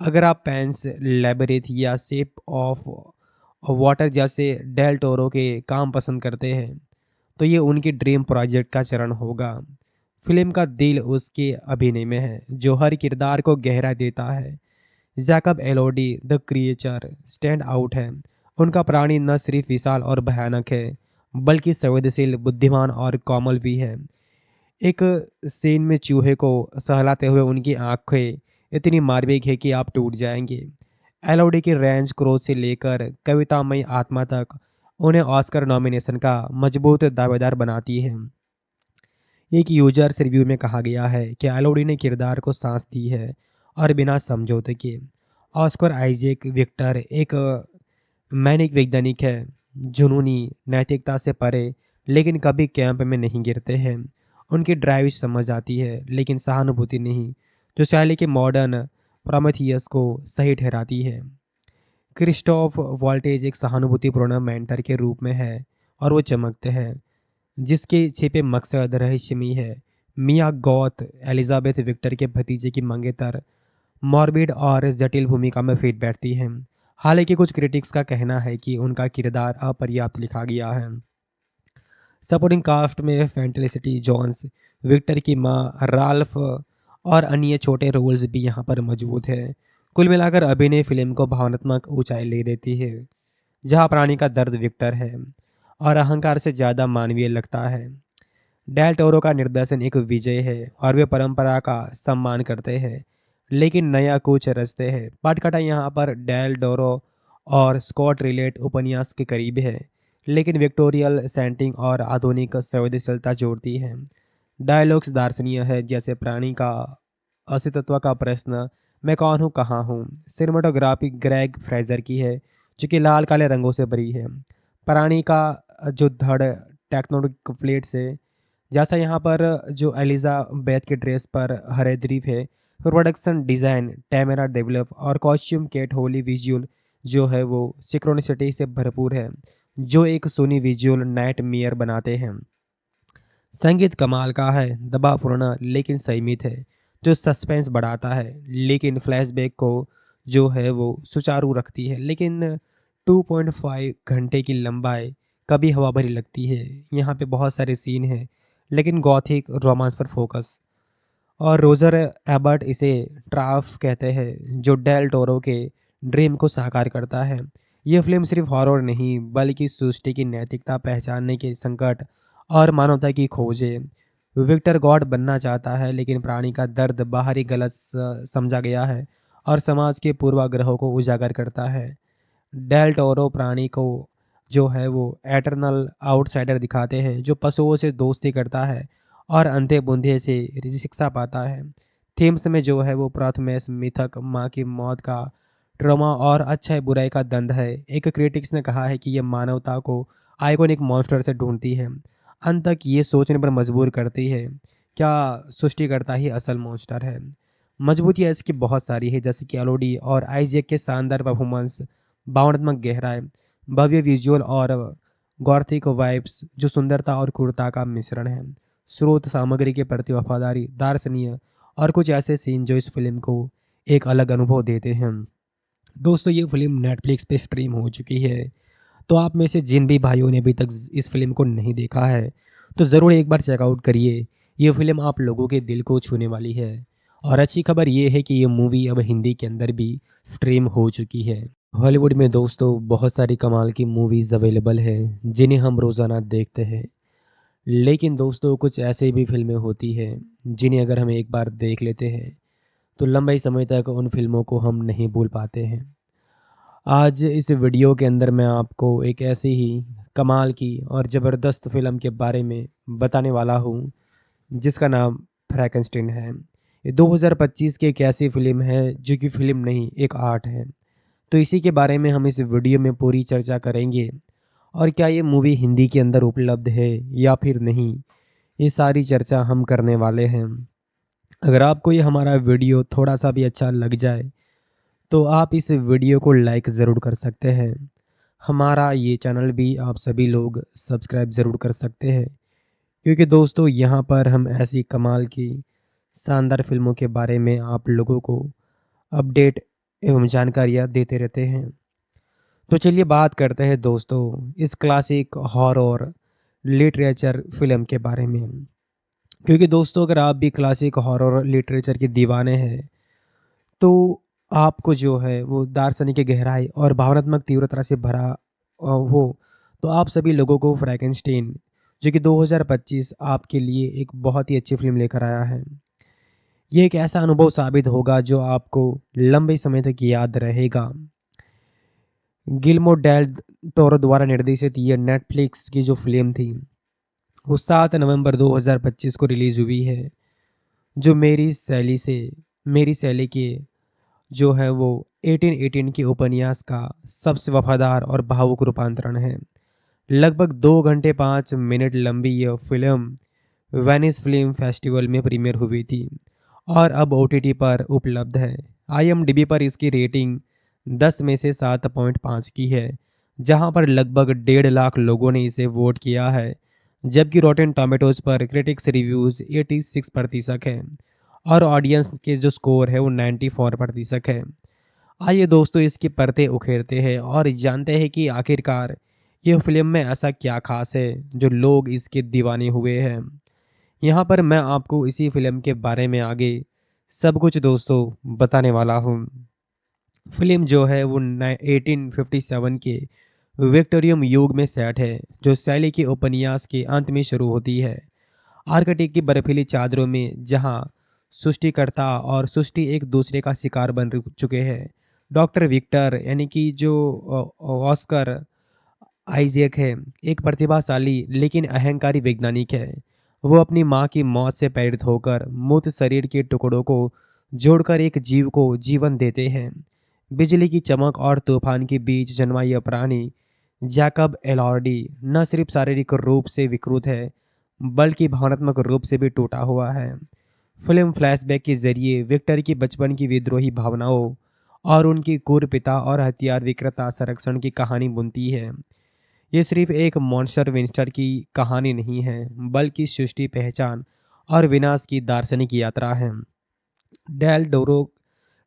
अगर आप पैंस लैबरिथ या शेप ऑफ वाटर जैसे डेल टोरो के काम पसंद करते हैं, तो ये उनकी ड्रीम प्रोजेक्ट का चरण होगा। फिल्म का दिल उसके अभिनय में है, जो हर किरदार को गहरा देता है। Jacob Elordi the creature stand out है। उनका प्राणी न सिर्फ विशाल और भयानक है, बल्कि संवेदनशील, बुद्धिमान और कोमल भी है। एक सीन में चूहे को सहलाते हुए उनकी आंखें इतनी मार्मिक है कि आप टूट जाएंगे। एलओडी की रेंज क्रोध से लेकर कवितामयी आत्मा तक उन्हें ऑस्कर नॉमिनेशन का मजबूत दावेदार बनाती है। एक यूजर्स रिव्यू में कहा गया है कि एलओडी ने किरदार को सांस दी है और बिना समझौते के। ऑस्कर आइजैक विक्टर एक मैनिक वैज्ञानिक है, जुनूनी, नैतिकता से परे, लेकिन कभी कैंप में नहीं गिरते हैं। उनकी ड्राइव समझ आती है लेकिन सहानुभूति नहीं, जो शैली के मॉडर्न प्रोमेथियस को सही ठहराती है। क्रिस्टोफ वॉल्टेज एक सहानुभूतिपूर्ण मेंटर के रूप में है और वो चमकते हैं जिसके छिपे मकसद रहस्यमयी है। मिया गॉथ एलिजाबेथ विक्टर के भतीजे की मंगेतर मॉर्बिड और जटिल भूमिका में फिट बैठती हैं। हालांकि कुछ क्रिटिक्स का कहना है कि उनका किरदार अपर्याप्त लिखा गया है। सपोर्टिंग कास्ट में फैंटेलिसिटी जोन्स, विक्टर की माँ, राल्फ और अन्य छोटे रोल्स भी यहाँ पर मौजूद हैं। कुल मिलाकर अभिनय फिल्म को भावनात्मक ऊंचाई ले देती है, जहाँ प्राणी का दर्द विक्टर है और अहंकार से ज़्यादा मानवीय लगता है। डेल टोरो का निर्देशन एक विजय है और वे परंपरा का सम्मान करते हैं लेकिन नया कुछ रचते हैं। पाटकथा यहाँ पर डेल टोरो और स्कॉट रिलेट उपन्यास के करीब है, लेकिन विक्टोरियल सेंटिंग और आधुनिक संवेदनशीलता जोड़ती है। डायलॉग्स दार्शनिक है, जैसे प्राणी का अस्तित्व का प्रश्न, मैं कौन हूँ, कहाँ हूँ। सिनेमाटोग्राफी ग्रेग फ्रेजर की है, जो कि लाल काले रंगों से भरी है। प्राणी का जो धड़ टेक्नोनिक प्लेट से, जैसा यहाँ पर जो एलिजाबेथ के ड्रेस पर हरे द्वीप है। प्रोडक्शन डिज़ाइन टेमेरा डेवलप और कॉस्ट्यूम केट होली विजुअल जो है वो सिक्रोनिसिटी से भरपूर है, जो एक सोनी विजुअल नाइट मेयर बनाते हैं। संगीत कमाल का है, दबावपूर्ण लेकिन संयमित है, जो सस्पेंस बढ़ाता है लेकिन फ्लैशबैक को जो है वो सुचारू रखती है। लेकिन 2.5 घंटे की लंबाई कभी हवा भरी लगती है। यहाँ पे बहुत सारे सीन हैं लेकिन गॉथिक रोमांस पर फोकस। और रोजर एबर्ट इसे ट्राफ कहते हैं, जो डेल टोरो के ड्रीम को साकार करता है। यह फिल्म सिर्फ हॉरर नहीं बल्कि सृष्टि की नैतिकता, पहचानने के संकट और मानवता की खोज है। विक्टर गॉड बनना चाहता है लेकिन प्राणी का दर्द बाहरी गलत समझा गया है और समाज के पूर्वाग्रहों को उजागर करता है। डेल टोरो प्राणी को जो है वो एटर्नल आउटसाइडर दिखाते हैं, जो पशुओं से दोस्ती करता है और अंधे बूंदे से शिक्षा पाता है। थीम्स में जो है वो प्रथमेश मिथक, माँ की मौत का ट्रॉमा और अच्छाई बुराई का द्वंद्व है। एक क्रिटिक्स ने कहा है कि यह मानवता को आइकॉनिक मॉन्स्टर से ढूंढती है, अंत तक ये सोचने पर मजबूर करती है, क्या सृष्टिकर्ता ही असल मॉन्स्टर है। मजबूतियाँ इसकी बहुत सारी है, जैसे कि एलोडी और आइजैक के शानदार परफॉर्मेंस, भावनात्मक गहराई, भव्य विजुअल और गॉथिक वाइब्स जो सुंदरता और क्रूरता का मिश्रण है। स्रोत सामग्री के प्रति वफादारी, दार्शनिक और कुछ ऐसे सीन जो इस फिल्म को एक अलग अनुभव देते हैं। दोस्तों, ये फिल्म नेटफ्लिक्स पे स्ट्रीम हो चुकी है, तो आप में से जिन भी भाइयों ने अभी तक इस फिल्म को नहीं देखा है तो ज़रूर एक बार चेकआउट करिए। ये फिल्म आप लोगों के दिल को छूने वाली है। और अच्छी खबर ये है कि ये मूवी अब हिंदी के अंदर भी स्ट्रीम हो चुकी है। हॉलीवुड में दोस्तों बहुत सारी कमाल की मूवीज़ अवेलेबल है जिन्हें हम रोज़ाना देखते हैं, लेकिन दोस्तों कुछ ऐसे भी फिल्में होती हैं जिन्हें अगर हम एक बार देख लेते हैं तो लंबे समय तक उन फिल्मों को हम नहीं भूल पाते हैं। आज इस वीडियो के अंदर मैं आपको एक ऐसी ही कमाल की और ज़बरदस्त फिल्म के बारे में बताने वाला हूँ जिसका नाम फ्रैंकेनस्टाइन है। ये 2025 की एक ऐसी फिल्म है जो कि फिल्म नहीं, एक आर्ट है। तो इसी के बारे में हम इस वीडियो में पूरी चर्चा करेंगे। और क्या ये मूवी हिंदी के अंदर उपलब्ध है या फिर नहीं, ये सारी चर्चा हम करने वाले हैं। अगर आपको ये हमारा वीडियो थोड़ा सा भी अच्छा लग जाए तो आप इस वीडियो को लाइक ज़रूर कर सकते हैं। हमारा ये चैनल भी आप सभी लोग सब्सक्राइब ज़रूर कर सकते हैं, क्योंकि दोस्तों यहाँ पर हम ऐसी कमाल की शानदार फिल्मों के बारे में आप लोगों को अपडेट एवं जानकारियाँ देते रहते हैं। तो चलिए बात करते हैं दोस्तों इस क्लासिक हॉरर लिटरेचर फिल्म के बारे में। क्योंकि दोस्तों अगर आप भी क्लासिक हॉरर लिटरेचर के दीवाने हैं तो आपको जो है वो दार्शनिक की गहराई और भावनात्मक तीव्रता से भरा हो, तो आप सभी लोगों को फ्रैंकेनस्टाइन जो कि 2025 आपके लिए एक बहुत ही अच्छी फ़िल्म लेकर आया है। ये एक ऐसा अनुभव साबित होगा जो आपको लंबे समय तक याद रहेगा। गिल्मो डेल टोरो द्वारा निर्देशित ये नेटफ्लिक्स की जो फ़िल्म थी, वो 7 नवंबर 2025 को रिलीज़ हुई है, जो मेरी शैली के जो है वो 1818 के उपन्यास का सबसे वफ़ादार और भावुक रूपांतरण है। लगभग 2 घंटे 5 मिनट लंबी यह फ़िल्म वेनिस फ़िल्म फेस्टिवल में प्रीमियर हुई थी और अब ओटीटी पर उपलब्ध है। आईएमडीबी पर इसकी रेटिंग 10 में से 7.5 की है, जहां पर लगभग 1.5 लाख लोगों ने इसे वोट किया है, जबकि रॉटेन टोमेटोज़ पर क्रिटिक्स रिव्यूज़ 86% है और ऑडियंस के जो स्कोर है वो 94% है। आइए दोस्तों इसकी परतें उखेरते हैं और जानते हैं कि आखिरकार ये फ़िल्म में ऐसा क्या ख़ास है जो लोग इसके दीवाने हुए हैं। यहाँ पर मैं आपको इसी फ़िल्म के बारे में आगे सब कुछ दोस्तों बताने वाला हूँ। फ़िल्म जो है वो 1857 के विक्टोरियन युग में सेट है, जो शैली के उपन्यास के अंत में शुरू होती है। आर्कटिक की बर्फीली चादरों में जहाँ सृष्टिकर्ता और सृष्टि एक दूसरे का शिकार बन चुके हैं। डॉक्टर विक्टर यानी कि जो ऑस्कर आइजैक है, एक प्रतिभाशाली लेकिन अहंकारी वैज्ञानिक है। वो अपनी माँ की मौत से प्रेरित होकर मृत शरीर के टुकड़ों को जोड़कर एक जीव को जीवन देते हैं। बिजली की चमक और तूफान के बीच जन्मा यह प्राणी जैकब एलॉर्डी न सिर्फ शारीरिक रूप से विकृत है, बल्कि भावनात्मक रूप से भी टूटा हुआ है। फिल्म फ्लैशबैक के जरिए विक्टर की बचपन की विद्रोही भावनाओं और उनकी क्रूर पिता और हथियार विक्रेता संरक्षण की कहानी बुनती है। ये सिर्फ एक मॉन्स्टर विंस्टर की कहानी नहीं है, बल्कि सृष्टि पहचान और विनाश की दार्शनिक यात्रा है। डेल डोरो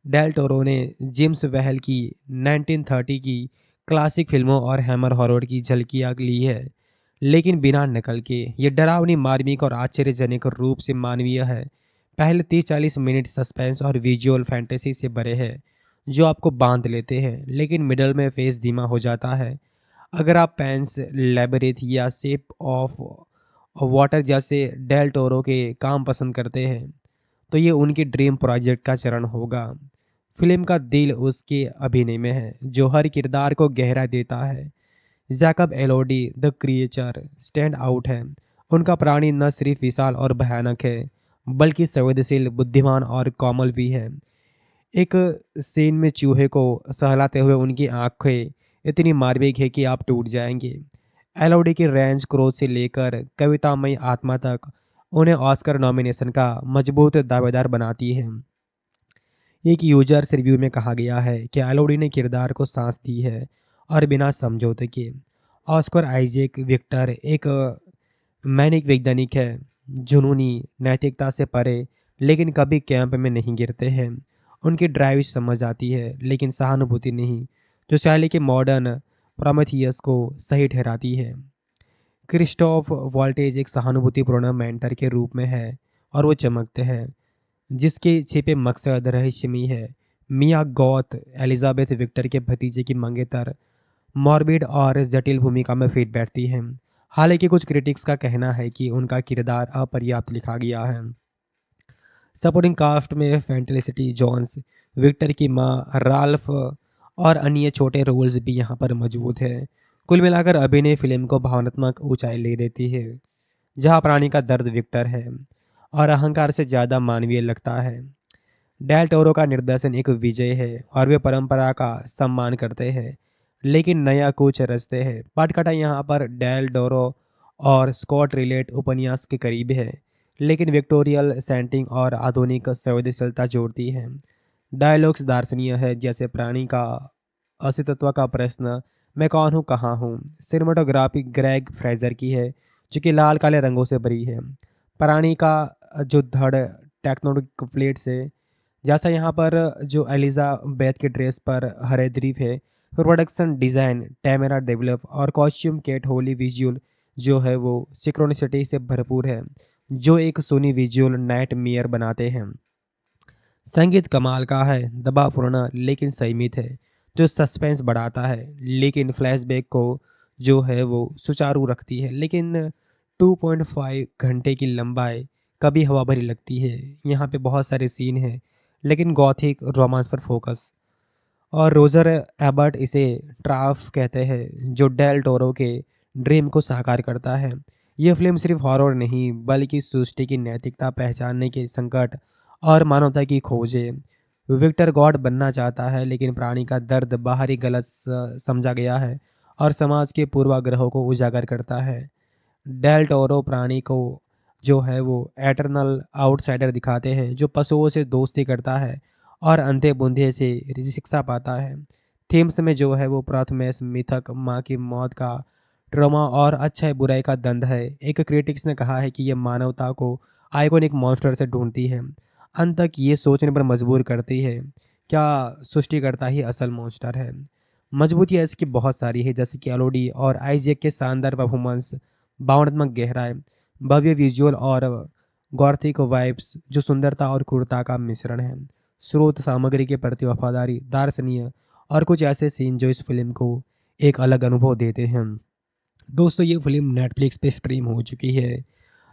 डेल टोरो ने जेम्स वेल की 1930 की क्लासिक फिल्मों और हैमर हॉरर की झलकियां ली है, लेकिन बिना नकल के। ये डरावनी, मार्मिक और आश्चर्यजनक रूप से मानवीय है। पहले 30-40 मिनट सस्पेंस और विजुअल फैंटेसी से भरे हैं, जो आपको बांध लेते हैं, लेकिन मिडल में फेस धीमा हो जाता है। अगर आप पैंस लेबरेथ या शेप ऑफ वाटर जैसे डेल टोरो के काम पसंद करते हैं, तो ये उनकी ड्रीम प्रोजेक्ट का चरण होगा। फिल्म का दिल उसके अभिनय में है, जो हर किरदार को गहरा देता है। Jacob Elordi the creature stand out है। उनका प्राणी न सिर्फ विशाल और भयानक है, बल्कि संवेदनशील, बुद्धिमान और कोमल भी है। एक सीन में चूहे को सहलाते हुए उनकी आंखें इतनी मार्मिक है कि आप टूट जाएंगे। एलओडी की रेंज क्रोध से लेकर कवितामयी आत्मा तक उन्हें ऑस्कर नॉमिनेशन का मजबूत दावेदार बनाती है। एक यूजर्स रिव्यू में कहा गया है कि एलओडी ने किरदार को सांस दी है और बिना समझौते के। ऑस्कर आइजैक विक्टर एक मैनिक वैज्ञानिक है, जुनूनी, नैतिकता से परे, लेकिन कभी कैंप में नहीं गिरते हैं। उनकी ड्राइव समझ आती है, लेकिन सहानुभूति नहीं, जो शैली के मॉडर्न प्रोमेथियस को सही ठहराती है। क्रिस्टोफ वॉल्टेज एक सहानुभूतिपूर्ण मेंटर के रूप में है और वो चमकते हैं, जिसके छिपे मकसद रहस्यमयी है। मिया गॉथ एलिजाबेथ विक्टर के भतीजे की मंगेतर मॉर्बिड और जटिल भूमिका में फिट बैठती हैं। हालांकि कुछ क्रिटिक्स का कहना है कि उनका किरदार अपर्याप्त लिखा गया है। सपोर्टिंग कास्ट में फेंटेलिसिटी जोन्स, विक्टर की माँ, राल्फ और अन्य छोटे रोल्स भी यहाँ पर मौजूद हैं। कुल मिलाकर अभिनय फिल्म को भावनात्मक ऊंचाई ले देती है, जहाँ प्राणी का दर्द विक्टर है और अहंकार से ज़्यादा मानवीय लगता है। डेल टोरो का निर्देशन एक विजय है और वे परंपरा का सम्मान करते हैं, लेकिन नया कुछ रचते हैं। पटकथा यहाँ पर डेल डोरो और स्कॉट रिलेट उपन्यास के करीब है, लेकिन विक्टोरियल सेटिंग और आधुनिक संवेदनशीलता जोड़ती है। डायलॉग्स दार्शनिक है, जैसे प्राणी का अस्तित्व का प्रश्न, मैं कौन हूँ, कहाँ हूँ। सिनेमाटोग्राफी ग्रेग फ्रेजर की है, जो कि लाल काले रंगों से भरी है। प्राणी का जो धड़ टेक्नोनिक प्लेट से, जैसा यहाँ पर जो एलिजाबेथ के ड्रेस पर हरे द्वीप है। प्रोडक्शन डिज़ाइन टेमेरा डेवलप और कॉस्ट्यूम केट होली विजुअल जो है वो सिक्रोनिसिटी से भरपूर है, जो एक सोनी विजुअल नाइट मेयर बनाते हैं। संगीत कमाल का है, दबावपूर्ण लेकिन संयमित है, जो सस्पेंस बढ़ाता है, लेकिन फ्लैशबैक को जो है वो सुचारू रखती है। लेकिन 2.5 घंटे की लंबाई कभी हवा भरी लगती है। यहाँ पे बहुत सारे सीन हैं, लेकिन गॉथिक रोमांस पर फोकस। और रोजर एबर्ट इसे ट्राफ कहते हैं, जो डेल टोरो के ड्रीम को साकार करता है। यह फिल्म सिर्फ हॉरर नहीं, बल्कि सृष्टि की नैतिकता, पहचानने के संकट और मानवता की खोज है। विक्टर गॉड बनना चाहता है, लेकिन प्राणी का दर्द बाहरी गलत समझा गया है और समाज के पूर्वाग्रहों को उजागर करता है। डेल टोरो प्राणी को जो है वो एटर्नल आउटसाइडर दिखाते हैं, जो पशुओं से दोस्ती करता है और अंधे बूंदे से शिक्षा पाता है। थीम्स में जो है वो प्रथमेश मिथक, माँ की मौत का ट्रॉमा और अच्छाई बुराई का द्वंद्व है। एक क्रिटिक्स ने कहा है कि यह मानवता को आइकॉनिक मॉन्स्टर से ढूंढती है, अंत तक ये सोचने पर मजबूर करती है, क्या सृष्टिकर्ता ही असल मॉन्स्टर है। मजबूतियाँ इसकी बहुत सारी है, जैसे कि एलोडी और आइजैक के शानदार परफॉर्मेंस, भावनात्मक गहराई, भव्य विजुअल और गॉथिक वाइब्स जो सुंदरता और क्रूरता का मिश्रण है। स्रोत सामग्री के प्रति वफादारी, दार्शनिक और कुछ ऐसे सीन जो इस फिल्म को एक अलग अनुभव देते हैं। दोस्तों, ये फिल्म नेटफ्लिक्स पे स्ट्रीम हो चुकी है,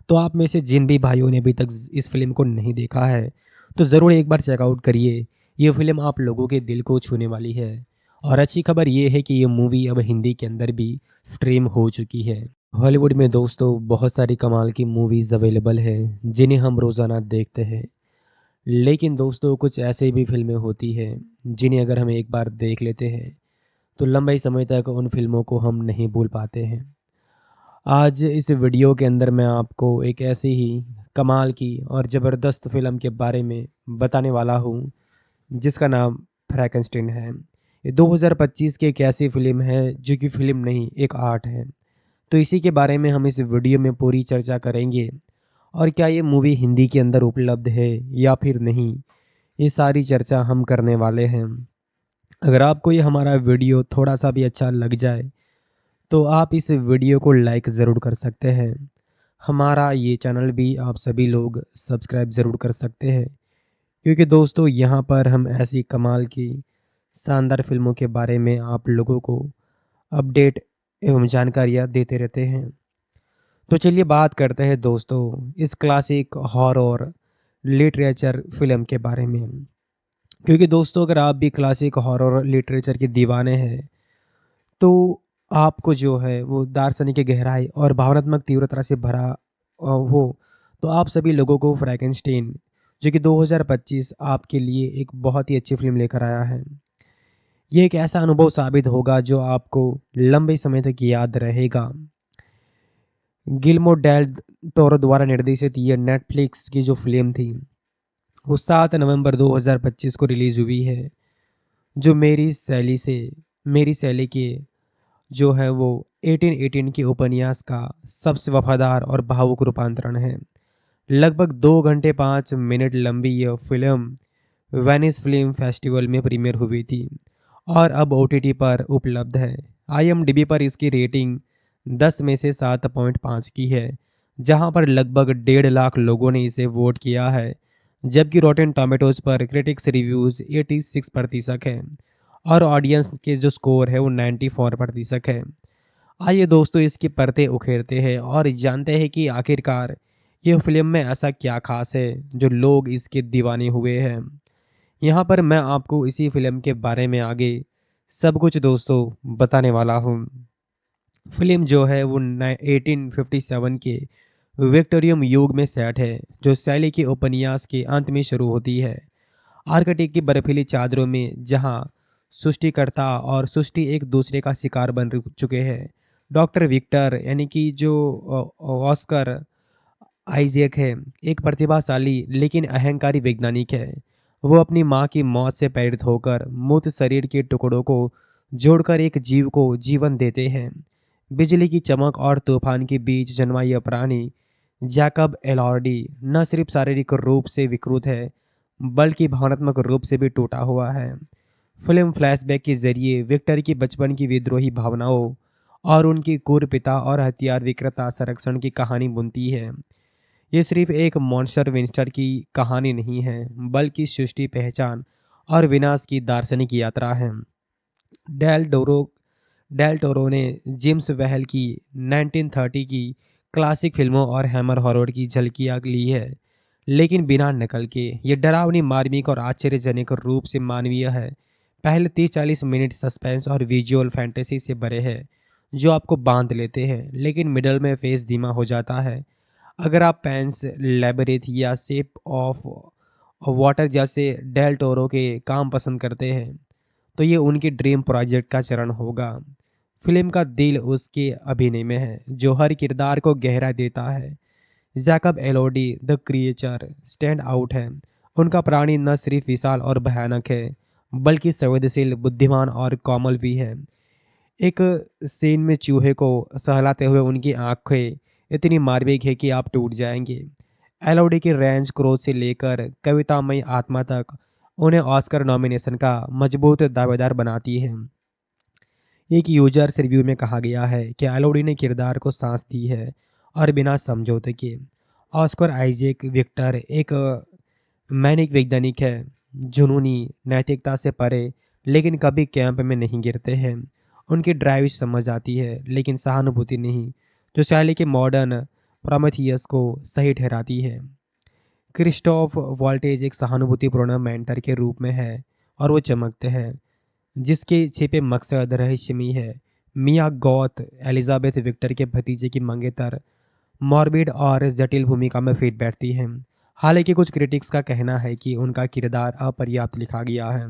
तो आप में से जिन भी भाइयों ने अभी तक इस फिल्म को नहीं देखा है, तो ज़रूर एक बार चेकआउट करिए। ये फिल्म आप लोगों के दिल को छूने वाली है। और अच्छी खबर ये है कि ये मूवी अब हिंदी के अंदर भी स्ट्रीम हो चुकी है। हॉलीवुड में दोस्तों बहुत सारी कमाल की मूवीज़ अवेलेबल है, जिन्हें हम रोज़ाना देखते हैं। लेकिन दोस्तों, कुछ ऐसे भी फिल्में होती हैं जिन्हें अगर हम एक बार देख लेते हैं, तो लंबे समय तक उन फिल्मों को हम नहीं भूल पाते हैं। आज इस वीडियो के अंदर मैं आपको एक ऐसी ही कमाल की और ज़बरदस्त फिल्म के बारे में बताने वाला हूँ, जिसका नाम फ्रैंकेनस्टाइन है। ये 2025 की एक ऐसी फिल्म है जो कि फिल्म नहीं, एक आर्ट है। तो इसी के बारे में हम इस वीडियो में पूरी चर्चा करेंगे। और क्या ये मूवी हिंदी के अंदर उपलब्ध है या फिर नहीं, ये सारी चर्चा हम करने वाले हैं। अगर आपको ये हमारा वीडियो थोड़ा सा भी अच्छा लग जाए, तो आप इस वीडियो को लाइक ज़रूर कर सकते हैं। हमारा ये चैनल भी आप सभी लोग सब्सक्राइब ज़रूर कर सकते हैं, क्योंकि दोस्तों यहाँ पर हम ऐसी कमाल की शानदार फिल्मों के बारे में आप लोगों को अपडेट एवं जानकारियाँ देते रहते हैं। तो चलिए बात करते हैं दोस्तों इस क्लासिक हॉरर लिटरेचर फिल्म के बारे में। क्योंकि दोस्तों, अगर आप भी क्लासिक हॉरर लिटरेचर के दीवाने हैं, तो आपको जो है वो दार्शनिक गहराई और भावनात्मक तीव्रता से भरा हो, तो आप सभी लोगों को फ्रैंकेनस्टाइन, जो कि 2025 आपके लिए एक बहुत ही अच्छी फिल्म लेकर आया है। ये एक ऐसा अनुभव साबित होगा जो आपको लंबे समय तक याद रहेगा। गिल्मो डेल टोरो द्वारा निर्देशित ये नेटफ्लिक्स की जो फिल्म थी, वो 7 नवंबर 2025 को रिलीज़ हुई है, जो मेरी शैली के जो है वो 1818 के उपन्यास का सबसे वफादार और भावुक रूपांतरण है। लगभग 2 घंटे 5 मिनट लंबी यह फिल्म वेनिस फिल्म फेस्टिवल में प्रीमियर हुई थी और अब ओटीटी पर उपलब्ध है। आईएमडीबी पर इसकी रेटिंग 10 में से 7.5 की है, जहां पर लगभग 1.5 लाख लोगों ने इसे वोट किया है, जबकि रॉटेन टोमेटोज पर क्रिटिक्स रिव्यूज़ 86% है और ऑडियंस के जो स्कोर है वो 94% है। आइए दोस्तों, इसकी परतें उखेरते हैं और जानते हैं कि आखिरकार ये फिल्म में ऐसा क्या खास है जो लोग इसके दीवाने हुए हैं। यहाँ पर मैं आपको इसी फिल्म के बारे में आगे सब कुछ दोस्तों बताने वाला हूँ। फिल्म जो है वो 1857 के विक्टोरियम युग में सेट है, जो शैली के उपन्यास के अंत में शुरू होती है। आर्कटिक की बर्फीली चादरों में जहाँ सृष्टिकर्ता और सृष्टि एक दूसरे का शिकार बन चुके हैं, डॉक्टर विक्टर यानी कि जो ऑस्कर आइजैक है, एक प्रतिभाशाली लेकिन अहंकारी वैज्ञानिक है। वो अपनी माँ की मौत से प्रेरित होकर मृत शरीर के टुकड़ों को जोड़कर एक जीव को जीवन देते हैं। बिजली की चमक और तूफान के बीच जन्मा यह प्राणी जैकब एलॉर्डी न सिर्फ शारीरिक रूप से विकृत है, बल्कि भावनात्मक रूप से भी टूटा हुआ है। फिल्म फ्लैशबैक के जरिए विक्टर की बचपन की विद्रोही भावनाओं और उनकी क्रूर पिता और हथियार विक्रेता संरक्षण की कहानी बुनती है। ये सिर्फ एक मॉन्स्टर विंस्टर की कहानी नहीं है, बल्कि सृष्टि, पहचान और विनाश की दार्शनिक यात्रा है। डेल डोरो डेल टोरो ने जेम्स वेल की 1930 की क्लासिक फिल्मों और हैमर हॉरर की झलकियाँ ली है, लेकिन बिना नकल के। ये डरावनी, मार्मिक और आश्चर्यजनक रूप से मानवीय है। पहले 30-40 मिनट सस्पेंस और विजुअल फैंटेसी से भरे हैं, जो आपको बांध लेते हैं, लेकिन मिडल में फेस धीमा हो जाता है। अगर आप पैंस लैबरिथ या शेप ऑफ वाटर जैसे डेल टोरो के काम पसंद करते हैं, तो ये उनकी ड्रीम प्रोजेक्ट का चरण होगा। फिल्म का दिल उसके अभिनय में है, जो हर किरदार को गहरा देता है। Jacob Elordi the creature stand out है। उनका प्राणी न सिर्फ विशाल और भयानक है, बल्कि संवेदनशील, बुद्धिमान और कोमल भी है। एक सीन में चूहे को सहलाते हुए उनकी आंखें इतनी मार्मिक है कि आप टूट जाएंगे। एलोडी की रेंज क्रोध से लेकर कवितामयी आत्मा तक उन्हें ऑस्कर नॉमिनेशन का मजबूत दावेदार बनाती है। एक यूजर्स रिव्यू में कहा गया है कि एलोडी ने किरदार को सांस दी है और बिना समझौते के। ऑस्कर आइजैक विक्टर एक मैनिक वैज्ञानिक है, जुनूनी, नैतिकता से परे, लेकिन कभी कैंप में नहीं गिरते हैं। उनकी ड्राइव समझ आती है, लेकिन सहानुभूति नहीं, जो शैली के मॉडर्न प्रोमेथियस को सही ठहराती है। क्रिस्टोफ वॉल्टेज एक सहानुभूतिपूर्ण मेंटर के रूप में है, और वो चमकते हैं, जिसके छिपे मकसद रहस्यमयी है। मिया गॉथ एलिजाबेथ विक्टर के भतीजे की मंगेतर मॉर्बिड और जटिल भूमिका में फिट बैठती हैं। हालांकि कुछ क्रिटिक्स का कहना है कि उनका किरदार अपर्याप्त लिखा गया है।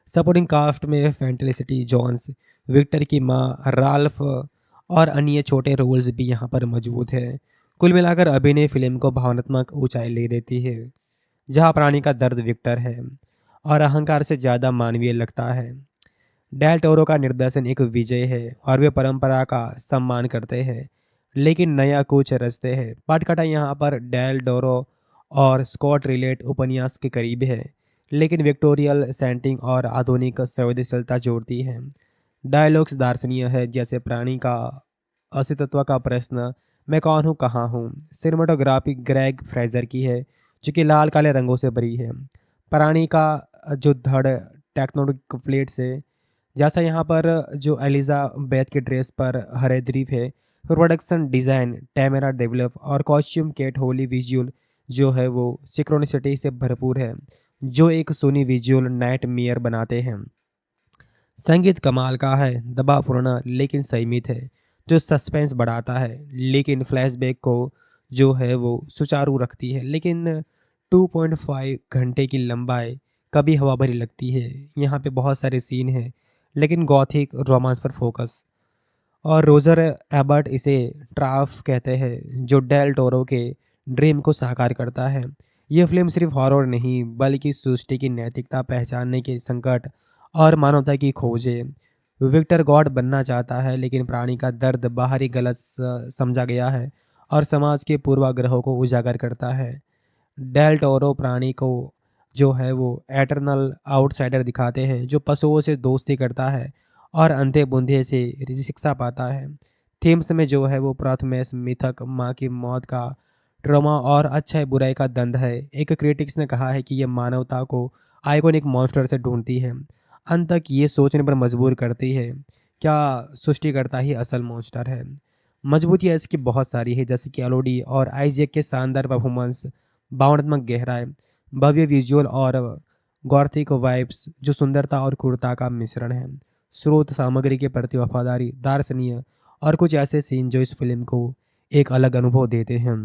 सपोर्टिंग कास्ट में फेंटेलिसिटी जोन्स, विक्टर की माँ, राल्फ और अन्य छोटे रोल्स भी यहाँ पर मौजूद हैं। कुल मिलाकर अभिनय फिल्म को भावनात्मक ऊंचाई ले देती है, जहाँ प्राणी का दर्द विक्टर है और अहंकार से ज़्यादा मानवीय लगता है। डेल टोरो का निर्देशन एक विजय है और वे परंपरा का सम्मान करते हैं, लेकिन नया कुछ रचते हैं। पटकथा यहाँ पर डेल टोरो और स्कॉट रिलेट उपन्यास के करीब है, लेकिन विक्टोरियल सेटिंग और आधुनिक संवेदनशीलता जोड़ती है। डायलॉग्स दार्शनिक है, जैसे प्राणी का अस्तित्व का प्रश्न, मैं कौन हूँ, कहाँ हूँ। सिनेमाटोग्राफी ग्रेग फ्रेजर की है, जो कि लाल काले रंगों से भरी है। प्राणी का जो धड़ टेक्नोनिक प्लेट से, जैसा यहाँ पर जो एलिजाबेथ के ड्रेस पर हरे द्वीप है। प्रोडक्शन डिज़ाइन टैमेरा डेवलप और कॉस्ट्यूम केट होली विजुअल जो है वो सिक्रोनिसिटी से भरपूर है, जो एक सोनी विजुअल नाइट मेयर बनाते हैं। संगीत कमाल का है, दबावपूर्ण लेकिन संयमित है, जो सस्पेंस बढ़ाता है, लेकिन फ्लैशबैक को जो है वो सुचारू रखती है। लेकिन 2.5 घंटे की लंबाई कभी हवा भरी लगती है। यहाँ पे बहुत सारे सीन हैं, लेकिन गॉथिक रोमांस पर फोकस। और रोजर एबर्ट इसे ट्राफ कहते हैं, जो डेल टोरो के ड्रीम को साकार करता है। यह फिल्म सिर्फ हॉरर नहीं, बल्कि सृष्टि की नैतिकता, पहचानने के संकट और मानवता की खोज है। विक्टर गॉड बनना चाहता है, लेकिन प्राणी का दर्द बाहरी गलत समझा गया है और समाज के पूर्वाग्रहों को उजागर करता है। डेल टोरो प्राणी को जो है वो एटर्नल आउटसाइडर दिखाते हैं, जो पशुओं से दोस्ती करता है और अंधे बूंदे से शिक्षा पाता है। थीम्स में जो है वो प्राथमेश मिथक, माँ की मौत का ट्रॉमा और अच्छाई बुराई का द्वंद है। एक क्रिटिक्स ने कहा है कि यह मानवता को आइकॉनिक मॉन्स्टर से ढूंढती है, अंत तक ये सोचने पर मजबूर करती है, क्या सृष्टिकर्ता ही असल मॉन्स्टर है। मजबूतियाँ इसकी बहुत सारी है, जैसे कि एलोडी और आइजैक के शानदार परफॉर्मेंस, भावनात्मक गहराई, भव्य विजुअल और गॉथिक वाइब्स, जो सुंदरता और क्रूरता का मिश्रण है। स्रोत सामग्री के प्रति वफादारी, दार्शनिक और कुछ ऐसे सीन जो इस फिल्म को एक अलग अनुभव देते हैं।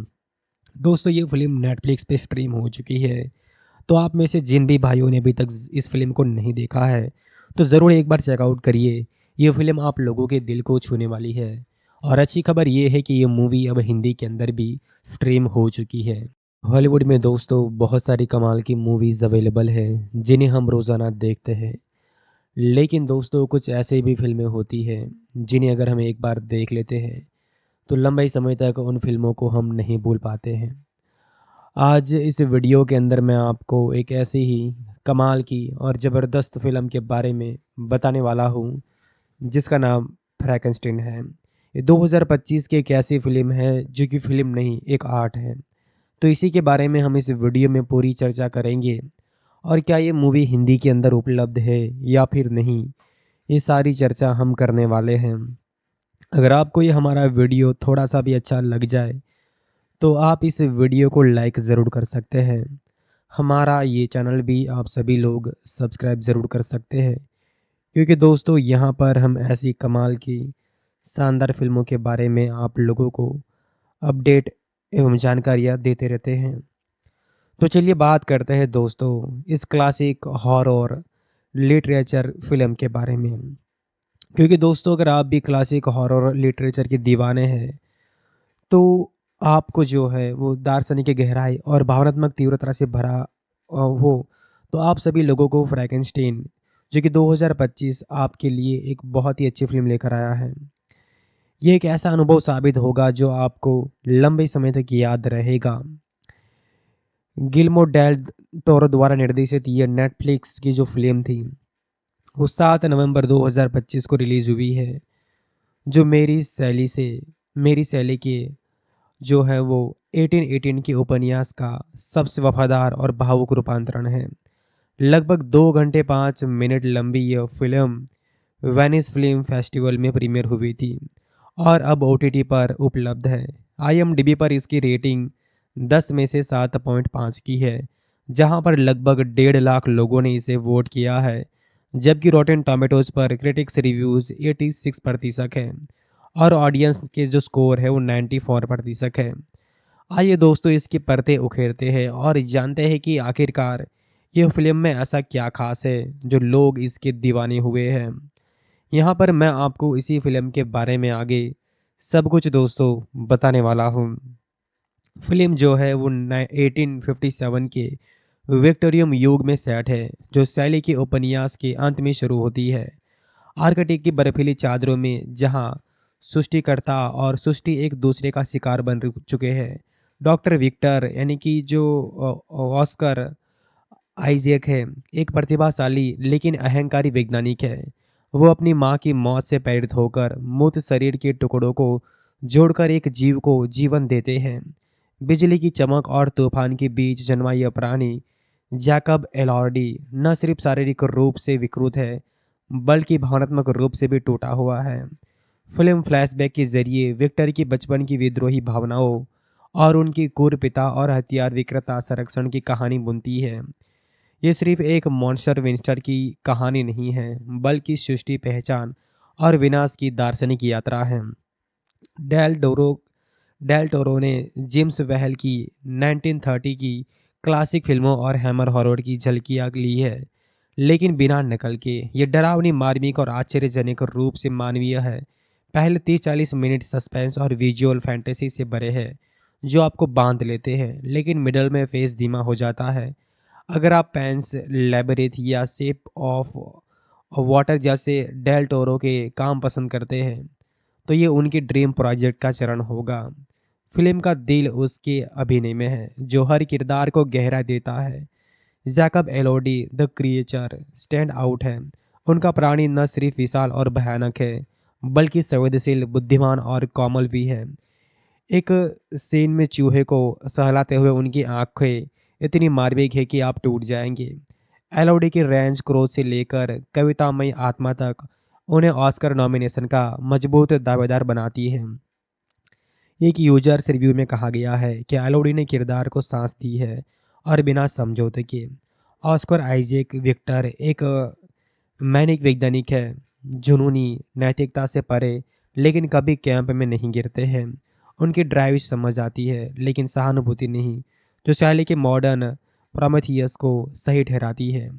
दोस्तों, ये फिल्म नेटफ्लिक्स पे स्ट्रीम हो चुकी है, तो आप में से जिन भी भाइयों ने अभी तक इस फिल्म को नहीं देखा है, तो ज़रूर एक बार चेकआउट करिए। ये फिल्म आप लोगों के दिल को छूने वाली है। और अच्छी खबर ये है कि ये मूवी अब हिंदी के अंदर भी स्ट्रीम हो चुकी है। हॉलीवुड में दोस्तों बहुत सारी कमाल की मूवीज़ अवेलेबल है, जिन्हें हम रोज़ाना देखते हैं। लेकिन दोस्तों, कुछ ऐसे भी फिल्में होती हैं जिन्हें अगर हम एक बार देख लेते हैं, तो लंबे समय तक उन फिल्मों को हम नहीं भूल पाते हैं। आज इस वीडियो के अंदर मैं आपको एक ऐसी ही कमाल की और ज़बरदस्त फ़िल्म के बारे में बताने वाला हूँ, जिसका नाम फ्रैंकेनस्टाइन है। ये 2025 की एक ऐसी फ़िल्म है, जो कि फ़िल्म नहीं, एक आर्ट है। तो इसी के बारे में हम इस वीडियो में पूरी चर्चा करेंगे। और क्या ये मूवी हिंदी के अंदर उपलब्ध है या फिर नहीं, ये सारी चर्चा हम करने वाले हैं। अगर आपको ये हमारा वीडियो थोड़ा-सा भी अच्छा लग जाए, तो आप इस वीडियो को लाइक ज़रूर कर सकते हैं। हमारा ये चैनल भी आप सभी लोग सब्सक्राइब ज़रूर कर सकते हैं, क्योंकि दोस्तों यहाँ पर हम ऐसी कमाल की शानदार फ़िल्मों के बारे में आप लोगों को अपडेट एवं जानकारियाँ देते रहते हैं। तो चलिए बात करते हैं दोस्तों इस क्लासिक हॉरर लिटरेचर फ़िल्म के बारे में। क्योंकि दोस्तों अगर आप भी क्लासिक हॉरर लिटरेचर के दीवाने हैं, तो आपको जो है वो दार्शनिक गहराई और भावनात्मक तीव्रता से भरा हो, तो आप सभी लोगों को फ्रैंकेनस्टीन जो कि 2025 आपके लिए एक बहुत ही अच्छी फ़िल्म लेकर आया है। ये एक ऐसा अनुभव साबित होगा जो आपको लंबे समय तक याद रहेगा। गिल्मो डेल टोरो द्वारा निर्देशित ये नेटफ्लिक्स की जो फ़िल्म थी, वो 7 नवंबर 2025 को रिलीज़ हुई है, जो मेरी शैली के जो है वो 1818 के उपन्यास का सबसे वफ़ादार और भावुक रूपांतरण है। लगभग 2 घंटे 5 मिनट लंबी यह फ़िल्म वेनिस फ़िल्म फेस्टिवल में प्रीमियर हुई थी और अब ओटीटी पर उपलब्ध है। आईएमडीबी पर इसकी रेटिंग 10 में से 7.5 की है, जहां पर लगभग 1.5 लाख लोगों ने इसे वोट किया है, जबकि रॉटेन टोमेटोज़ पर क्रिटिक्स रिव्यूज़ 86% है और ऑडियंस के जो स्कोर है वो 94% है। आइए दोस्तों इसकी परतें उखेरते हैं और जानते हैं कि आखिरकार ये फ़िल्म में ऐसा क्या ख़ास है जो लोग इसके दीवाने हुए हैं। यहाँ पर मैं आपको इसी फ़िल्म के बारे में आगे सब कुछ दोस्तों बताने वाला हूँ। फ़िल्म जो है वो 1857 के विक्टोरियन युग में सेट है, जो शैली के उपन्यास के अंत में शुरू होती है। आर्कटिक की बर्फीली चादरों में जहाँ सृष्टिकर्ता और सृष्टि एक दूसरे का शिकार बन चुके हैं, डॉक्टर विक्टर यानी कि जो ऑस्कर आइजैक है, एक प्रतिभाशाली लेकिन अहंकारी वैज्ञानिक है। वो अपनी माँ की मौत से प्रेरित होकर मृत शरीर के टुकड़ों को जोड़कर एक जीव को जीवन देते हैं। बिजली की चमक और तूफान के बीच जन्मा यह प्राणी जैकब एलॉर्डी न सिर्फ शारीरिक रूप से विकृत है, बल्कि भावनात्मक रूप से भी टूटा हुआ है। फिल्म फ्लैशबैक के जरिए विक्टर की बचपन की विद्रोही भावनाओं और उनकी क्रूर पिता और हथियार विक्रेता संरक्षण की कहानी बुनती है। ये सिर्फ एक मॉन्स्टर विंस्टर की कहानी नहीं है, बल्कि सृष्टि पहचान और विनाश की दार्शनिक यात्रा है। डेल डोरो डेल टोरो ने जेम्स वेल की 1930 की क्लासिक फिल्मों और हैमर हॉरर की झलकियां ली है, लेकिन बिना नकल के। ये डरावनी, मार्मिक और आश्चर्यजनक रूप से मानवीय है। पहले 30-40 मिनट सस्पेंस और विजुअल फैंटेसी से भरे हैं, जो आपको बांध लेते हैं, लेकिन मिडल में फेस धीमा हो जाता है। अगर आप पैंस लेबरिथ या शेप ऑफ वाटर जैसे डेल टोरो के काम पसंद करते हैं, तो ये उनकी ड्रीम प्रोजेक्ट का चरण होगा। फिल्म का दिल उसके अभिनय में है, जो हर किरदार को गहरा देता है। Jacob Elordi the creature stand out है। उनका प्राणी न सिर्फ विशाल और भयानक है, बल्कि संवेदनशील, बुद्धिमान और कोमल भी है। एक सीन में चूहे को सहलाते हुए उनकी आंखें इतनी मार्मिक है कि आप टूट जाएंगे। एलओडी की रेंज क्रोध से लेकर कवितामयी आत्मा तक उन्हें ऑस्कर नॉमिनेशन का मजबूत दावेदार बनाती है। एक यूजर्स रिव्यू में कहा गया है कि एलओडी ने किरदार को सांस दी है और बिना समझौते के। ऑस्कर आइजैक विक्टर एक मैनिक वैज्ञानिक है, जुनूनी, नैतिकता से परे, लेकिन कभी कैंप में नहीं गिरते हैं। उनकी ड्राइव समझ आती है, लेकिन सहानुभूति नहीं, जो शैली के मॉडर्न प्रोमेथियस को सही ठहराती है।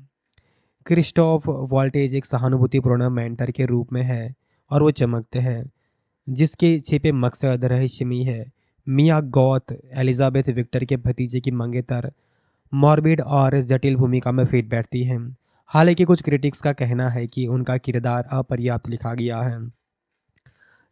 क्रिस्टोफ वॉल्टेज एक सहानुभूतिपूर्ण मेंटर के रूप में है और वो चमकते हैं, जिसके छिपे मकसद रहस्यमयी है। मिया गॉथ एलिजाबेथ विक्टर के भतीजे की मंगेतर मॉर्बिड और जटिल भूमिका में फिट बैठती हैं। हालांकि कुछ क्रिटिक्स का कहना है कि उनका किरदार अपर्याप्त लिखा गया है।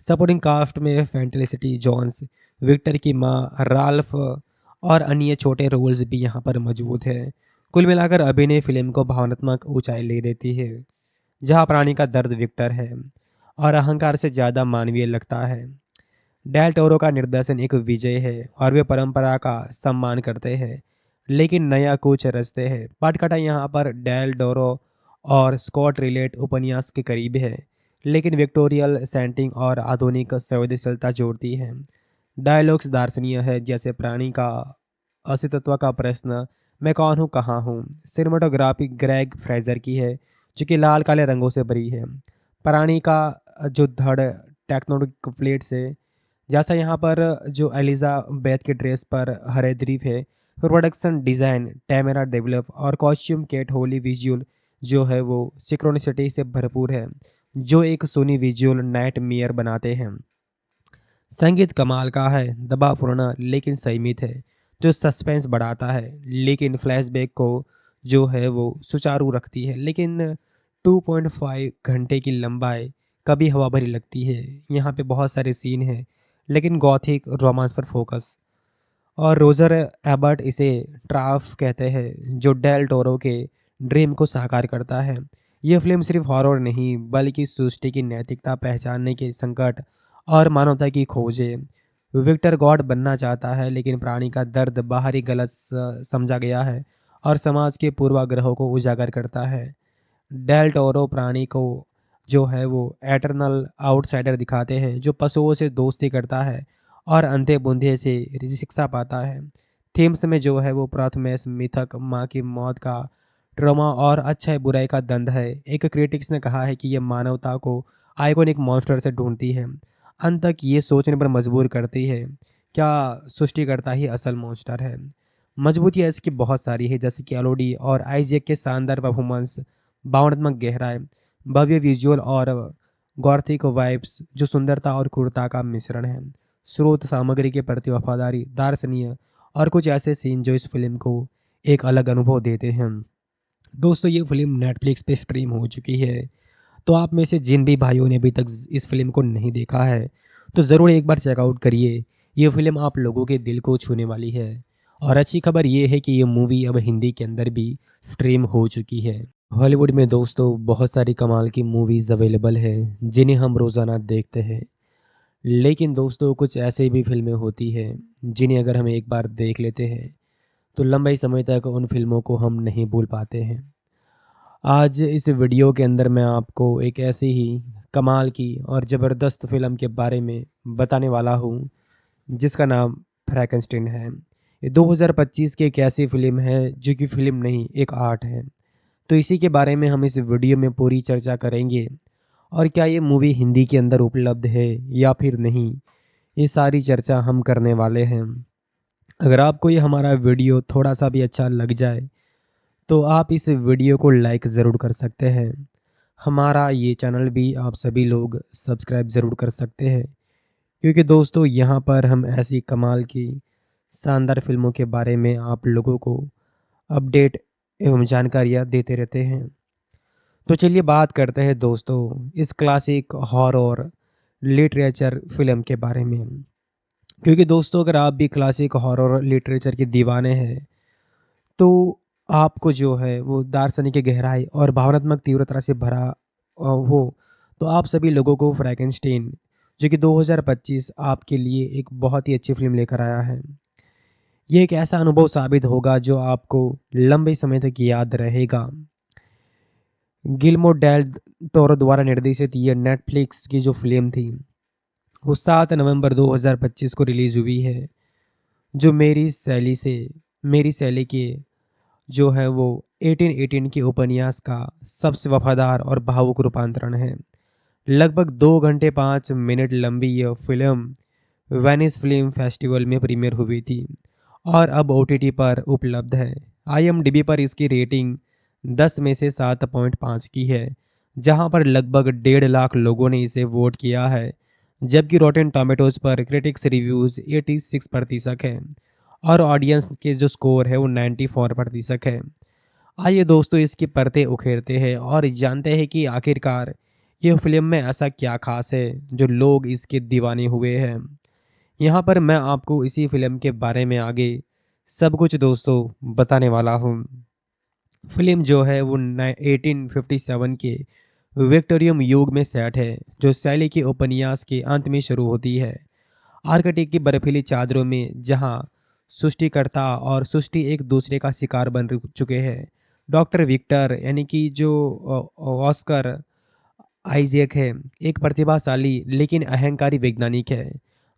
सपोर्टिंग कास्ट में फेंटेलिसिटी जोन्स, विक्टर की माँ, राल्फ और अन्य छोटे रोल्स भी यहाँ पर मौजूद हैं। कुल मिलाकर अभिनय फिल्म को भावनात्मक ऊंचाई ले देती है, जहाँ प्राणी का दर्द विक्टर है और अहंकार से ज़्यादा मानवीय लगता है। डेल टोरो का निर्देशन एक विजय है और वे परंपरा का सम्मान करते हैं, लेकिन नया कुछ रचते हैं। पाटकथा यहाँ पर डेल टोरो और स्कॉट रिलेट उपन्यास के करीब है, लेकिन विक्टोरियल सेटिंग और आधुनिक संवेदनशीलता जोड़ती है। डायलॉग्स दार्शनिक है, जैसे प्राणी का अस्तित्व का प्रश्न, मैं कौन हूँ, कहाँ हूँ। सिनेमाटोग्राफी ग्रेग फ्रेजर की है, जो कि लाल काले रंगों से भरी है। प्राणी का जो धड़ टेक्नोनिक प्लेट से, जैसा यहाँ पर जो एलिजाबेथ के ड्रेस पर हरे द्रीप है। प्रोडक्शन डिज़ाइन कैमरा डेवलप और कॉस्ट्यूम केट होली विजुअल जो है वो सिक्रोनिसिटी से भरपूर है, जो एक सोनी विजुअल नाइट मेयर बनाते हैं। संगीत कमाल का है, दबावपूर्ण लेकिन संयमित है, जो सस्पेंस बढ़ाता है लेकिन फ्लैशबैक को जो है वो सुचारू रखती है। लेकिन 2.5 घंटे की लंबाई कभी हवा भरी लगती है। यहाँ पे बहुत सारे सीन हैं, लेकिन गॉथिक रोमांस पर फोकस। और रोजर एबर्ट इसे ट्राफ कहते हैं, जो डेल टोरो के ड्रीम को साकार करता है। यह फिल्म सिर्फ हॉरर नहीं, बल्कि सृष्टि की नैतिकता, पहचानने के संकट और मानवता की खोज है। विक्टर गॉड बनना चाहता है, लेकिन प्राणी का दर्द बाहरी गलत समझा गया है और समाज के पूर्वाग्रहों को उजागर करता है। डेल टोरो प्राणी को जो है वो एटर्नल आउटसाइडर दिखाते हैं, जो पशुओं से दोस्ती करता है और अंधे बूंदे से शिक्षा पाता है। थीम्स में जो है वो प्राथमेश मिथक, माँ की मौत का ट्रॉमा और अच्छाई बुराई का द्वंद है। एक क्रिटिक्स ने कहा है कि यह मानवता को आइकॉनिक मॉन्स्टर से ढूंढती है, अंत तक ये सोचने पर मजबूर करती है, क्या सृष्टिकर्ता ही असल मॉन्स्टर है। मजबूतियाँ इसकी बहुत सारी है, जैसे कि एलोडी और आइजैक के शानदार परफॉर्मेंस, भावनात्मक गहराई, भव्य विजुअल और गॉथिक वाइब्स, जो सुंदरता और क्रूरता का मिश्रण है। स्रोत सामग्री के प्रति वफादारी, दार्शनिक और कुछ ऐसे सीन जो इस फिल्म को एक अलग अनुभव देते हैं। दोस्तों, ये फिल्म नेटफ्लिक्स पे स्ट्रीम हो चुकी है, तो आप में से जिन भी भाइयों ने अभी तक इस फिल्म को नहीं देखा है, तो ज़रूर एक बार चेकआउट करिए। ये फिल्म आप लोगों के दिल को छूने वाली है। और अच्छी खबर ये है कि ये मूवी अब हिंदी के अंदर भी स्ट्रीम हो चुकी है। हॉलीवुड में दोस्तों बहुत सारी कमाल की मूवीज़ अवेलेबल है, जिन्हें हम रोज़ाना देखते हैं। लेकिन दोस्तों कुछ ऐसे भी फिल्में होती हैं जिन्हें अगर हम एक बार देख लेते हैं, तो लंबे समय तक उन फिल्मों को हम नहीं भूल पाते हैं। आज इस वीडियो के अंदर मैं आपको एक ऐसी ही कमाल की और ज़बरदस्त फ़िल्म के बारे में बताने वाला हूँ, जिसका नाम फ्रैंकेनस्टाइन है। ये 2025 की एक ऐसी फ़िल्म है जो कि फ़िल्म नहीं, एक आर्ट है। तो इसी के बारे में हम इस वीडियो में पूरी चर्चा करेंगे। और क्या ये मूवी हिंदी के अंदर उपलब्ध है या फिर नहीं, ये सारी चर्चा हम करने वाले हैं। अगर आपको ये हमारा वीडियो थोड़ा सा भी अच्छा लग जाए, तो आप इस वीडियो को लाइक ज़रूर कर सकते हैं। हमारा ये चैनल भी आप सभी लोग सब्सक्राइब ज़रूर कर सकते हैं, क्योंकि दोस्तों यहाँ पर हम ऐसी कमाल की शानदार फिल्मों के बारे में आप लोगों को अपडेट एवं जानकारियाँ देते रहते हैं। तो चलिए बात करते हैं दोस्तों इस क्लासिक हॉरर लिटरेचर फिल्म के बारे में। क्योंकि दोस्तों अगर आप भी क्लासिक हॉरर लिटरेचर के दीवाने हैं, तो आपको जो है वो दार्शनिक गहराई और भावनात्मक तीव्रता से भरा हो, तो आप सभी लोगों को फ्रैंकेनस्टाइन जो कि 2025 आपके लिए एक बहुत ही अच्छी फिल्म लेकर आया है। ये एक ऐसा अनुभव साबित होगा जो आपको लंबे समय तक याद रहेगा। गिल्मो डेल टोरो द्वारा निर्देशित ये नेटफ्लिक्स की जो फिल्म थी, वो 7 नवंबर 2025 को रिलीज़ हुई है, जो मेरी शैली के जो है वो 1818 के उपन्यास का सबसे वफादार और भावुक रूपांतरण है। लगभग 2 घंटे 5 मिनट लंबी यह फिल्म वेनिस फिल्म फेस्टिवल में प्रीमियर हुई थी और अब ओटीटी पर उपलब्ध है। आईएमडीबी पर इसकी रेटिंग 10 में से 7.5 की है, जहां पर लगभग 1.5 लाख लोगों ने इसे वोट किया है, जबकि रॉटेन टोमेटोज पर क्रिटिक्स रिव्यूज़ 86% है और ऑडियंस के जो स्कोर है वो 94% है। आइए दोस्तों इसकी परतें उखेरते हैं और जानते हैं कि आखिरकार ये फिल्म में ऐसा क्या खास है जो लोग इसके दीवाने हुए हैं। यहाँ पर मैं आपको इसी फिल्म के बारे में आगे सब कुछ दोस्तों बताने वाला हूँ। फिल्म जो है वो 1857 के विक्टोरियम युग में सेट है, जो शैली के उपन्यास के अंत में शुरू होती है। आर्कटिक की बर्फीली चादरों में जहाँ सृष्टिकर्ता और सृष्टि एक दूसरे का शिकार चुके हैं, डॉक्टर विक्टर यानी कि जो ऑस्कर आइजैक है एक प्रतिभाशाली लेकिन अहंकारी वैज्ञानिक है।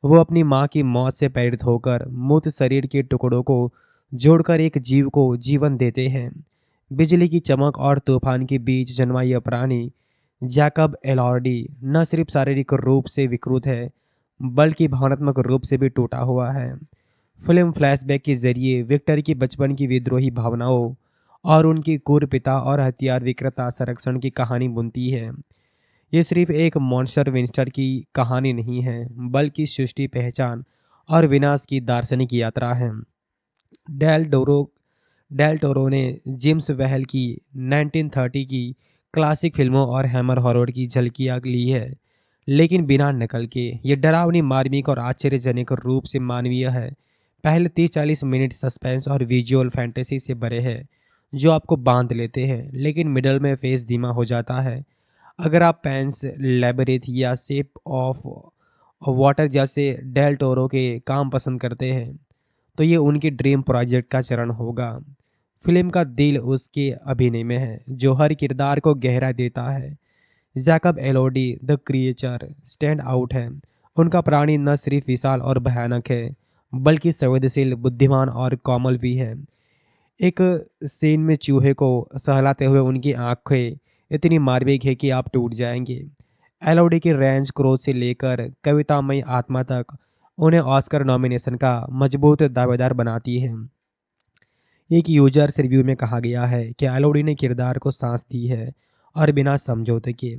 वो अपनी माँ की मौत से प्रेरित होकर मृत शरीर के टुकड़ों को जोड़कर एक जीव को जीवन देते हैं। बिजली की चमक और तूफान के बीच जन्मा यह प्राणी जैकब एलॉर्डी न सिर्फ शारीरिक रूप से विकृत है बल्कि भावनात्मक रूप से भी टूटा हुआ है। फिल्म फ्लैशबैक के जरिए विक्टर की बचपन की विद्रोही भावनाओं और उनकी क्रूर पिता और हथियार विक्रेता संरक्षण की कहानी बुनती है। ये सिर्फ एक मॉन्स्टर विंस्टर की कहानी नहीं है बल्कि सृष्टि पहचान और विनाश की दार्शनिक यात्रा है। डेल डोरो डेल टोरो ने जेम्स वेल की 1930 की क्लासिक फिल्मों और हैमर हॉरर की झलकियां ली है, लेकिन बिना नकल के। ये डरावनी, मार्मिक और आश्चर्यजनक रूप से मानवीय है। पहले 30-40 मिनट सस्पेंस और विजुअल फैंटेसी से भरे हैं जो आपको बांध लेते हैं, लेकिन मिडल में फेस धीमा हो जाता है। अगर आप पैंस लेबरिथ या शेप ऑफ वाटर जैसे डेल टोरो के काम पसंद करते हैं तो ये उनकी ड्रीम प्रोजेक्ट का चरण होगा। फिल्म का दिल उसके अभिनय में है जो हर किरदार को गहरा देता है। Jacob Elordi the creature stand out है। उनका प्राणी न सिर्फ विशाल और भयानक है बल्कि संवेदनशील, बुद्धिमान और कोमल भी है। एक सीन में चूहे को सहलाते हुए उनकी आंखें इतनी मार्मिक है कि आप टूट जाएंगे। एलोडी की रेंज क्रोध से लेकर कवितामयी आत्मा तक उन्हें ऑस्कर नॉमिनेशन का मजबूत दावेदार बनाती है। एक यूजर्स रिव्यू में कहा गया है कि एलोडी ने किरदार को सांस दी है और बिना समझौते के।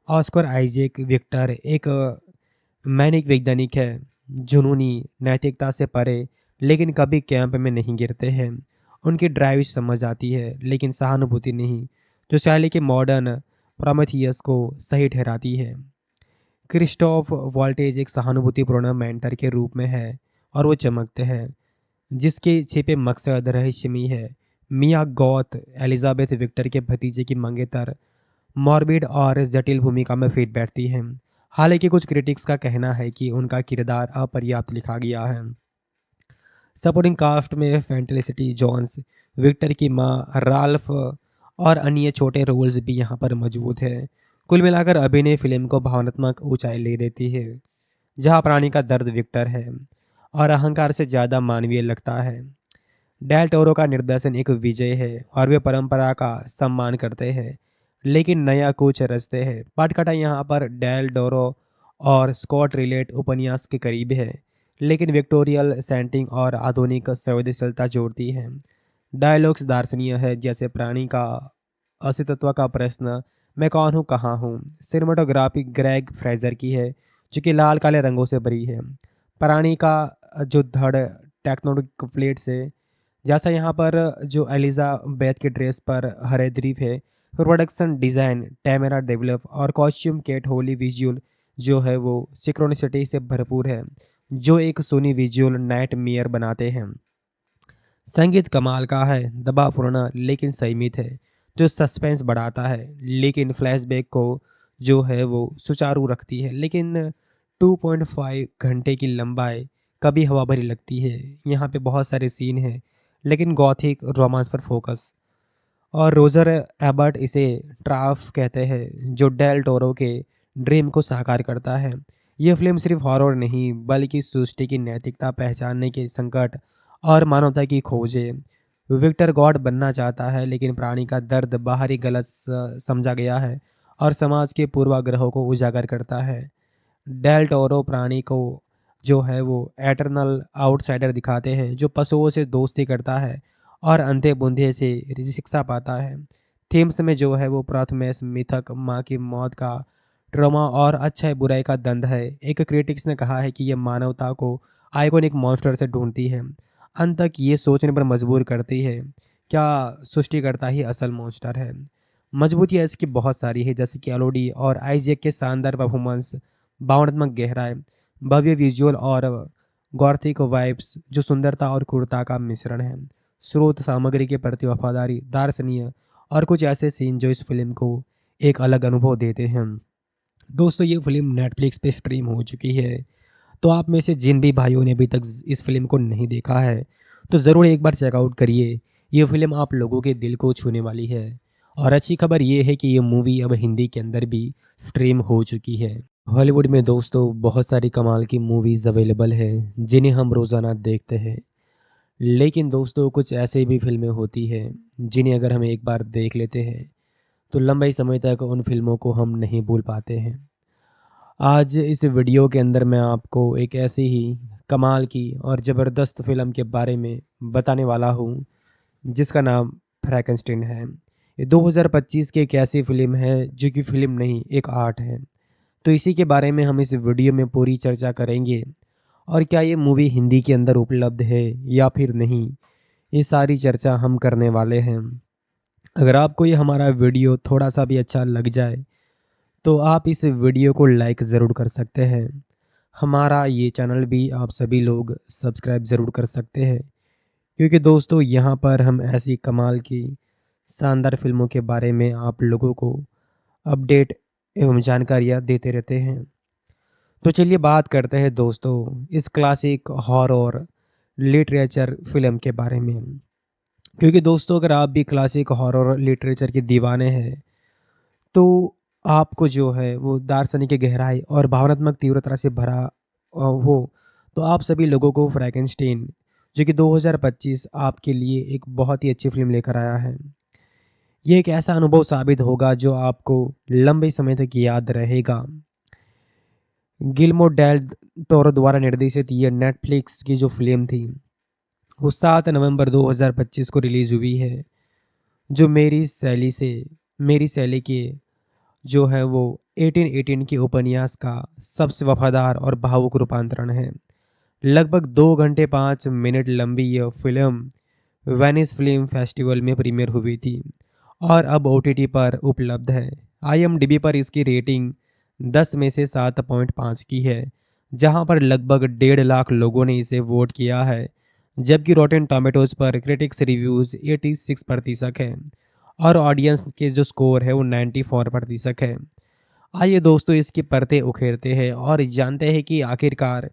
ऑस्कर आइजैक विक्टर एक मैनिक वैज्ञानिक है, जुनूनी, नैतिकता से परे, लेकिन कभी कैंप में नहीं गिरते हैं। उनकी ड्राइव समझ आती है लेकिन सहानुभूति नहीं, जो शैली के मॉडर्न प्रोमेथियस को सही ठहराती है। क्रिस्टोफ वॉल्टेज एक सहानुभूतिपूर्ण मेंटर के रूप में है और वो चमकते हैं जिसके छिपे मकसद रहस्यमयी है। मिया गॉथ एलिजाबेथ विक्टर के भतीजे की मंगेतर मॉर्बिड और जटिल भूमिका में फिट बैठती हैं। हालांकि कुछ क्रिटिक्स का कहना है कि उनका किरदार अपर्याप्त लिखा गया है। सपोर्टिंग कास्ट में फैंटेलिसिटी जोन्स, विक्टर की माँ, राल्फ और अन्य छोटे रोल्स भी यहाँ पर मौजूद हैं। कुल मिलाकर अभिनय फिल्म को भावनात्मक ऊंचाई ले देती है, जहाँ प्राणी का दर्द विक्टर है और अहंकार से ज़्यादा मानवीय लगता है। डेल टोरो का निर्देशन एक विजय है और वे परंपरा का सम्मान करते हैं लेकिन नया कुछ रचते हैं। पाटकथा यहाँ पर डेल टोरो और स्कॉट रिलेट उपन्यास के करीब है, लेकिन विक्टोरियल सेटिंग और आधुनिक संवेदनशीलता जोड़ती है। डायलॉग्स दार्शनिक है, जैसे प्राणी का अस्तित्व का प्रश्न, मैं कौन हूँ, कहाँ हूँ। सिनेमाटोग्राफी ग्रेग फ्रेजर की है जो कि लाल काले रंगों से भरी है। प्राणी का जो धड़ टेक्नोनिक प्लेट से, जैसा यहाँ पर जो एलिजाबेथ के ड्रेस पर हरे द्वीप है। प्रोडक्शन डिज़ाइन टैमेरा डेवलप और कॉस्ट्यूम केट होली विजुअल जो है वो सिक्रोनिसिटी से भरपूर है, जो एक सोनी विजुअल नाइट मेयर बनाते हैं। संगीत कमाल का है, दबावपूर्ण लेकिन संयमित है, जो सस्पेंस बढ़ाता है लेकिन फ्लैशबैक को जो है वो सुचारू रखती है। लेकिन 2.5 घंटे की लंबाई कभी हवा भरी लगती है। यहाँ पे बहुत सारे सीन हैं लेकिन गॉथिक रोमांस पर फोकस। और रोजर एबर्ट इसे ट्राफ कहते हैं जो डेल टोरो के ड्रीम को साकार करता है। यह फिल्म सिर्फ हॉरर नहीं बल्कि सृष्टि की नैतिकता, पहचानने के संकट और मानवता की खोज है। विक्टर गॉड बनना चाहता है लेकिन प्राणी का दर्द बाहरी गलत समझा गया है और समाज के पूर्वाग्रहों को उजागर करता है। डेल टोरो प्राणी को जो है वो एटर्नल आउटसाइडर दिखाते हैं जो पशुओं से दोस्ती करता है और अंधे बूंदे से शिक्षा पाता है। थीम्स में जो है वो प्रथमेश मिथक, माँ की मौत का ट्रॉमा और अच्छाई बुराई का द्वंद्व है। एक क्रिटिक्स ने कहा है कि यह मानवता को आइकॉनिक मॉन्स्टर से ढूंढती है, अंत तक ये सोचने पर मजबूर करती है क्या सृष्टिकर्ता ही असल मॉन्स्टर है। मजबूतियाँ इसकी बहुत सारी है, जैसे कि एलोडी और आइजैक के शानदार परफॉर्मेंस, भावनात्मक गहराई, भव्य विजुअल और गॉथिक वाइब्स जो सुंदरता और क्रूरता का मिश्रण है। स्रोत सामग्री के प्रति वफादारी, दार्शनिक और कुछ ऐसे सीन जो इस फिल्म को एक अलग अनुभव देते हैं। दोस्तों, ये फिल्म नेटफ्लिक्स पे स्ट्रीम हो चुकी है, तो आप में से जिन भी भाइयों ने अभी तक इस फिल्म को नहीं देखा है तो ज़रूर एक बार चेकआउट करिए। ये फिल्म आप लोगों के दिल को छूने वाली है और अच्छी खबर ये है कि ये मूवी अब हिंदी के अंदर भी स्ट्रीम हो चुकी है। हॉलीवुड में दोस्तों बहुत सारी कमाल की मूवीज़ अवेलेबल है जिन्हें हम रोज़ाना देखते हैं। लेकिन दोस्तों कुछ ऐसे भी फ़िल्में होती हैं जिन्हें अगर हम एक बार देख लेते हैं तो लंबे समय तक उन फ़िल्मों को हम नहीं भूल पाते हैं। आज इस वीडियो के अंदर मैं आपको एक ऐसी ही कमाल की और ज़बरदस्त फ़िल्म के बारे में बताने वाला हूँ जिसका नाम फ्रैंकेनस्टाइन है। ये 2025 की एक ऐसी फ़िल्म है जो कि फ़िल्म नहीं एक आर्ट है। तो इसी के बारे में हम इस वीडियो में पूरी चर्चा करेंगे और क्या ये मूवी हिंदी के अंदर उपलब्ध है या फिर नहीं, ये सारी चर्चा हम करने वाले हैं। अगर आपको ये हमारा वीडियो थोड़ा-सा भी अच्छा लग जाए, तो आप इस वीडियो को लाइक ज़रूर कर सकते हैं। हमारा ये चैनल भी आप सभी लोग सब्सक्राइब ज़रूर कर सकते हैं, क्योंकि दोस्तों यहाँ पर हम ऐसी कमाल की शानदार फ़िल्मों के बारे में आप लोगों को अपडेट एवं जानकारियाँ देते रहते हैं। तो चलिए बात करते हैं दोस्तों इस क्लासिक हॉरर लिटरेचर फ़िल्म के बारे में। क्योंकि दोस्तों अगर आप भी क्लासिक हॉरर लिटरेचर के दीवाने हैं, तो आपको जो है वो दार्शनिक गहराई और भावनात्मक तीव्रता से भरा हो, तो आप सभी लोगों को फ्रैंकेनस्टाइन जो कि 2025 आपके लिए एक बहुत ही अच्छी फ़िल्म लेकर आया है। ये एक ऐसा अनुभव साबित होगा जो आपको लंबे समय तक याद रहेगा। गिल्मो डेल टोरो द्वारा निर्देशित ये नेटफ्लिक्स की जो फ़िल्म थी, वो 7 नवंबर 2025 को रिलीज़ हुई है, जो मेरी शैली के जो है वो 1818 के उपन्यास का सबसे वफ़ादार और भावुक रूपांतरण है। लगभग 2 घंटे 5 मिनट लंबी यह फ़िल्म वेनिस फ़िल्म फेस्टिवल में प्रीमियर हुई थी और अब ओटीटी पर उपलब्ध है। आईएमडीबी पर इसकी रेटिंग 10 में से 7.5 की है, जहां पर लगभग 1.5 लाख लोगों ने इसे वोट किया है, जबकि रॉटेन टोमेटोज़ पर क्रिटिक्स रिव्यूज़ 86% है और ऑडियंस के जो स्कोर है वो 94% है। आइए दोस्तों इसकी परतें उखेरते हैं और जानते हैं कि आखिरकार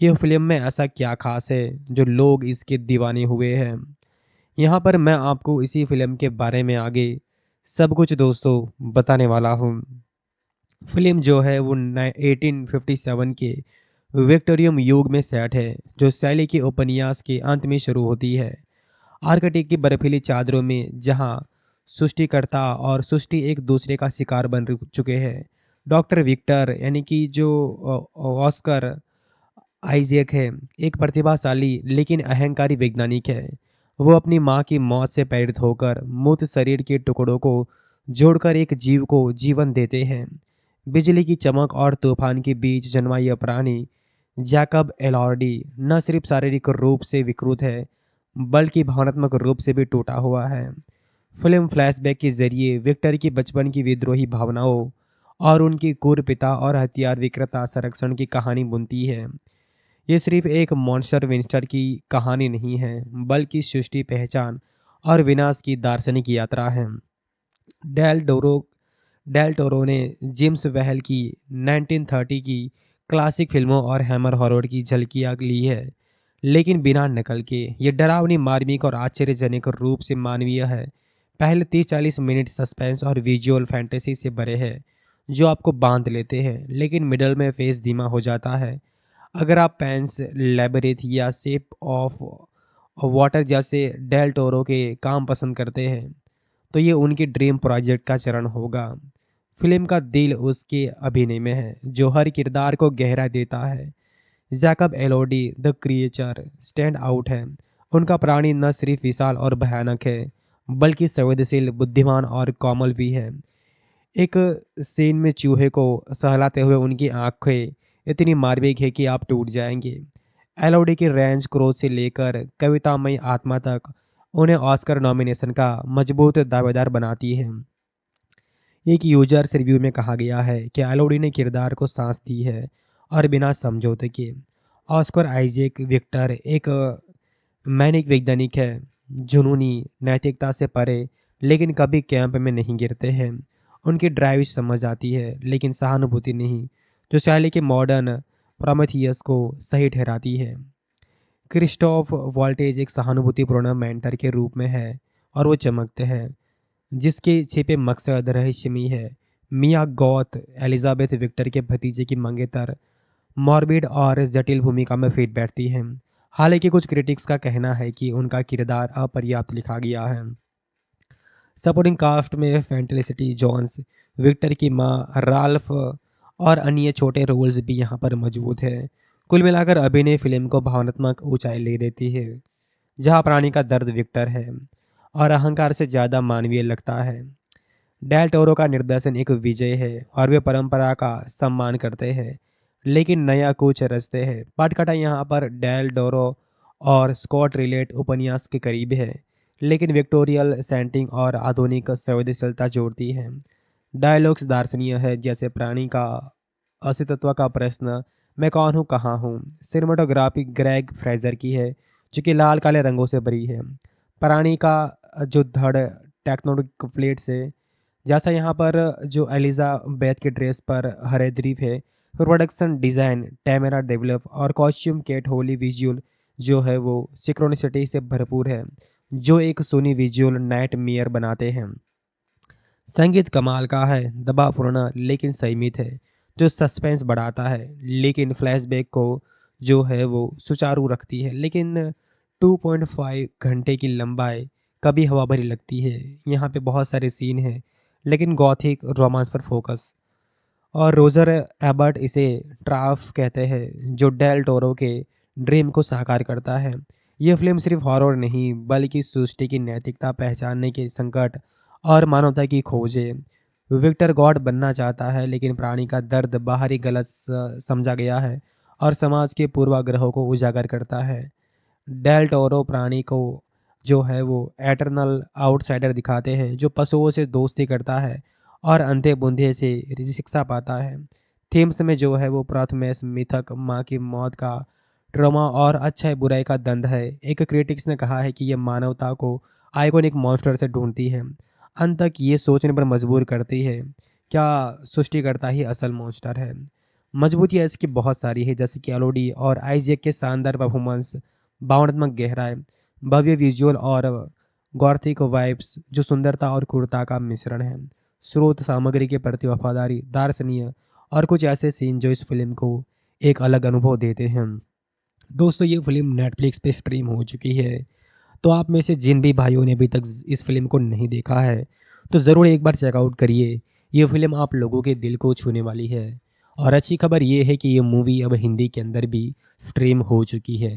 ये फ़िल्म में ऐसा क्या ख़ास है जो लोग इसके दीवाने हुए हैं। यहाँ पर मैं आपको इसी फ़िल्म के बारे में आगे सब कुछ दोस्तों बताने वाला हूँ। फ़िल्म जो है वो 1857 के विक्टोरियन युग में सेट है, जो शैली के उपन्यास के अंत में शुरू होती है। आर्कटिक की बर्फीली चादरों में जहाँ सृष्टिकर्ता और सृष्टि एक दूसरे का शिकार बन चुके हैं। डॉक्टर विक्टर यानी कि जो ऑस्कर आइजैक है, एक प्रतिभाशाली लेकिन अहंकारी वैज्ञानिक है। वो अपनी माँ की मौत से प्रेरित होकर मृत शरीर के टुकड़ों को जोड़कर एक जीव को जीवन देते हैं। बिजली की चमक और तूफान के बीच जन्मा यह प्राणी जैकब एलॉर्डी न सिर्फ शारीरिक रूप से विकृत है, बल्कि भावनात्मक रूप से भी टूटा हुआ है। फिल्म फ्लैशबैक के जरिए विक्टर की बचपन की विद्रोही भावनाओं और उनकी क्रूर पिता और हथियार विक्रेता संरक्षण की कहानी बुनती है। ये सिर्फ एक मॉन्स्टर विंस्टर की कहानी नहीं है, बल्कि सृष्टि पहचान और विनाश की दार्शनिक यात्रा है। डेल डोरो डेल टोरो ने जेम्स वेल की 1930 की क्लासिक फिल्मों और हैमर हॉरर की झलकियां ली है, लेकिन बिना नकल के। ये डरावनी, मार्मिक और आश्चर्यजनक रूप से मानवीय है। पहले 30-40 मिनट सस्पेंस और विजुअल फैंटेसी से भरे हैं, जो आपको बांध लेते हैं, लेकिन मिडल में फेस धीमा हो जाता है। अगर आप पैंस लैबरिथ या शेप ऑफ वाटर जैसे डेल टोरो के काम पसंद करते हैं, तो ये उनकी ड्रीम प्रोजेक्ट का चरण होगा। फिल्म का दिल उसके अभिनय में है, जो हर किरदार को गहरा देता है। Jacob Elordi the creature stand out है। उनका प्राणी न सिर्फ विशाल और भयानक है, बल्कि संवेदनशील, बुद्धिमान और कोमल भी है। एक सीन में चूहे को सहलाते हुए उनकी आंखें इतनी मार्मिक है कि आप टूट जाएंगे। एलओडी की रेंज क्रोध से लेकर कवितामयी आत्मा तक उन्हें ऑस्कर नॉमिनेशन का मजबूत दावेदार बनाती है। एक यूजर्स रिव्यू में कहा गया है कि एलओडी ने किरदार को सांस दी है और बिना समझौते के। ऑस्कर आइजैक विक्टर एक मैनिक वैज्ञानिक है, जुनूनी, नैतिकता से परे, लेकिन कभी कैंप में नहीं गिरते हैं। उनकी ड्राइव समझ आती है, लेकिन सहानुभूति नहीं, जो शैली के मॉडर्न प्रोमेथियस को सही ठहराती है। क्रिस्टोफ वॉल्टेज एक सहानुभूतिपूर्ण मेंटर के रूप में है और वो चमकते हैं, जिसके छिपे मकसद रहस्यमयी है। मिया गॉथ एलिजाबेथ विक्टर के भतीजे की मंगेतर मॉर्बिड और जटिल भूमिका में फिट बैठती हैं। हालांकि कुछ क्रिटिक्स का कहना है कि उनका किरदार अपर्याप्त लिखा गया है। सपोर्टिंग कास्ट में फेंटेलिसिटी जोन्स, विक्टर की मां, राल्फ और अन्य छोटे रोल्स भी यहाँ पर मौजूद हैं। कुल मिलाकर अभिनय फिल्म को भावनात्मक ऊंचाई ले देती है, जहाँ प्राणी का दर्द विक्टर है और अहंकार से ज़्यादा मानवीय लगता है। डेल टोरो का निर्देशन एक विजय है और वे परंपरा का सम्मान करते हैं, लेकिन नया कुछ रचते हैं। पटकथा यहाँ पर डेल टोरो और स्कॉट रिलेट उपन्यास के करीब है, लेकिन विक्टोरियल सेटिंग और आधुनिक संवेदनशीलता जोड़ती है। डायलॉग्स दार्शनिक है, जैसे प्राणी का अस्तित्व का प्रश्न, मैं कौन हूँ, कहाँ हूँ। सिनेमाटोग्राफी ग्रेग फ्रेजर की है, जो कि लाल काले रंगों से भरी है। प्राणी का जो धड़ टेक्नोनिक प्लेट से, जैसा यहाँ पर जो एलिजाबेथ के ड्रेस पर हरे द्रीप है। प्रोडक्शन डिज़ाइन टैमेरा डेवलप और कॉस्ट्यूम केट होली विजुअल जो है वो सिक्रोनिसिटी से भरपूर है, जो एक सोनी विजुअल नाइट मेयर बनाते हैं। संगीत कमाल का है, दबावपूर्ण लेकिन संयमित है, जो सस्पेंस बढ़ाता है, लेकिन फ्लैशबैक को जो है वो सुचारू रखती है। लेकिन 2.5 घंटे की लंबाई कभी हवा भरी लगती है। यहाँ पे बहुत सारे सीन हैं, लेकिन गॉथिक रोमांस पर फोकस। और रोजर एबर्ट इसे ट्राफ कहते हैं, जो डेल टोरो के ड्रीम को साकार करता है। यह फिल्म सिर्फ हॉरर नहीं, बल्कि सृष्टि की नैतिकता, पहचानने के संकट और मानवता की खोज है। विक्टर गॉड बनना चाहता है, लेकिन प्राणी का दर्द बाहरी गलत समझा गया है और समाज के पूर्वाग्रहों को उजागर करता है। डेल टोरो प्राणी को जो है वो एटर्नल आउटसाइडर दिखाते हैं, जो पशुओं से दोस्ती करता है और अंधे बूंदे से शिक्षा पाता है। थीम्स में जो है वो प्रथमेश मिथक, माँ की मौत का ट्रॉमा और अच्छाई बुराई का द्वंद्व है। एक क्रिटिक्स ने कहा है कि यह मानवता को आइकॉनिक मॉन्स्टर से ढूंढती है, अंत तक ये सोचने पर मजबूर करती है, क्या सृष्टिकर्ता ही असल मॉन्स्टर है। मजबूतियाँ इसकी बहुत सारी है, जैसे कि एलोडी और आइजैक के शानदार परफॉर्मेंस, भावनात्मक गहराई, भव्य विजुअल और गॉथिक वाइब्स, जो सुंदरता और क्रूरता का मिश्रण है। स्रोत सामग्री के प्रति वफादारी, दार्शनिक और कुछ ऐसे सीन जो इस फिल्म को एक अलग अनुभव देते हैं। दोस्तों, ये फिल्म नेटफ्लिक्स पे स्ट्रीम हो चुकी है, तो आप में से जिन भी भाइयों ने अभी तक इस फिल्म को नहीं देखा है, तो ज़रूर एक बार चेकआउट करिए। ये फिल्म आप लोगों के दिल को छूने वाली है। और अच्छी खबर ये है कि ये मूवी अब हिंदी के अंदर भी स्ट्रीम हो चुकी है।